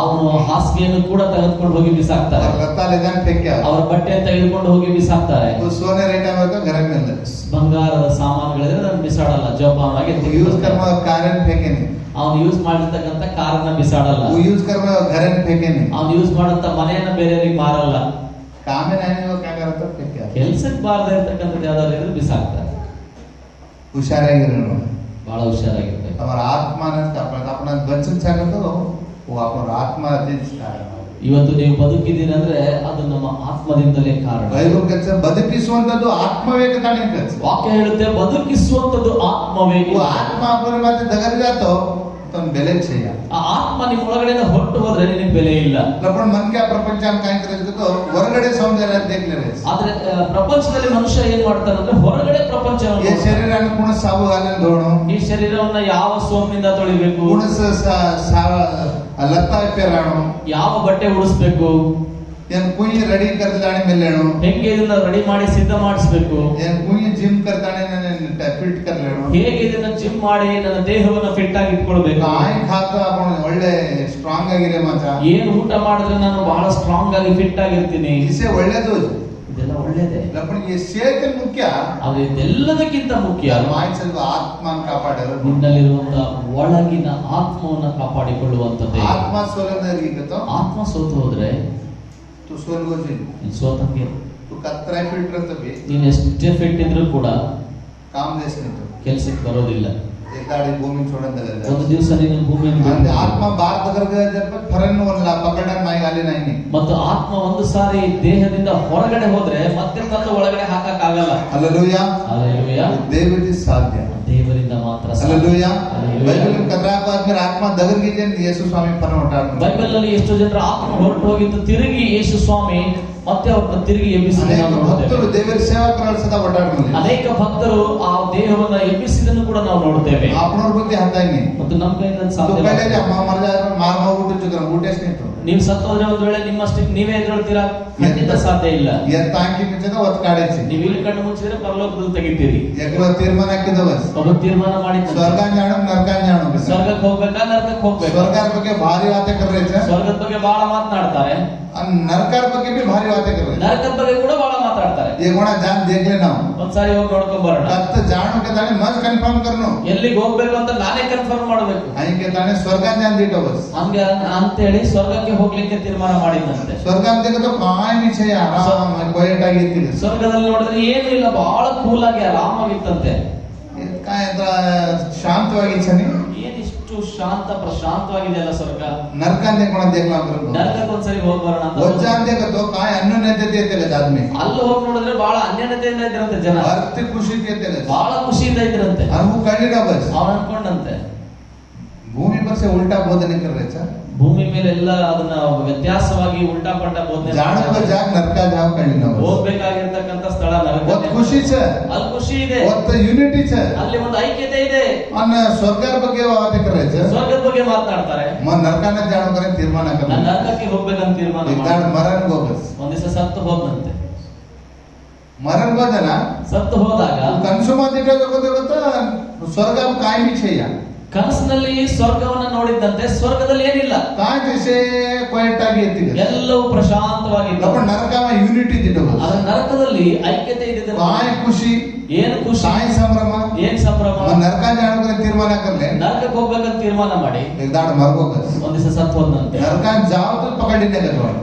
ಅವನು ಹಾಸಿಗೆಯನ್ನು ಕೂಡ ತೆಗೆದುಕೊಂಡು ಹೋಗಿ ಬಿಸಾಕ್ತಾರೆ. ಲತ್ತಾಲ್ ಇದನ್ನು ಫೇಕ್ಯ ಅವರ ಬಟ್ಟೆಯನ್ನು ತೆಗೆದುಕೊಂಡು ಹೋಗಿ ಬಿಸಾಕ್ತಾರೆ. ಸೋನೆ ರೇಟ್ ಆಗುತ್ತೆ ಘರ ಮೇಲೆ ಬಂಗಾರದ ಸಾಮಾನುಗಳಿದ್ರೆ ಅದನ್ನು ಬಿಸಾಡಲ್ಲ, ಜೋಪಾನವಾಗಿ ಯೂಸ್ ಕರ್ಮ ಕಾರನ್ ಫೇಕೇನೆ. ಅವನು ಯೂಸ್ ಮಾಡಿರ್ತಕ್ಕಂಥ ಕಾರನ್ನ ಬಿಸಾಡಲ್ಲ. ಯೂಸ್ ಕರ್ಮ ಘರನ್ ಫೇಕೇನೆ. ಅವನು ಯೂಸ್ ಮಾಡಂತ ಮನೆಯನ್ನ ಬೇರೆಯವರಿಗೆ ಮಾರಲ್ಲ. ಕೆಲ್ಸಕ್ಕೆ ಬಾರದೆ ಇರ್ತಕ್ಕಂಥದ್ದು ಯಾವ್ದಾದ್ರು ಇದ್ರೆ ಬಿಸಾಕ್ತಾರೆ. ಹುಷಾರಾಗಿರೋಣ, ಬಹಳ ಹುಷಾರಾಗಿರ್ಬೇಕು. ಅವರ ಆತ್ಮನ अपना बचन चाहतो वो अपना आत्म अतीत कारण. ಇವತ್ತು ನೀವು ಬದುಕಿದ್ದೀರಿ ಅಂದ್ರೆ ಅದು ನಮ್ಮ ಆತ್ಮದಿಂದಲೇ ಕಾರಣ. ಬೈಬಲ್ ಕಚ್ಚ ಬದುಕಿಸುವಂತದ್ದು ಆತ್ಮವೇ ತಾನೇ ಕಚ್ಚ. ವಾಕ್ಯ ಹೇಳುತ್ತೆ ಬದುಕಿಸುವಂತದ್ದು ಆತ್ಮವೇ. ಆತ್ಮ ಅಪರ ಮತ್ತೆ ದಗರ್ಗಾತೋ ತನ್ನ ಬೆಲೆ ಚೆಯ್ಯ. ಆ ಆತ್ಮ ನಿಮ್ಮ ಒಳಗಡೆಯಿಂದ ಹೊರಟು ಹೋದ್ರೆ ನಿನಗೆ ಬೆಲೆ ಇಲ್ಲ. ಲಪಣ ಮನ್ಕೆ ಪ್ರಪಂಚ ಕಾಯ್ತಿರೋದಕ್ಕೂ ಹೊರಗಡೆ ಸೌಂದರ್ಯ ದೇಖ್ಲೇರೆ. ಆದ್ರೆ ಪ್ರಪಂಚದಲ್ಲಿ ಮನುಷ್ಯ ಏನ್ ಮಾಡ್ತಾನೆ ಅಂದ್ರೆ ಹೊರಗಡೆ ಪ್ರಪಂಚವನ್ನು ಈ ಶರೀರನ ಕುಣ ಸಾಬು ಹಾಲಿನ ಧೋಣು. ಈ ಶರೀರವನ್ನ ಯಾವ ಸೋಪಿನಿಂದ ತೊಳಿಬೇಕು, ಕುಣಸ ಲತ್ತಾ ಪೇರಾಣು, ಯಾವ ಬಟ್ಟೆ ಉಡಿಸ್ಬೇಕು, ಏನ್ ಕುಯ್ ರೆಡಿ ಕರ್ತಾನೆ ಮೇಲೇಣು, ಹೆಂಗೆ ಇದನ್ನ ರೆಡಿ ಮಾಡಿ ಸಿದ್ಧ ಮಾಡಿಸ್ಬೇಕು, ಏನ್ ಕುಯ್ ಜಿಮ್ ಕರ್ತಾನೆ ಫಿಟ್ ಕರ್ಲೇಣು, ಹೇಗೆ ಇದನ್ನ ಜಿಮ್ ಮಾಡಿ ನನ್ನ ದೇಹವನ್ನ ಫಿಟ್ ಆಗಿ ಇಟ್ಕೊಳ್ಬೇಕು, ಆಯ್ ಖಾತ ಒಳ್ಳೆ ಸ್ಟ್ರಾಂಗ್ ಆಗಿರೆ ಮಾತ್ರ, ಏನು ಊಟ ಮಾಡಿದ್ರೆ ನಾನು ಬಹಳ ಸ್ಟ್ರಾಂಗ್ ಆಗಿ ಫಿಟ್ ಆಗಿರ್ತೀನಿ, ಇಸೆ ಒಳ್ಳೇದು, ಇದೆಲ್ಲ ಒಳ್ಳೇದೇ. ಲಪಣಿಗೆ ಸೇಕೆ ಮುಖ್ಯ, ಆದ್ರೆ ಇದೆಲ್ಲದಕ್ಕಿಂತ ಮುಖ್ಯ ಮಾಯಿಸಲು ಆತ್ಮನ ಕಾಪಾಡಲು, ನಿನ್ನಲ್ಲಿರುವಂತಹ ಒಳಗಿನ ಆತ್ಮವನ್ನ ಕಾಪಾಡಿಕೊಳ್ಳುವಂತದ್ದೇ. ಆತ್ಮ ಸೋಲದ ಆತ್ಮ ಸೋತು ಹೋದ್ರೆ तू सोल गोजी ಸೋತಂಗೆ तू कतरा ಫಿಲ್ಟರ್ ತಬಿ ನೀನು ಎಷ್ಟೇ ಫಿಟ್ ಇದ್ರೂ ಕೂಡ काम देश नहीं तो ಕೆಲಸಕ್ಕೆ ಬರೋದಿಲ್ಲ. एक गाड़ी भूमि छोड़न ಒಂದು ದಿವಸ ನೀನು ಭೂಮಿಯನ್ನು बिಟ್ಟು ಆತ್ಮ ಭಾರತ ಕರ್ಗ ಫರನ್ ಒನ್ಲ ಪಕಡನ್ ಮೈ ಗಾಲಿ ನೈ. ಮತ್ತು ಆತ್ಮ ಒಂದು ಸಾರಿ ದೇಹದಿಂದ ಹೊರಗಡೆ ಹೋದ್ರೆ ಮತ್ತೆ ತಂದು ಒಳಗಡೆ ಹಾಕಕ್ ಆಗಲ್ಲ. Hallelujah hallelujah. ದೇವರಿಗೆ ಸಾಧ್ಯ, ದೇವರಿಂದ ಮಾತ್ರ. ಹಲ್ಲೆಲೂಯಾ. ಬೈಬಲ್ ಕದ್ರಾಕ ಆದ್ಮೇಲೆ ಆತ್ಮ ದಗರ್ಗಿದೆ ಯೇಸು ಸ್ವಾಮಿ ಪರ ಹೊರಟಾಡ್ತಾರೆ. ಬೈಬಲ್ ನಲ್ಲಿ ಎಷ್ಟೋ ಜನರ ಆತ್ಮ ಹೊರಟು ಹೋಗಿದ್ದು ತಿರುಗಿ ಯೇಸು ಸ್ವಾಮಿ ಮತ್ತೆ ಅವ್ರನ್ನ ತಿರುಗಿ ಎಬ್ಬಿಸಿದನ್ನು ನೋಡುತ್ತೇವೆ. ದೇವರ ಸೇವಕರು ಸದಾ ಹೊರಟಾಡ್ತಾರೆ. ಅನೇಕ ಭಕ್ತರು ಆ ದೇಹವನ್ನ ಎಬ್ಬಿಸಿದನ್ನು ಕೂಡ ನಾವು ನೋಡುತ್ತೇವೆ. आपनोर बुद्धि हताएंगे ಮತ್ತು ನಮ್ಮ ಕೈಯಿಂದ तो ಸಾಧ್ಯ पहले जब मर जाए मार ऊट चुके ऊटेस नहीं तो ನೀವು ಸತ್ತೋದ್ರೆ ಒಂದು ವೇಳೆ ನಿಮ್ಮಷ್ಟಕ್ಕೆ ನೀವೇ ಎದುರುಳ್ತೀರಾ? ಖಂಡಿತ ಸಾಧ್ಯ ಇಲ್ಲ. ತಾಂಕಿ ಮಿಂಚದ ಒತ್ತು ಕಾಡೇಸಿ ನೀವು ಇಲ್ಲಿ ಕಣ್ಣು ಮುಚ್ಚಿದ್ರೆ ಪರಲೋಕದಲ್ಲಿ ತೆಗಿತೀರಿ. ಯಾಕಂದ್ರೆ ತೀರ್ಮಾನ ಹಾಕಿದ ಬಸ್ ಒಬ್ಬ ತೀರ್ಮಾನ ಮಾಡಿ ಸ್ವರ್ಗ ಜಾಣು ನರಕ ಜಾಣು. ಸ್ವರ್ಗಕ್ಕೆ ಹೋಗ್ಬೇಕಾ ನರಕಕ್ಕೆ ಹೋಗ್ಬೇಕು? ಸ್ವರ್ಗದ ಬಗ್ಗೆ ಭಾರಿ ವಾತೆ ಕರ್ರೆ ಸ್ವರ್ಗದ ಬಗ್ಗೆ ಬಹಳ ಮಾತನಾಡ್ತಾರೆ, ನರಕದ ಬಗ್ಗೆ भी ಭಾರಿ ವಾತೆ ಕರ್ರೆ. ನರಕದ ಬಗ್ಗೆ ಕೂಡ ಬಹಳ ಮಾತಾಡ್ತಾರೆ. ये गोना जान देख लेना, ಒಂದ್ಸಾರಿ ಹೋಗಿ ನೋಡ್ಕೊಂಡ್ ಬರೋಣ. तब जानो के ताने मस्त कंफर्म करनो, ಎಲ್ಲಿಗೆ ಹೋಗ್ಬೇಕು ಅಂತ ನಾನೇ ಕನ್ಫರ್ಮ್ ಮಾಡಬೇಕು. आई के ताने स्वर्ग जान दीटो बस, ಹಂಗೆ ಅಂತ ಹೇಳಿ ಸ್ವರ್ಗಕ್ಕೆ ಹೋಗ್ಲಿಕ್ಕೆ ತೀರ್ಮಾನ ಮಾಡಿದಂತೆ. स्वर्ग देखे तो काय भी छे आराम कोयट ಆಗಿತ್ತು. ಸ್ವರ್ಗದಲ್ಲಿ ನೋಡಿದ್ರೆ ಏನು ಇಲ್ಲ, ಬಹಳ ಕೂಲ್ ಆಗಿ ಆರಾಮಾಗಿತ್ತಂತೆ. काय ಶಾಂತವಾಗಿ छने, ಏನಿಷ್ಟು ಶಾಂತ ಪ್ರಶಾಂತವಾಗಿದೆ ಅಲ್ಲ ಸ್ವರ್ಗ. नरक देखोಣ देखला बरो, ನರಕಕ್ಕೆ ಒಂದ್ಸರಿ ಹೋಗಿ ಬರೋಣ ಅಂತ. वजान देखे तो काय अन्योन्यते देते आदमी, ಅಲ್ಲಿ ಹೋಗಿ ನೋಡಿದ್ರೆ ಬಹಳ ಅನ್ಯೋನ್ಯತೆಯಿಂದ ಇದ್ರಂತೆ ಜನ, ಭಕ್ತಿ ಖುಷಿ देते, ಬಹಳ ಖುಷಿಯಿಂದ ಇದ್ರಂತೆ. ಅವು ಕಣ್ಣಿನ ಬಸ್ ಅವನು ಅನ್ಕೊಂಡಂತೆ ಭೂಮಿ पर से उल्टा बोधने कर रहे चा, ಭೂಮಿ ಮೇಲೆ ಎಲ್ಲ ಅದನ್ನ ವ್ಯತ್ಯಾಸವಾಗಿ ಉಲ್ಟಾ ಪಲ್ಟಾ ಬೋಧನೆ जानो को जाग नरक जाव ಕಣ್ಣಿನ ಬಸ್, ಹೋಗ್ಬೇಕಾಗಿರ್ತಕ್ಕಂಥ ಸ್ಥಳ ನರಕ. बहुत ಖುಷಿ छे, ಅಲ್ಲಿ ಖುಷಿ ಇದೆ, बहुत यूनिटी छे, ಅಲ್ಲಿ ಒಂದು ಐಕ್ಯತೆ ಇದೆ. ಅನ್ನ ಸ್ವರ್ಗದ ಬಗ್ಗೆ ವಾದ करे छे, ಸ್ವರ್ಗದ ಬಗ್ಗೆ ಮಾತನಾಡ್ತಾರೆ. मन ನರಕನ ಜಾಣೋ करे ತೀರ್ಮಾನ ನಾನು करे, ನರಕಕ್ಕೆ ಹೋಗ್ಬೇಕಂತ ತೀರ್ಮಾನ ಇದ್ದಾಡ ಮರಣ ಗೋ ಬಸ್, ಒಂದ್ ದಿವಸ ಸತ್ತು ಹೋದಂತೆ. ಮರಣ ಹೋದನ ಸತ್ತು ಹೋದಾಗ ಕನ್ಸುಮ ದಿಟೋ ಗೊತ್ತಾ ಸ್ವರ್ಗ ಕಾಯಮಿ छेಯ, ಕನಸಿನಲ್ಲಿ ಸ್ವರ್ಗವನ್ನ ನೋಡಿದ್ದಂತೆ ಸ್ವರ್ಗದಲ್ಲಿ ಏನಿಲ್ಲ, काय जैसे क्वाइट ಆಗಿ ಇತ್ತಿದೆ, ಎಲ್ಲವೂ ಪ್ರಶಾಂತವಾಗಿತ್ತು. अपन ನರಕಮ ಯೂನಿಟಿ ದಿಟೋ ಬಸ್, ಆದ್ರೆ ನರಕದಲ್ಲಿ ಐಕ್ಯತೆ ಇದೆ. काय ಖುಷಿ, ಏನು ಖುಷಿ, काय ಸಂಭ್ರಮ, ಏನ್ ಸಂಭ್ರಮ. मन ನರಕ ಜಾಣೋ करे ತೀರ್ಮಾನ करले, ನರಕಕ್ಕೆ ಹೋಗ್ಬೇಕಂತ ತೀರ್ಮಾನ ಮಾಡಿ ಇದ್ದಾಡ ಮರಗೋ ಬಸ್, ಒಂದ್ ದಿವಸ ಸತ್ತು ಹೋದಂತೆ. ನರಕ ಜಾವ तो पकड़ने गए,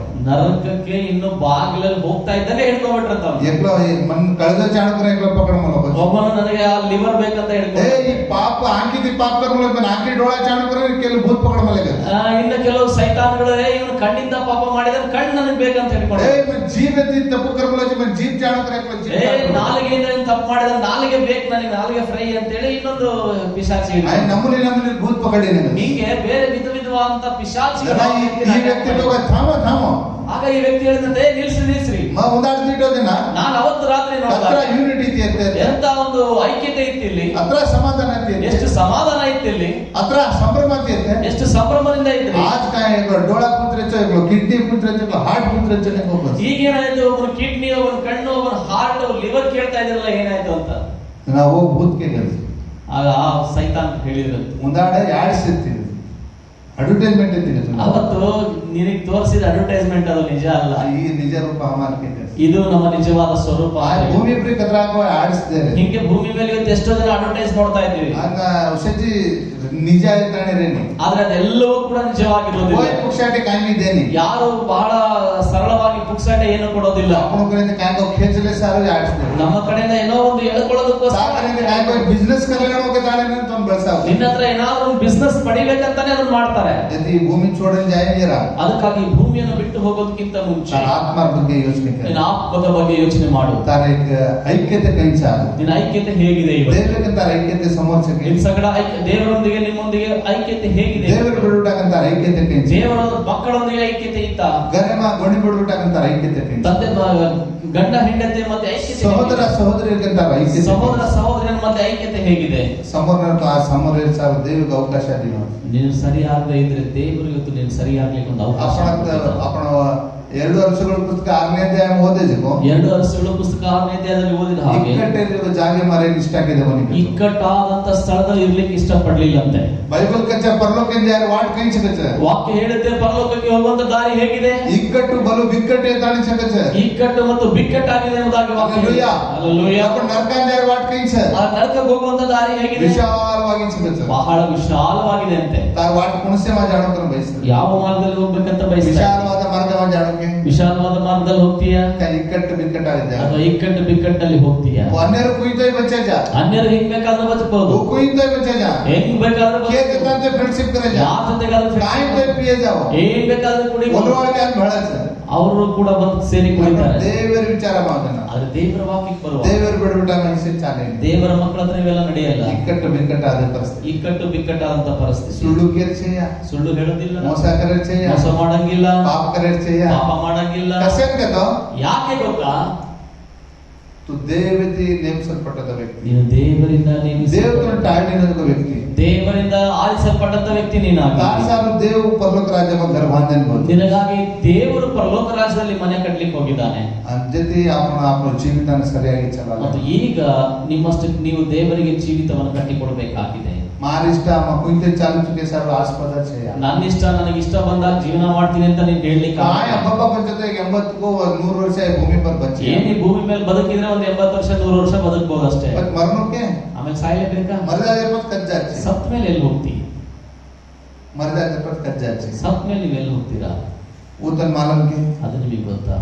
ನರಕಕ್ಕೆ ಇನ್ನು ಬಾಗಿಲಲ್ಲಿ ಹೋಗ್ತಾ ಇದ್ದಾನೆ ಹಿಡ್ಕೊಂಡ್ಬಿಟ್ರಂತ. एकलो मन ಕಳೆದ ಜಾಣೋ करे एकलो पकड़ malo बस, ಒಬ್ಬನು ನನಗೆ ಆ ಲಿವರ್ ಬೇಕಂತ ए ಹಿಡ್ಕೊಂಡು, ಈ ಪಾಪ ಆಂಕಿದಿ ಪಾಪ कर malo मन आंकी डोळा ಜಾಣೋ करे केल भूत पकड़ मले गए, ಇನ್ನು ಕೆಲವು ಸೈತಾನ್ಗಳು ಇವನು ಕಣ್ಣಿಂದ ಪಾಪ ಮಾಡಿದ್ರೆ ಕಣ್ಣು ನನಗೆ ಬೇಕಂತ ಹಿಡ್ಕೊಂಡು, ए मन जीव दी तಪ್ಪು कर malo मन जीव ಜಾಣೋ करे एकलो जीव, ನಾಲಿಗೆಯಿಂದ ತಪ್ಪು ಮಾಡಿದ್ರೆ ನಾಲಿಗೆ ಬೇಕು ನನಗೆ, ನಾಲಿಗೆ ಫ್ರೈ ಅಂತ ಹೇಳಿ ಇನ್ನೊಂದು ಪಿಶಾಚಿ आई ನಮೂನಿ ನಮೂನಿ ಭೂತ पकड़ने गए, ಹೀಗೆ ಬೇರೆ ವಿಧವಾದಂತ ಪಿಶಾಚಿ. ಈ ವ್ಯಕ್ತಿ ಲೋಗ ಥಾಮೋ ಥಾಮೋ, ಆಗ ಈ ವ್ಯಕ್ತಿ ಹೇಳಿದಂತೆ ನಿಲ್ಸ್ರಿ, ಮ ಉದಾಡ್ತಿಟ್ಟೋ ದಿನ ನಾನು ಅವತ್ತು ರಾತ್ರಿ ಅತ್ರ ನೋಡಿದಾಗ ಯೂನಿಟಿ ಇತ್ತೆ, ಎಂತ ಒಂದು ಐಕ್ಯತೆ ಇತ್ತು ಇಲ್ಲಿ, ಅತ್ರ ಸಮಾಧಾನ ಇತ್ತೆ, ಎಷ್ಟು ಸಮಾಧಾನ ಇತ್ತು ಇಲ್ಲಿ, ಅತ್ರ ಸಂಭ್ರಮ ಇತ್ತೆ. ಎಷ್ಟು ಸಂಭ್ರಮದಿಂದ ಇದ್ರಿ. आज काय एकलो डोळा पुत्रेचो, एकलो किडनी पुत्रेचो, एकलो हार्ट पुत्रेचो ने ಹೋಗ್ಬಸ್, ಈಗೇನಾಯ್ತು, ಒಬ್ಬನು ಕಿಡ್ನಿ, ಒಬ್ಬನು ಕಣ್ಣು, ಒಬ್ಬನು ಹಾರ್ಟ್, ಲಿವರ್ ಕೇಳ್ತಾ ಇದ್ರಲ್ಲ, ಏನಾಯ್ತು ಅಂತ. ನಾವು ಭೂತ್ ಕೆ ಗಲ್ಸ್ ಆಗ ಆ ಸೈತಾನ್ ಹೇಳಿದ್ರಂತೆ, ಮುಂದಾಡೆ ಯಾಡ್ ಸಿಗ್ತಿದೆ ಅಡ್ವರ್ಟೈಸ್ಮೆಂಟ್ ಇತ್ತಿದೆ, ಅವತ್ತು ನಿನಗೆ ತೋರಿಸಿದ ಅಡ್ವರ್ಟೈಸ್ಮೆಂಟ್ ಅದು ನಿಜ ಅಲ್ಲ, ಈ ನಿಜ ರೂಪ ಹಮಾರ್ಕೆ ಇದು ನಮ್ಮ ನಿಜವಾದ ಸ್ವರೂಪ. ಭೂಮಿ ಪ್ರಿ ಕದ್ರಾಕೋ ಆಡಿಸ್ತಾರೆ, ಹಿಂಗೆ ಭೂಮಿ ಮೇಲೆ ಇವತ್ತು ಎಷ್ಟೋ ಜನ ಅಡ್ವರ್ಟೈಸ್ ನೋಡ್ತಾ ಇದ್ದೀವಿ, ಆಗ ಔಷಧಿ ನಿಜ ಇದ್ದಾನೆ ರೇನಿ, ಆದ್ರೆ ಅದೆಲ್ಲವೂ ಕೂಡ ನಿಜವಾಗಿರೋದಿಲ್ಲ. ಕೋಯಿ ಪುಕ್ಷಾಟಿ ಕಾಯಿ ದೇನಿ, ಯಾರು ಬಹಳ ಸರಳವಾಗಿ ಪುಕ್ಸಾಟೆ ಏನು ಕೊಡೋದಿಲ್ಲ. अपनों करेंगे काय को खेचले सारे आडिस्ते, ನಮ್ಮ ಕಡೆಯಿಂದ ಏನೋ ಒಂದು ಎಳ್ಕೊಳ್ಳೋದಕ್ಕೋಸ್ಕರ, ಸಾಕರೆಂಗೆ काय को बिझनेस करले ಹೋಗೋ ತಾಳೆ ತಮ್ಮ ಬಳಸಾವ, ನಿನ್ನ ಹತ್ರ ಏನಾದ್ರೂ ಒಂದು ಬಿಸ್ನೆಸ್ ಪಡಿಬೇಕಂತಾನೆ ಅದನ್ನ ಮಾಡ್ತಾರೆ. यदि ಭೂಮಿ छोड़ने जाएंगे ಅದಕ್ಕಾಗಿ ಭೂಮಿಯನ್ನು ಬಿಟ್ಟು ಹೋಗೋದಕ್ಕಿಂತ ಮುಂಚೆ तार आत्मा ಬಗ್ಗೆ ಯೋಚನೆ कर, ನಿನ್ನ ಆತ್ಮದ ಬಗ್ಗೆ ಯೋಚನೆ ಮಾಡು. तार एक ಐಕ್ಯತೆ ಕೈಂಚ, ನಿನ್ನ ಐಕ್ಯತೆ ಹೇಗಿದೆ ಇವತ್ತು, ದೇವರಿಗೆ ತಾರ ಐಕ್ಯತೆ ಸಮೋರ್ಚಕ್ಕೆ, ನಿಮ್ ಸಗಡ ದೇವರೊಂದಿಗೆ ನಿಮ್ಮೊಂದಿಗೆ ಐಕ್ಯತೆ ಹೇಗಿದೆ, ದೇವರು ಬಿಡುಟಾಕಂತ ಐಕ್ಯತೆ ಕೈಂಚ, ದೇವರ ಮಕ್ಕಳೊಂದಿಗೆ ಐಕ್ಯತೆ ಇತ್ತ, ಗರಮ ಗೊಂಡಿ ಬಿಡುಟಾಕಂತ ಐಕ್ಯತೆ ಕೈಂಚ, ತಂದೆ ಗಂಡ ಹೆಂಡತಿ ಮತ್ತೆ ಐಕ್ಯತೆ, ಸಹೋದರ ಸಹೋದರಿಯರಿಗಿಂತ ಐಕ್ಯತೆ, ಸಹೋದರ ಸಹೋದರಿಯರ ಮತ್ತೆ ಐಕ್ಯತೆ ಹೇಗಿದೆ. ಸಮರ ಸಾರು ದೇವಿಗೆ ಅವಕಾಶ ದಿನ ನೀನು ಸರಿಯಾಗದೆ ಇದ್ರೆ ದೇವರು ಇವತ್ತು ನೀನು ಸರಿಯಾಗ್ಲಿಕ್ಕೆ ಒಂದು ಅವಕಾಶ आपण 2 ವರ್ಷಗಳ ಪುಸ್ತಕ 6ನೇ ಅಧ್ಯಾಯ ಓದಿದೆವು, 2 ವರ್ಷಗಳ ಪುಸ್ತಕ 6ನೇ ಅಧ್ಯಾಯದಲ್ಲಿ ಓದಿದ ಹಾಗೆ ಇಕ್ಕಟ್ಟಿರುವ ಜಾಗೆ ಮಾರೆ ಇಷ್ಟ ಆಗಿದೆ ಅವನಿಗೆ, ಇಕ್ಕಟ್ಟಾದಂತ ಸ್ಥಳದಲ್ಲಿ ಇರ್ಲಿಕ್ಕೆ ಇಷ್ಟಪಡ್ಲಿಲ್ಲಂತೆ. ಬೈಬಲ್ ಕಚ್ಚ ಪರಲೋಕದಿಂದ ಯಾರು ವಾಟ್ ಕೈಂಚ ಕಚ್ಚ, ವಾಕ್ಯ ಹೇಳುತ್ತೆ ಪರಲೋಕಕ್ಕೆ ಹೋಗುವಂತ ದಾರಿ ಹೇಗಿದೆ, ಇಕ್ಕಟ್ಟು ಬಲು ಬಿಕ್ಕಟ್ಟೆ ತಾಣಿಸ ಕಚ್ಚ, ಇಕ್ಕಟ್ಟು ಮತ್ತು ಬಿಕ್ಕಟ್ಟಾಗಿದೆ ಎಂಬುದಾಗಿ ವಾಕ್ಯ ಹೇಳುತ್ತೆ. ಹಲ್ಲೆಲೂಯಾ. आपण ನರಕದಿಂದ ಯಾರು ವಾಟ್ ಕೈಂಚ, ಆ ನರಕಕ್ಕೆ ಹೋಗುವಂತ ದಾರಿ ಹೇಗಿದೆ, ವಿಶಾಲವಾಗಿ ಕಚ್ಚ, ಬಹಳ ವಿಶಾಲವಾಗಿದೆ ಅಂತೆ. ತಾರ್ ವಾಟ್ ಕುಣಸೆ ಮಾ ಜಾಣೋಕರ ಬಯಸ್ತಾರೆ, ಯಾವ ಮಾರ್ಗದಲ್ಲಿ ಹೋಗ್ಬೇಕಂತ ಬಯಸ್ತಾರೆ, ವಿಶಾಲವಾದ ಮಾರ್ಗವ ಜಾಣೋಕೆ, ವಿಶಾಲವಾದ ಮಾರ್ಗದಲ್ಲಿ ಹೋಗ್ತೀಯಾ, ಇಕ್ಕಟ್ಟು ಬಿಕ್ಕಟ್ಟಾಗಿದೆ, ಅಥವಾ ಇಕ್ಕಟ್ಟು ಬಿಕ್ಕಟ್ಟಲ್ಲಿ ಹೋಗ್ತೀಯಾ. ಅನ್ಯರು ಕುಯ್ತೋಯ್ ಬಚ್ಚ ಜಾ, ಅನ್ಯರು ಹೆಂಗ್ ಬೇಕಾದ್ರೂ ಬದುಕಬಹುದು, ಕುಯ್ತೋಯ್ ಬಚ್ಚ ಜಾ, ಹೆಂಗ್ ಬೇಕಾದ್ರೂ ಕೇತೆ ತಂತೆ ಫ್ರೆಂಡ್ಶಿಪ್ करे जा, ಯಾರ ಜೊತೆಗಾದ್ರೂ ಕಾಯಿ ತೋಯ್ ಪಿಯೆ जाओ, ಏನ್ ಬೇಕಾದ್ರೂ ಕುಡಿ, ಒಲವಾಳಿಗೆ ಅಂತ ಬಹಳ ಅವರು ಕೂಡ ಬಂದು ಸೇರಿ ಕುಡಿತಾರೆ. ದೇವರ ವಿಚಾರ ಮಾಡೋಣ, ಆದ್ರೆ ದೇವರ ವಾಕ್ಯಕ್ಕೆ ಬರುವ ದೇವರು ಬಿಡ್ಬಿಟ್ಟ ಮನುಷ್ಯ ಚಾಲೆ, ದೇವರ ಮಕ್ಕಳ ಹತ್ರ ಇವೆಲ್ಲ ನಡೆಯಲ್ಲ. ಇಕ್ಕಟ್ಟು ಬಿಕ್ಕಟ್ಟಾದ ಪರಿಸ್ಥಿತಿ, ಇಕ್ಕಟ್ಟು ಬಿಕ್ಕಟ್ಟಾದಂತ ಪರಿಸ್ಥಿತಿ, ಸುಳ್ಳು ಕೇರ್ಚೆಯ, ಸುಳ್ಳು ಹೇಳೋದಿಲ್ಲ, ಮೋಸ ಕರೆರ್ಚೆಯ, ಮೋಸ ಮಾಡಂಗಿಲ್ಲ, ಪಾಪ ಕರೆರ್ಚೆಯ, ಪಾಪ ಮಾಡಂಗಿಲ್ಲ. ಕಸಂಗತೋ ಯಾಕೆ ಗೊತ್ತಾ, तू ದೇವತಿ ನೇಮಿಸಲ್ಪಟ್ಟದ ವ್ಯಕ್ತಿ, ನೀನು ದೇವರಿಂದ ದೇವರನ್ನು ತಾಳಿನದ ವ್ಯಕ್ತಿ, ದೇವರಿಂದ ಆರಿಸಲ್ಪಟ್ಟಂತ ವ್ಯಕ್ತಿ ನೀನಾಗಿ, ತಾಸಾರು ದೇವ ಪರಲೋಕ ರಾಜ್ಯ घर बांधन बोल, ನಿನಗಾಗಿ ದೇವರು ಪರಲೋಕ ರಾಜ್ಯದಲ್ಲಿ ಮನೆ ಕಟ್ಟಲಿಕ್ಕೆ ಹೋಗಿದ್ದಾನೆ. ಅಂಜತಿ ಅವನ ಜೀವಿತಾನ ಸರಿಯಾಗಿ ಚಲಲ್ಲ, ಮತ್ತು ಈಗ ನಿಮ್ಮಷ್ಟು ನೀವು ದೇವರಿಗೆ ಜೀವಿತವನ್ನು ಕಟ್ಟಿಕೊಡಬೇಕಾಗಿದೆ. ಮಾರಿಷ್ಟ ಮಕ್ಕಳಿಂದ ಚಾಲಿಸುಕ್ಕೆ ಸರ್ವ ಆಸ್ಪದ ಛೇಯ ನನ್ನ ಇಷ್ಟ ನನಗೆ ಇಷ್ಟ ಬಂದಾಗ ಜೀವನ ಮಾಡ್ತೀನಿ ಅಂತ ನೀನು ಹೇಳಲಿಕ್ಕೆ काय अब्बा पंचते 80 को 100 वर्ष भूमि पर बचे ಏನ್ ಈ ಭೂಮಿ ಮೇಲೆ ಬದುಕಿದ್ರೆ ಒಂದು 80 ವರ್ಷ 100 ವರ್ಷ ಬದುಕಬಹುದು ಅಷ್ಟೇ बट मरनो के ಆಮೇಲೆ ಸಾಯಲೇಬೇಕಾ मर जाने पर कच जाचे ಸತ್ ಮೇಲೆ ಎಲ್ಲಿ ಹೋಗ್ತಿ मर जाने पर कच जाचे ಸತ್ ಮೇಲೆ ನೀವು ಎಲ್ಲಿ ಹೋಗ್ತೀರಾ वो तन मालूम के ಅದು ನಿಮಗೆ ಗೊತ್ತಾ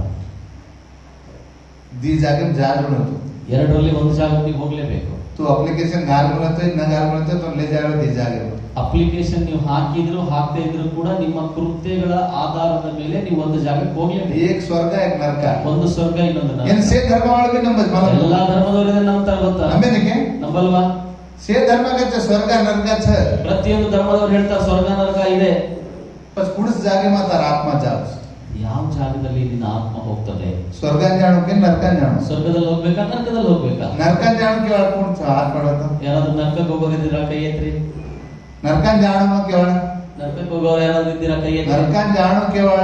दी जाके जाग बनतो ಎರಡರಲ್ಲಿ ಒಂದು ಜಾಗಕ್ಕೆ ನೀವು ಹೋಗ್ಲೇಬೇಕು तो एप्लीकेशन गार बनते न गार बनते तो ले जाओ दी जागे ಅಪ್ಲಿಕೇಶನ್ ನೀವು ಹಾಕಿದ್ರು ಹಾಕದೇ ಇದ್ರು ಕೂಡ ನಿಮ್ಮ ಕೃತ್ಯಗಳ ಆಧಾರದ ಮೇಲೆ ನೀವು ಒಂದು ಜಾಗಕ್ಕೆ ಹೋಗ್ಲೇಬೇಕು एक स्वर्ग एक नरक ಒಂದು ಸ್ವರ್ಗ ಇನ್ನೊಂದು ನರಕ इन से धर्म वाले भी नंबर मालूम ಎಲ್ಲಾ ಧರ್ಮದವರಿಗೆ ನಂಬ್ತಾರೆ ಗೊತ್ತಾ नंबे ನಂಬಲ್ವಾ से धर्म का स्वर्ग नरक छ ಪ್ರತಿಯೊಂದು ಧರ್ಮದವರು ಹೇಳ್ತಾರೆ ಸ್ವರ್ಗ ನರಕ ಇದೆ बस कुछ जागे में तार आत्मा जाओ ಯಾವ ಜಾಗದಲ್ಲಿ ನಿನ್ನ ಆತ್ಮ ಹೋಗ್ತದೆ स्वर्ग जानो के नरक जानो ಸ್ವರ್ಗದಲ್ಲಿ ಹೋಗ್ಬೇಕಾ ನರಕದಲ್ಲಿ ಹೋಗ್ಬೇಕಾ नरक जानो के और कौन हाथ पड़ता ಯಾರಾದ್ರೂ ನರಕಕ್ಕೆ ಹೋಗೋರಿದ್ದೀರಾ ಕೈ ಎತ್ರಿ नरक जानो में केवल ನರಕಕ್ಕೆ ಹೋಗೋರು ಯಾರಾದ್ರೂ ಇದ್ದೀರಾ ಕೈ ಎತ್ರಿ नरक जानो केवल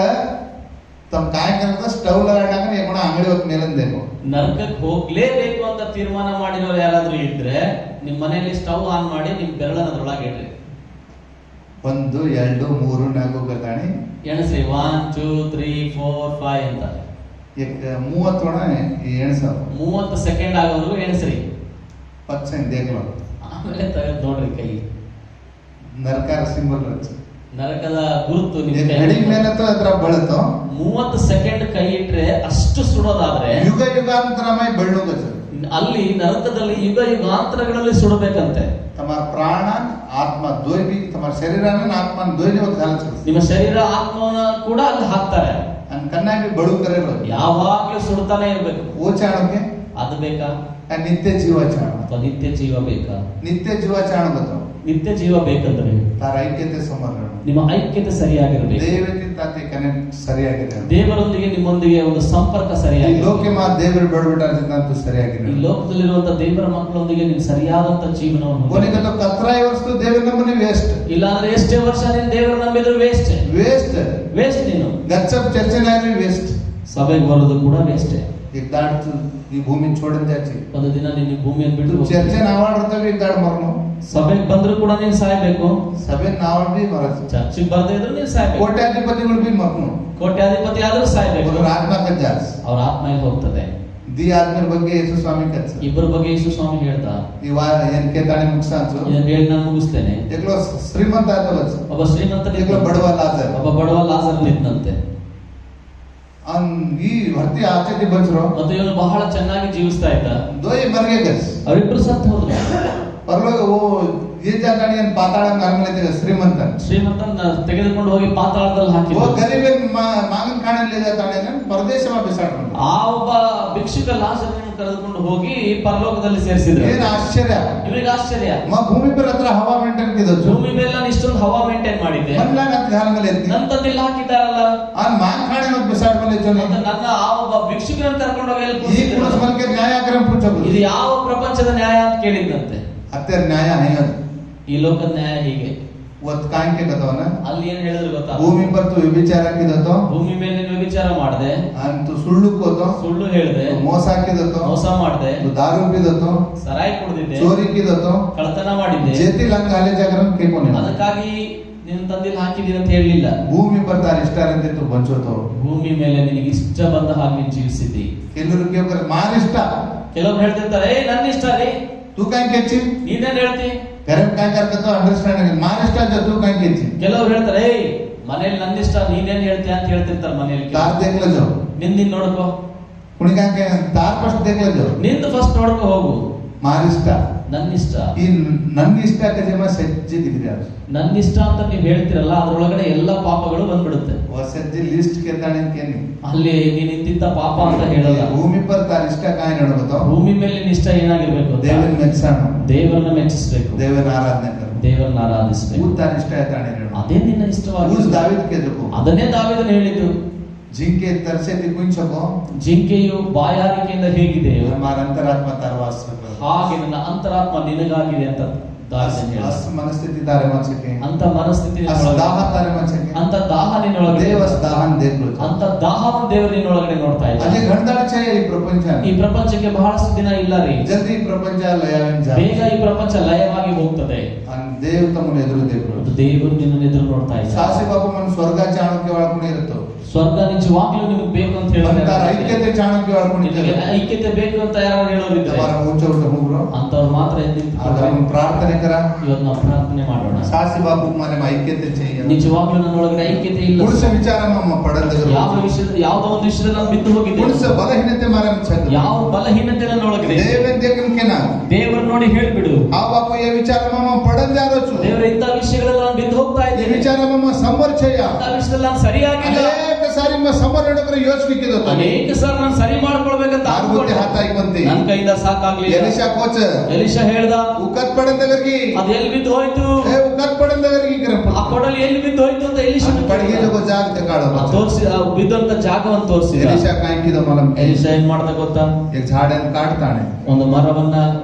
तुम काय करता स्टव लगाना के एक अंगड़ी होत मेलन देखो ನರಕಕ್ಕೆ ಹೋಗ್ಲೇಬೇಕು ಅಂತ ತೀರ್ಮಾನ ಮಾಡಿರೋರು ಯಾರಾದ್ರೂ ಇದ್ರೆ ನಿಮ್ಮ ಮನೆಯಲ್ಲಿ ಸ್ಟವ್ ಆನ್ ಮಾಡಿ ನಿಮ್ ಬೆರಳನ್ನ ಅದ್ರೊಳಗೆ ಇಡ್ರಿ 1 2 3 4 ಗತಾಣಿ ಎಣಸ್ರಿ 1 2 3 4 5 ಅಂತ एक 30 ಒಣ ಎಣಸ 30 ಸೆಕೆಂಡ್ ಆಗೋವರೆಗೂ ಎಣಸ್ರಿ 5 देख लो ಆಮೇಲೆ ತೆಗೆದು ನೋಡ್ರಿ ಕೈ नरकार सिंबल रच ನರಕದ ಗುರುತು ನಿಮ್ಮ एक ಕೈ घड़ी ಮೇಲೆ तो ಅದರ ಬಳतो 30 ಸೆಕೆಂಡ್ ಕೈ ಇಟ್ರೆ ಅಷ್ಟು ಸುಡೋದಾದ್ರೆ ಯುಗ ಯುಗಾಂತರಮೈ ಬೆಳ್ಳೋಗಸ ಅಲ್ಲಿ ನರಕದಲ್ಲಿ ಯುಗ ಯುಗಾಂತರಗಳಲ್ಲಿ ಸುಡಬೇಕಂತೆ તમારા ಪ್ರಾಣ ಆತ್ಮ दोय भी તમારા ಶರೀರನ ಆತ್ಮ दोय ने ಒಂದು ಹಾಲಚ ನಿಮ್ಮ ಶರೀರ ಆತ್ಮವನ್ನ ಕೂಡ ಅಲ್ಲಿ ಹಾಕ್ತಾರೆ ಅನ್ ಕನ್ನಾಗಿ ಬಳು ಕರೆರೋ ಯಾವಾಗಲೂ ಸುಡ್ತಾನೆ ಇರ್ಬೇಕು ಓ ಚಾಣಕ್ಕೆ ಅದು ಬೇಕಾ ನಿತ್ಯ ಜೀವ ಚಾಣ ಅಥವಾ ನಿತ್ಯ ಜೀವ ಬೇಕಾ ನಿತ್ಯ ಜೀವ ಚಾಣ ಬತಾವ ನಿತ್ಯ ಜೀವ ಬೇಕಂದ್ರೆ ತಾರ ಐಕ್ಯತೆ ಸಮರ್ಪಣೆ ನಿಮ್ಮ ಐಕ್ಯತೆ ಸರಿಯಾಗಿರಬೇಕು ದೇವತೆ ತಾತೆ ಕನೆಕ್ಟ್ ಸರಿಯಾಗಿದೆ ದೇವರೊಂದಿಗೆ ನಿಮ್ಮೊಂದಿಗೆ ಒಂದು ಸಂಪರ್ಕ ಈ ಸರಿಯಾಗಿದೆ ಲೋಕೆ ಮಾ ದೇವರು ಬಡಬಿಟ್ಟಾರ್ಜಿನಂತ ಸರಿಯಾಗಿದೆ ಈ ಲೋಕದಲ್ಲಿರುವಂತ ದೇವರ ಮಕ್ಕಳೊಂದಿಗೆ ನೀವು ಸರಿಯಾದಂತ ಜೀವನವನ್ನು ಕೊನೆಗೆ तो 17 ವರ್ಷ ದೇವರ ನಮ್ಮನೆ ವೇಸ್ಟ್ ಇಲ್ಲ ಅಂದ್ರೆ ಎಷ್ಟೇ ವರ್ಷ ನೀನು ದೇವರ ನಂಬಿದ್ರು ವೇಸ್ಟ್ ವೇಸ್ಟ್ ನೀನು ಗಚ್ಚಪ್ ಚರ್ಚೆ ನಾರಿ ವೇಸ್ಟ್ ಸಭೆಗೆ ಬರೋದು ಕೂಡ ವೇಸ್ಟ್ एक दाड ಈ ಭೂಮಿ छोड़न जाची ಒಂದು ದಿನ ನೀನು ಈ ಭೂಮಿಯನ್ನು ಬಿಟ್ಟು ಹೋಗ್ತೀಯ. ಚರ್ಚೆ ನಾವಾಡ್ತವೆ एक दाड ಮರನು ಸಭೆಗೆ ಬಂದ್ರು ಕೂಡ ನೀನು ಸಾಯ್ಬೇಕು ಸಭೆ ನಾವಾಡ್ भी ಮರಸ್ ಚರ್ಚಿಗೆ ಬರ್ದೇ ಇದ್ರು ನೀನು ಸಾಯ್ಬೇಕು ಕೋಟ್ಯಾಧಿಪತಿಗಳು भी ಮರನು ಕೋಟ್ಯಾಧಿಪತಿ ಆದ್ರೂ ಸಾಯ್ಬೇಕು ಅವ್ರ ಆತ್ಮ ಕಜ್ಜಾಸ್ ಅವ್ರ ಆತ್ಮ ಇಲ್ಲಿ ಹೋಗ್ತದೆ ದಿ ಆದ್ಮೇಲೆ ಬಗ್ಗೆ ಯೇಸು ಸ್ವಾಮಿ ಕಚ್ಚ ಇಬ್ಬರ ಬಗ್ಗೆ ಯೇಸು ಸ್ವಾಮಿ ಹೇಳ್ದ ಈ ವಾರ ಏನ್ ಕೇತಾನೆ ಮುಗಿಸಾಂಚು ಇದನ್ನ ಹೇಳಿ ನಾನು ಮುಗಿಸ್ತೇನೆ एकलो ಶ್ರೀಮಂತ ಆತವಚ್ಚ ಒಬ್ಬ ಶ್ರೀಮಂತ एकलो ಬಡವ ಲಾಜರ್ ಒಬ್ಬ ಬಡವ ಲಾಜರ್ ನಿಂತಂತೆ ಅನ್ ಈ ಭರ್ತಿ ಆಚೆತಿ ಬಚ್ರೋ ಮತ್ತು ಇವನು ಬಹಳ ಚೆನ್ನಾಗಿ ಜೀವಿಸ್ತಾ ಇದ್ದ दोय मरगे गस ಅವರಿಬ್ರು ಸತ್ತು ಹೋದ್ರು परलोक वो ये जातानी अन पाताಳ कारमले ಶ್ರೀಮಂತ ಶ್ರೀಮಂತನ ತೆಗೆದುಕೊಂಡು ಹೋಗಿ ಪಾತಾಳದಲ್ಲಿ वो ಹಾಕಿದ್ರು गरीब मांगन खाने ले जाताने न परदेश में बिसाಡ್ಕೊಂಡು ಆ ಒಬ್ಬ ಭಿಕ್ಷುಕ ಲಾಜರನ್ನು ಕರೆದುಕೊಂಡು ಹೋಗಿ ಪರಲೋಕದಲ್ಲಿ ಸೇರಿಸಿದ್ರು ಏನ್ ಆಶ್ಚರ್ಯ ಇವರಿಗೆ ಆಶ್ಚರ್ಯ ಮ ಭೂಮಿ पर ಹತ್ರ ಹವಾ ಮೇಂಟೈನ್ ಕಿದಚ್ಚು ಭೂಮಿ ಮೇಲೆ ನಾನು ಇಷ್ಟೊಂದು ಹವಾ ಮೇಂಟೈನ್ ಮಾಡಿದ್ದೆ ಮನ್ಲಾಗ ಅಂತ ಗಾಲ ಮೇಲೆ ಎತ್ತಿ ನನ್ನ ತಂದೆಲ್ಲ ಹಾಕಿದ್ದಾರಲ್ಲ ಅನ್ ಮಾಂಗ್ ಖಾನೆ ನ ಬಿಸಾಡ್ಕೊಂಡು ಚೋನಿ ಮತ್ತೆ ನನ್ನ ಆ ಒಬ್ಬ ಭಿಕ್ಷುಕರನ್ನು ಕರ್ಕೊಂಡು ಹೋಗಿ ಅಲ್ಲಿ ಈ ಕೂರಿಸಿದ್ರು. ಪುರುಷ ಮಲ್ಕೆ ನ್ಯಾಯಾಗ್ರಹ ಪುಚ್ಚಕು ಇದು ಯಾವ ಪ್ರಪಂಚದ ನ್ಯಾಯ ಅಂತ ಕೇಳಿದ್ದಂತೆ ಅತ್ಯರ್ ನ್ಯಾಯ ಹೈಯದ್ ಈ ಲೋಕದ ನ್ಯಾಯ ಹೀಗೆ ಒತ್ ಕಾಂಕೆ ಕದವನ ಅಲ್ಲಿ ಏನ್ ಹೇಳಿದ್ರು ಗೊತ್ತಾ ಭೂಮಿ पर तू ವ್ಯಭಿಚಾರ ಕಿದतो ಭೂಮಿ ಮೇಲೆ ನೀನು ವಿಚಾರ ಮಾಡಿದೆ ಅಂತ ಸುಳ್ಳು ಕೋತೋ ಸುಳ್ಳು ಹೇಳಿದೆ ಮೋಸ ಕಿದतो ಮೋಸ ಮಾಡಿದೆ दारू ಪಿದतो ಸರಾಯಿ ಕುಡಿದಿದ್ದೆ ಚೋರಿ ಕಿದतो ಕಳ್ಳತನ ಮಾಡಿದ್ದೆ ಜೇತಿ ಲಂಗ ಹಾಲೆ ಜಾಗರಂ ಕೇಕೋನೆ ಅದಕ್ಕಾಗಿ ನಿನ್ನ ತಂದೆಲ್ಲಿ ಹಾಕಿದೀನಿ ಅಂತ ಹೇಳಲಿಲ್ಲ ಭೂಮಿ पर तार ಇಷ್ಟಾರಂತೆ तू ಬಂಚೋತೋ ಭೂಮಿ ಮೇಲೆ ನಿನಗೆ ಇಷ್ಟ ಬಂದ ಹಾಗೆ ನೀನು ಜೀವಿಸಿದ್ದಿ ಕೆಲವರು ಕೇಳ್ತಾರೆ ಮಾರ ಇಷ್ಟ ಕೆಲವ್ರು ಹೇಳ್ತಿರ್ತಾರೆ ಏ ನನ್ನ ಇಷ್ಟ ರೀ तू काय केची ನೀನೇನ್ ಹೇಳ್ತಿ घरात काय करतो अंडरस्टँडिंग मार इष्ट तू काय केची ಕೆಲವ್ರು ಹೇಳ್ತಾರೆ ಏಯ್ ಮನೇಲಿ ನನ್ನ ಇಷ್ಟ ನೀನೇನ್ ಹೇಳ್ತೀಯ ಅಂತ ಹೇಳ್ತಿರ್ತಾರೆ ಮನೇಲಿ तार देखला जाओ ನಿಂದಿನ್ ನೋಡ್ಕೋ कुणी काय काय तार फर्स्ट देखला जाओ ನಿಂದು ಫಸ್ಟ್ ನೋಡ್ಕೋ ಹೋಗು मार इष्ट ನನ್ನ ಇಷ್ಟ ಈ ನನ್ನ ಇಷ್ಟಕ್ಕೆ ಜಮ ಸಜ್ಜಿ ದಿಗ್ರಿ ಅದು ನನ್ನ ಇಷ್ಟ ಅಂತ ನೀವು ಹೇಳ್ತಿರಲ್ಲ ಅದ್ರೊಳಗಡೆ ಎಲ್ಲ ಪಾಪಗಳು ಬಂದ್ಬಿಡುತ್ತೆ ಸಜ್ಜಿ ಲಿಸ್ಟ್ ಕೇತಾನೆ ಕೇನಿ ಅಲ್ಲಿ ನೀನ್ ಇಂತಿಂತ ಪಾಪ ಅಂತ ಹೇಳಲ್ಲ ಭೂಮಿ पर तार ಇಷ್ಟ काय ನಡಬतो ಭೂಮಿ ಮೇಲೆ ನಿನ್ನ ಇಷ್ಟ ಏನಾಗಿರ್ಬೇಕು ಗೊತ್ತಾ? ದೇವರ ಮೆಚ್ಚಣ ದೇವರನ್ನ ಮೆಚ್ಚಿಸ್ಬೇಕು ದೇವರ ಆರಾಧನೆ ಕರು ದೇವರನ್ನ ಆರಾಧಿಸ್ಬೇಕು ಊ ತಾರ ಇಷ್ಟ ಆಯ್ತಾನೆ ಹೇಳು ಅದೇ ನಿನ್ನ ಇಷ್ಟವಾಗಿ ಊಸ್ ದಾವಿದ್ ಕೆ ಜಕೋ ಅದನ್ನೇ ದಾವೀದನು ಹೇಳಿದ್ದು जिनके तरसे ती कुंचको ಜಿಂಕೆಯು ಬಾಯಾರಿಕೆಯಿಂದ ಹೇಗಿದೆಯೋ हमारा अंतरात्मा तरवास करो ಹಾಗೆ ನನ್ನ ಅಂತರಾತ್ಮ ನಿನಗಾಗಿದೆ ಅಂತ ದಾವೀದನು ಹೇಳಿದ. अस मनस्थिति तारे मचके ಅಂತ ಮನಸ್ಥಿತಿ अस ನಿನ್ನೊಳಗೆ- दाह तारे मचके ಅಂತ ದಾಹ ನಿನ್ನೊಳಗೆ देवस दाहन देखलो ಅಂತ ದಾಹವನ್ನು ದೇವರು ನಿನ್ನೊಳಗಡೆ ನೋಡ್ತಾ अजे ಇದ್ದಾನೆ. घंटाळ छे ಈ ಪ್ರಪಂಚ ಈ ಪ್ರಪಂಚಕ್ಕೆ ಬಹಳಷ್ಟು ದಿನ ಇಲ್ಲ ರೀ. जल्दी प्रपंच लयाविन जा ಬೇಗ ಈ ಪ್ರಪಂಚ ಲಯವಾಗಿ ಹೋಗ್ತದೆ. अन ದೇವ್ ತಮ್ಮನ ಎದುರು ದೇವ್ರು ದೇವರು ನಿನ್ನನ್ನು ಎದುರು ನೋಡ್ತಾ ಇದ್ದಾರೆ. ಸಾಸಿ ಬಾಬು ಮನ್ ಸ್ವರ್ಗ ಚಾಣಕ್ಯ ಒಳಕೊಂಡು ಇರುತ್ತೋ ಸ್ವರ್ಗ ನಿಜವಾಗ್ಲೂ ನಿಮಗೆ ಬೇಕು ಅಂತ ಐಕ್ಯತೆ ಚಾಣಕ್ಯ ಒಳಕೊಂಡಿದ್ದಾರೆ. ಐಕ್ಯತೆ ಬೇಕು ಅಂತ ಯಾರು ಹೇಳೋರಿದ್ದಾರೆ ಅಂತವ್ರು ಮಾತ್ರ ಪ್ರಾರ್ಥನೆ ಕರ. ಇವತ್ತು ನಾವು ಪ್ರಾರ್ಥನೆ ಮಾಡೋಣ. ಸಾಸಿ ಬಾಬು ಮನೆ ಐಕ್ಯತೆ ಚೆಯ್ಯ. ನಿಜವಾಗ್ಲೂ ನನ್ನ ಒಳಗಡೆ ಐಕ್ಯತೆ ಇಲ್ಲ. ಪುರುಷ ವಿಚಾರ ನಮ್ಮ ಪಡೆದ ಯಾವ ವಿಷಯದ ಯಾವುದೋ ಒಂದು ವಿಷಯದಲ್ಲಿ ನಾನು ಬಿದ್ದು ಹೋಗಿದ್ದೆ. ಪುರುಷ ಬಲಹೀನತೆ ಮಾರ ಯಾವ ಬಲಹೀನತೆ ನನ್ನ ಒಳಗಡೆ ದೇವರನ್ನು ನೋಡಿ ಹೇಳ್ಬಿಡು. ಆ ಬಾಪು ಈ ವಿಚಾರ ಮಮ್ಮ ಪಡೆದ ದೇವರ ಇಂಥ ವಿಷಯಗಳಲ್ಲಿ ನಾನು ಬಿದ್ದು ಹೋಗ್ತಾ ಇದ್ದೀನಿ. ವಿಚಾರ ಮಮ್ಮ ಸಮರ್ಚಯ ಇಂಥ ವಿಷಯದಲ್ಲಿ ನಾನು ಸರಿಯಾಗಿಲ್ಲ. ಅನೇಕ ಸಾರಿ ಸಮರ್ ನಡುಕರ ಯೋಚನೆ ಅನೇಕ ಸಾರಿ ನಾನು ಸರಿ ಮಾಡ್ಕೊಳ್ಬೇಕಂತ ನನ್ನ ಕೈಯಿಂದ ಸಾಕಾಗ್ಲಿಲ್ಲ. ಎಲಿಶಾ ಕೋಚ ಎಲಿಶಾ ಹೇಳ್ದ ಉಕ್ಕತ್ ಪಡೆದವರಿಗೆ ಅದು ಎಲ್ಲಿ ಬಿದ್ದು ಹೋಯ್ತು, ಉಕ್ಕತ್ ಪಡೆದವರಿಗೆ ಆ ಕೊಡಲಿ ಎಲ್ಲಿ ಬಿದ್ದು ಹೋಯ್ತು ಅಂತ ಎಲಿಶಾ ಪಡಿಗೆ ಜಾಗ ಕಾಳು ತೋರಿಸಿ ಬಿದ್ದಂತ ಜಾಗವನ್ನು ತೋರಿಸಿ. ಎಲಿಶಾ ಕಾಯ್ಕಿದ ಮಲಂ. ಎಲಿಶಾ ಏನ್ ಮಾಡ್ದ ಗೊತ್ತಾ, ಝಾಡನ್ನು ಕಾಡ್ತಾನೆ. ಒಂದು ಮರವನ್ನ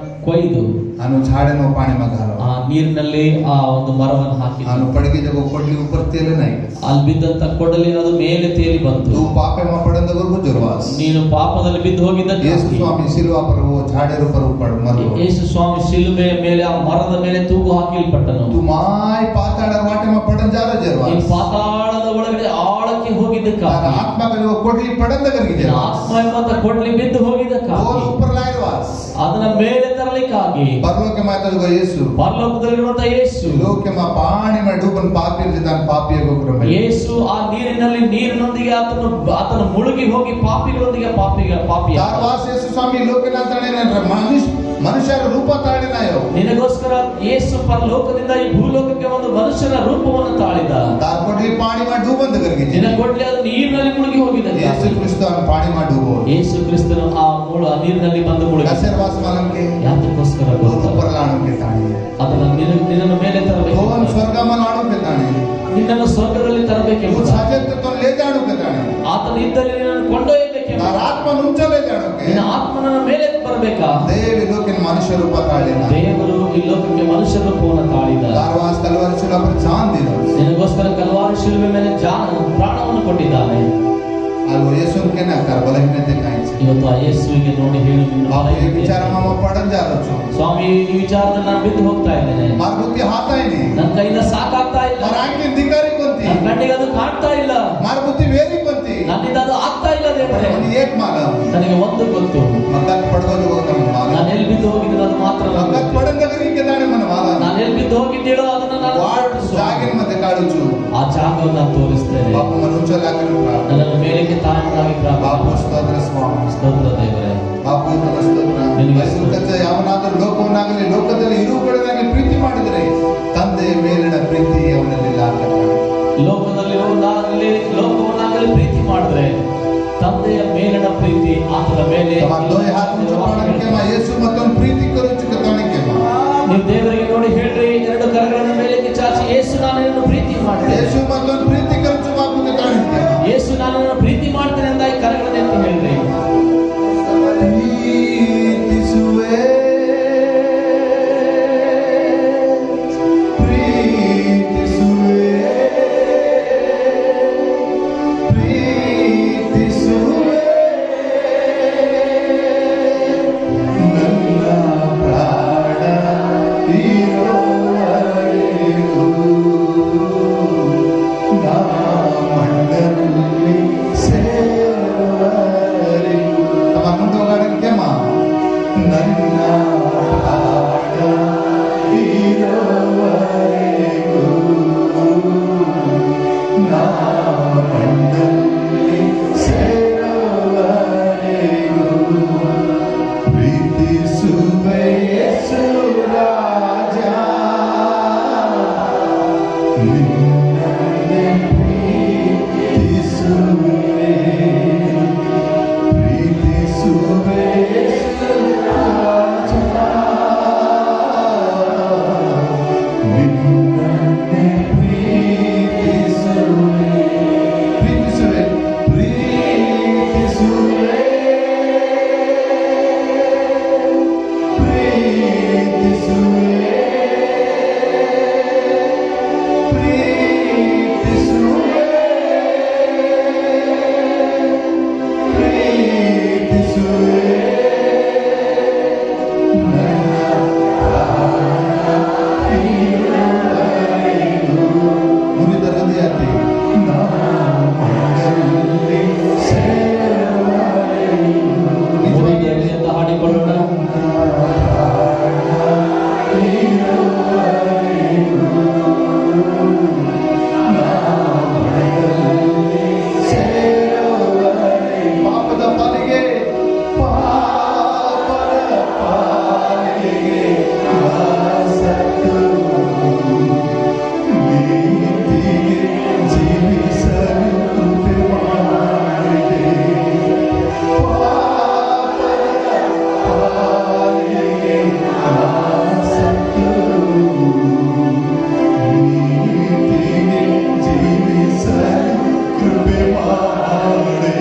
ಕೊಯ್ದು ನಾನು ಝಾಡನ್ನು ಪಾಣಿ ಮಗಾಲ ಆ ನೀರಿನಲ್ಲಿ ಆ ಒಂದು ಮರವನ್ನು ಹಾಕಿ ನಾನು ಪಡಿಗೆ ಜಗೋ ಕೊಡ್ಲಿ ಉಪ್ಪರ್ ತೇಲೆ ನಾಯಿ ಅಲ್ಲಿ ಬಿದ್ದಂತ ಕೊಡಲಿ ಅದು ಮೇಲೆ ತೇಲಿ ಬಂತು. ತೂ ಪಾಪೆ ಪಡೆದವರೆಗೂ ಜುರ್ವಾಸ್. ನೀನು ಪಾಪದಲ್ಲಿ ಬಿದ್ದು ಹೋಗಿದ್ದಕ್ಕೆ ಯೇಸು ಸ್ವಾಮಿ ಸಿಲುವಾ ಪರವು ಝಾಡೆರು ಪರವು ಮರು. ಯೇಸು ಸ್ವಾಮಿ ಶಿಲುಬೆಯ ಮೇಲೆ ಆ ಮರದ ಮೇಲೆ ತೂಗು ಹಾಕಿಲ್ಪಟ್ಟನು. ತು ಮಾಯ್ ಪಾತಾಳ ವಾಟೆ ಪಡಂಜಾರ ಜರ್ವಾಸ್. ಈ ಪಾತಾಳದ ಒಳಗಡೆ ಆಳಕ್ಕೆ ಹೋಗಿದ್ದಕ್ಕ ಆತ್ಮಗಳು ಕೊಡ್ಲಿ ಪಡೆದವರಿಗೆ ಆತ್ಮ ಎಂಬಂತ ಕೊಡ್ಲಿ ಬಿದ್ದು ಹೋಗಿದ್ದಕ್ಕ ಅದನ್ನ ಮೇಲೆ ತರಲಿಕ್ಕಾಗಿ ಪರಲೋಕ ಮಾತಾಡುವ ಯೇಸು ಪರಲೋಕದಲ್ಲಿರುವಂತ ಯೇಸು ಲೋಕ ಪಾಣಿ ಡೂಬನ್ ಪಾಪಿ ಪಾಪಿಯ ಯೇಸು ಆ ನೀರಿನೊಂದಿಗೆ ಆತನು ಮುಳುಗಿ ಹೋಗಿ ಪಾಪಿಗಳೊಂದಿಗೆ ಪಾಪಿ ಯೇಸು ಸ್ವಾಮಿ ಲೋಕನಾಥನೇ ಮನುಷ್ಯರ ರೂಪ ತಾಳಿನಾಯೋ ನಿನಗೋಸ್ಕರ ಯೇಸು ಪರಲೋಕದಿಂದ ಈ ಭೂಲೋಕಕ್ಕೆ ಒಂದು ಮನುಷ್ಯನ ರೂಪವನ್ನು ತಾಳಿದ. ಕೊಡ್ಲಿ ಪಾಣಿ ಮಾಡಿ ಡೂಬಂದ ನಿನ್ನ ಕೊಡ್ಲಿ ಅದು ನೀರಿನಲ್ಲಿ ಮುಳುಗಿ ಹೋಗಿದೆ. ಯೇಸು ಕ್ರಿಸ್ತ ಪಾಣಿ ಮಾಡಿ ಡೂಬೋ. ಯೇಸು ಕ್ರಿಸ್ತನು ಆ ನೀರಿನಲ್ಲಿ ಬಂದು ಮುಳುಗಿ ಯಾತಕ್ಕೋಸ್ಕರ ಅದನ್ನ ನಿನ್ನನ್ನು ಮೇಲೆ ತರಬೇಕು. ನಿನ್ನನ್ನು ಸ್ವರ್ಗದಲ್ಲಿ ತರಬೇಕೆಂಬ ಆತನ ಇದ್ದಲ್ಲಿ ನಿನ್ನನ್ನು ಕೊಂಡೊಯ್ಯಬೇಕೆಂಬ ನಿನ್ನ ಆತ್ಮನ ಮೇಲೆ ಬರಬೇಕಾ. ಮನುಷ್ಯ ರೂಪ ತಾಳಿದ ದೇವರು ಈ ಲೋಕಕ್ಕೆ ಮನುಷ್ಯ ರೂಪವನ್ನು ತಾಳಿದ. ನಿನಗೋಸ್ಕರ ಕಲ್ವಾರಿ ಶಿಲುಬೆ ಮೇಲೆ ಪ್ರಾಣವನ್ನು ಕೊಟ್ಟಿದ್ದಾನೆ. ಇವತ್ತು ಆ ಯೇಸುವಿಗೆ ನೋಡಿ ಹೇಳು ಸ್ವಾಮಿ ಈ ವಿಚಾರದಲ್ಲಿ ನಾನು ಬಿದ್ದು ಹೋಗ್ತಾ ಇದ್ದೇನೆ. ನನ್ನ ಕೈಯಿಂದ ಸಾಕಾಗ್ತಾ ಇಲ್ಲ. ನನ್ನ ಕಣ್ಣಿಗೆ ಅದು ಕಾಣ್ತಾ ಇಲ್ಲ. ನನ್ನಿಂದ ಅದು ಆಗ್ತಾ ಇಲ್ಲ. ದೇವರೇ ನನಗೆ ಒಂದು ಗೊತ್ತು, ನಾನು ಎಲ್ಲಿ ಬಿದ್ದು ಹೋಗಿದ್ದೀನಿ ಅದು ಮಾತ್ರ. ನಾನು ಎಲ್ಲಿ ಬಿದ್ದು ಹೋಗಿದ್ದೀಳೋ ಅದನ್ನು ನಾನು ಆ ಜಾಗವನ್ನು ನಾನು ತೋರಿಸ್ತೇನೆ. ನನ್ನನ್ನು ಮೇಲಕ್ಕೆ ತಾಯಿ ಸ್ತೋತ್ರ ದೇವರೇ. ಯಾವನಾದರೂ ಲೋಕವನ್ನಾಗಲಿ ಲೋಕದಲ್ಲಿ ಇರುವುಗಳನ್ನಾಗಲಿ ಪ್ರೀತಿ ಮಾಡಿದರೆ ತಂದೆಯ ಮೇಲಿನ ಪ್ರೀತಿ ಅವನಲ್ಲಿಲ್ಲ. ಲೋಕವನ್ನಾಗಲಿ ಪ್ರೀತಿ ಮಾಡಿದ್ರೆ ತಂದೆಯ ಮೇಲಿನ ಪ್ರೀತಿ ಆತನ ಮೇಲೆ. ನೀವು ದೇವರಿಗೆ ನೋಡಿ ಹೇಳ್ರಿ, ಎರಡು ಕರಗಳನ್ನು ಮೇಲಕ್ಕೆ ಚಾಚಿ ಯೇಸು ನಾನು ಪ್ರೀತಿ ಮಾಡ್ತೇನೆ, ಯೇಸು ನಾನು ಪ್ರೀತಿ ಮಾಡ್ತೇನೆ ಅಂತ ಈ ಕರಗಳನ್ನು ಎತ್ತಿ ಹೇಳ್ರಿ. God.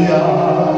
Hallelujah.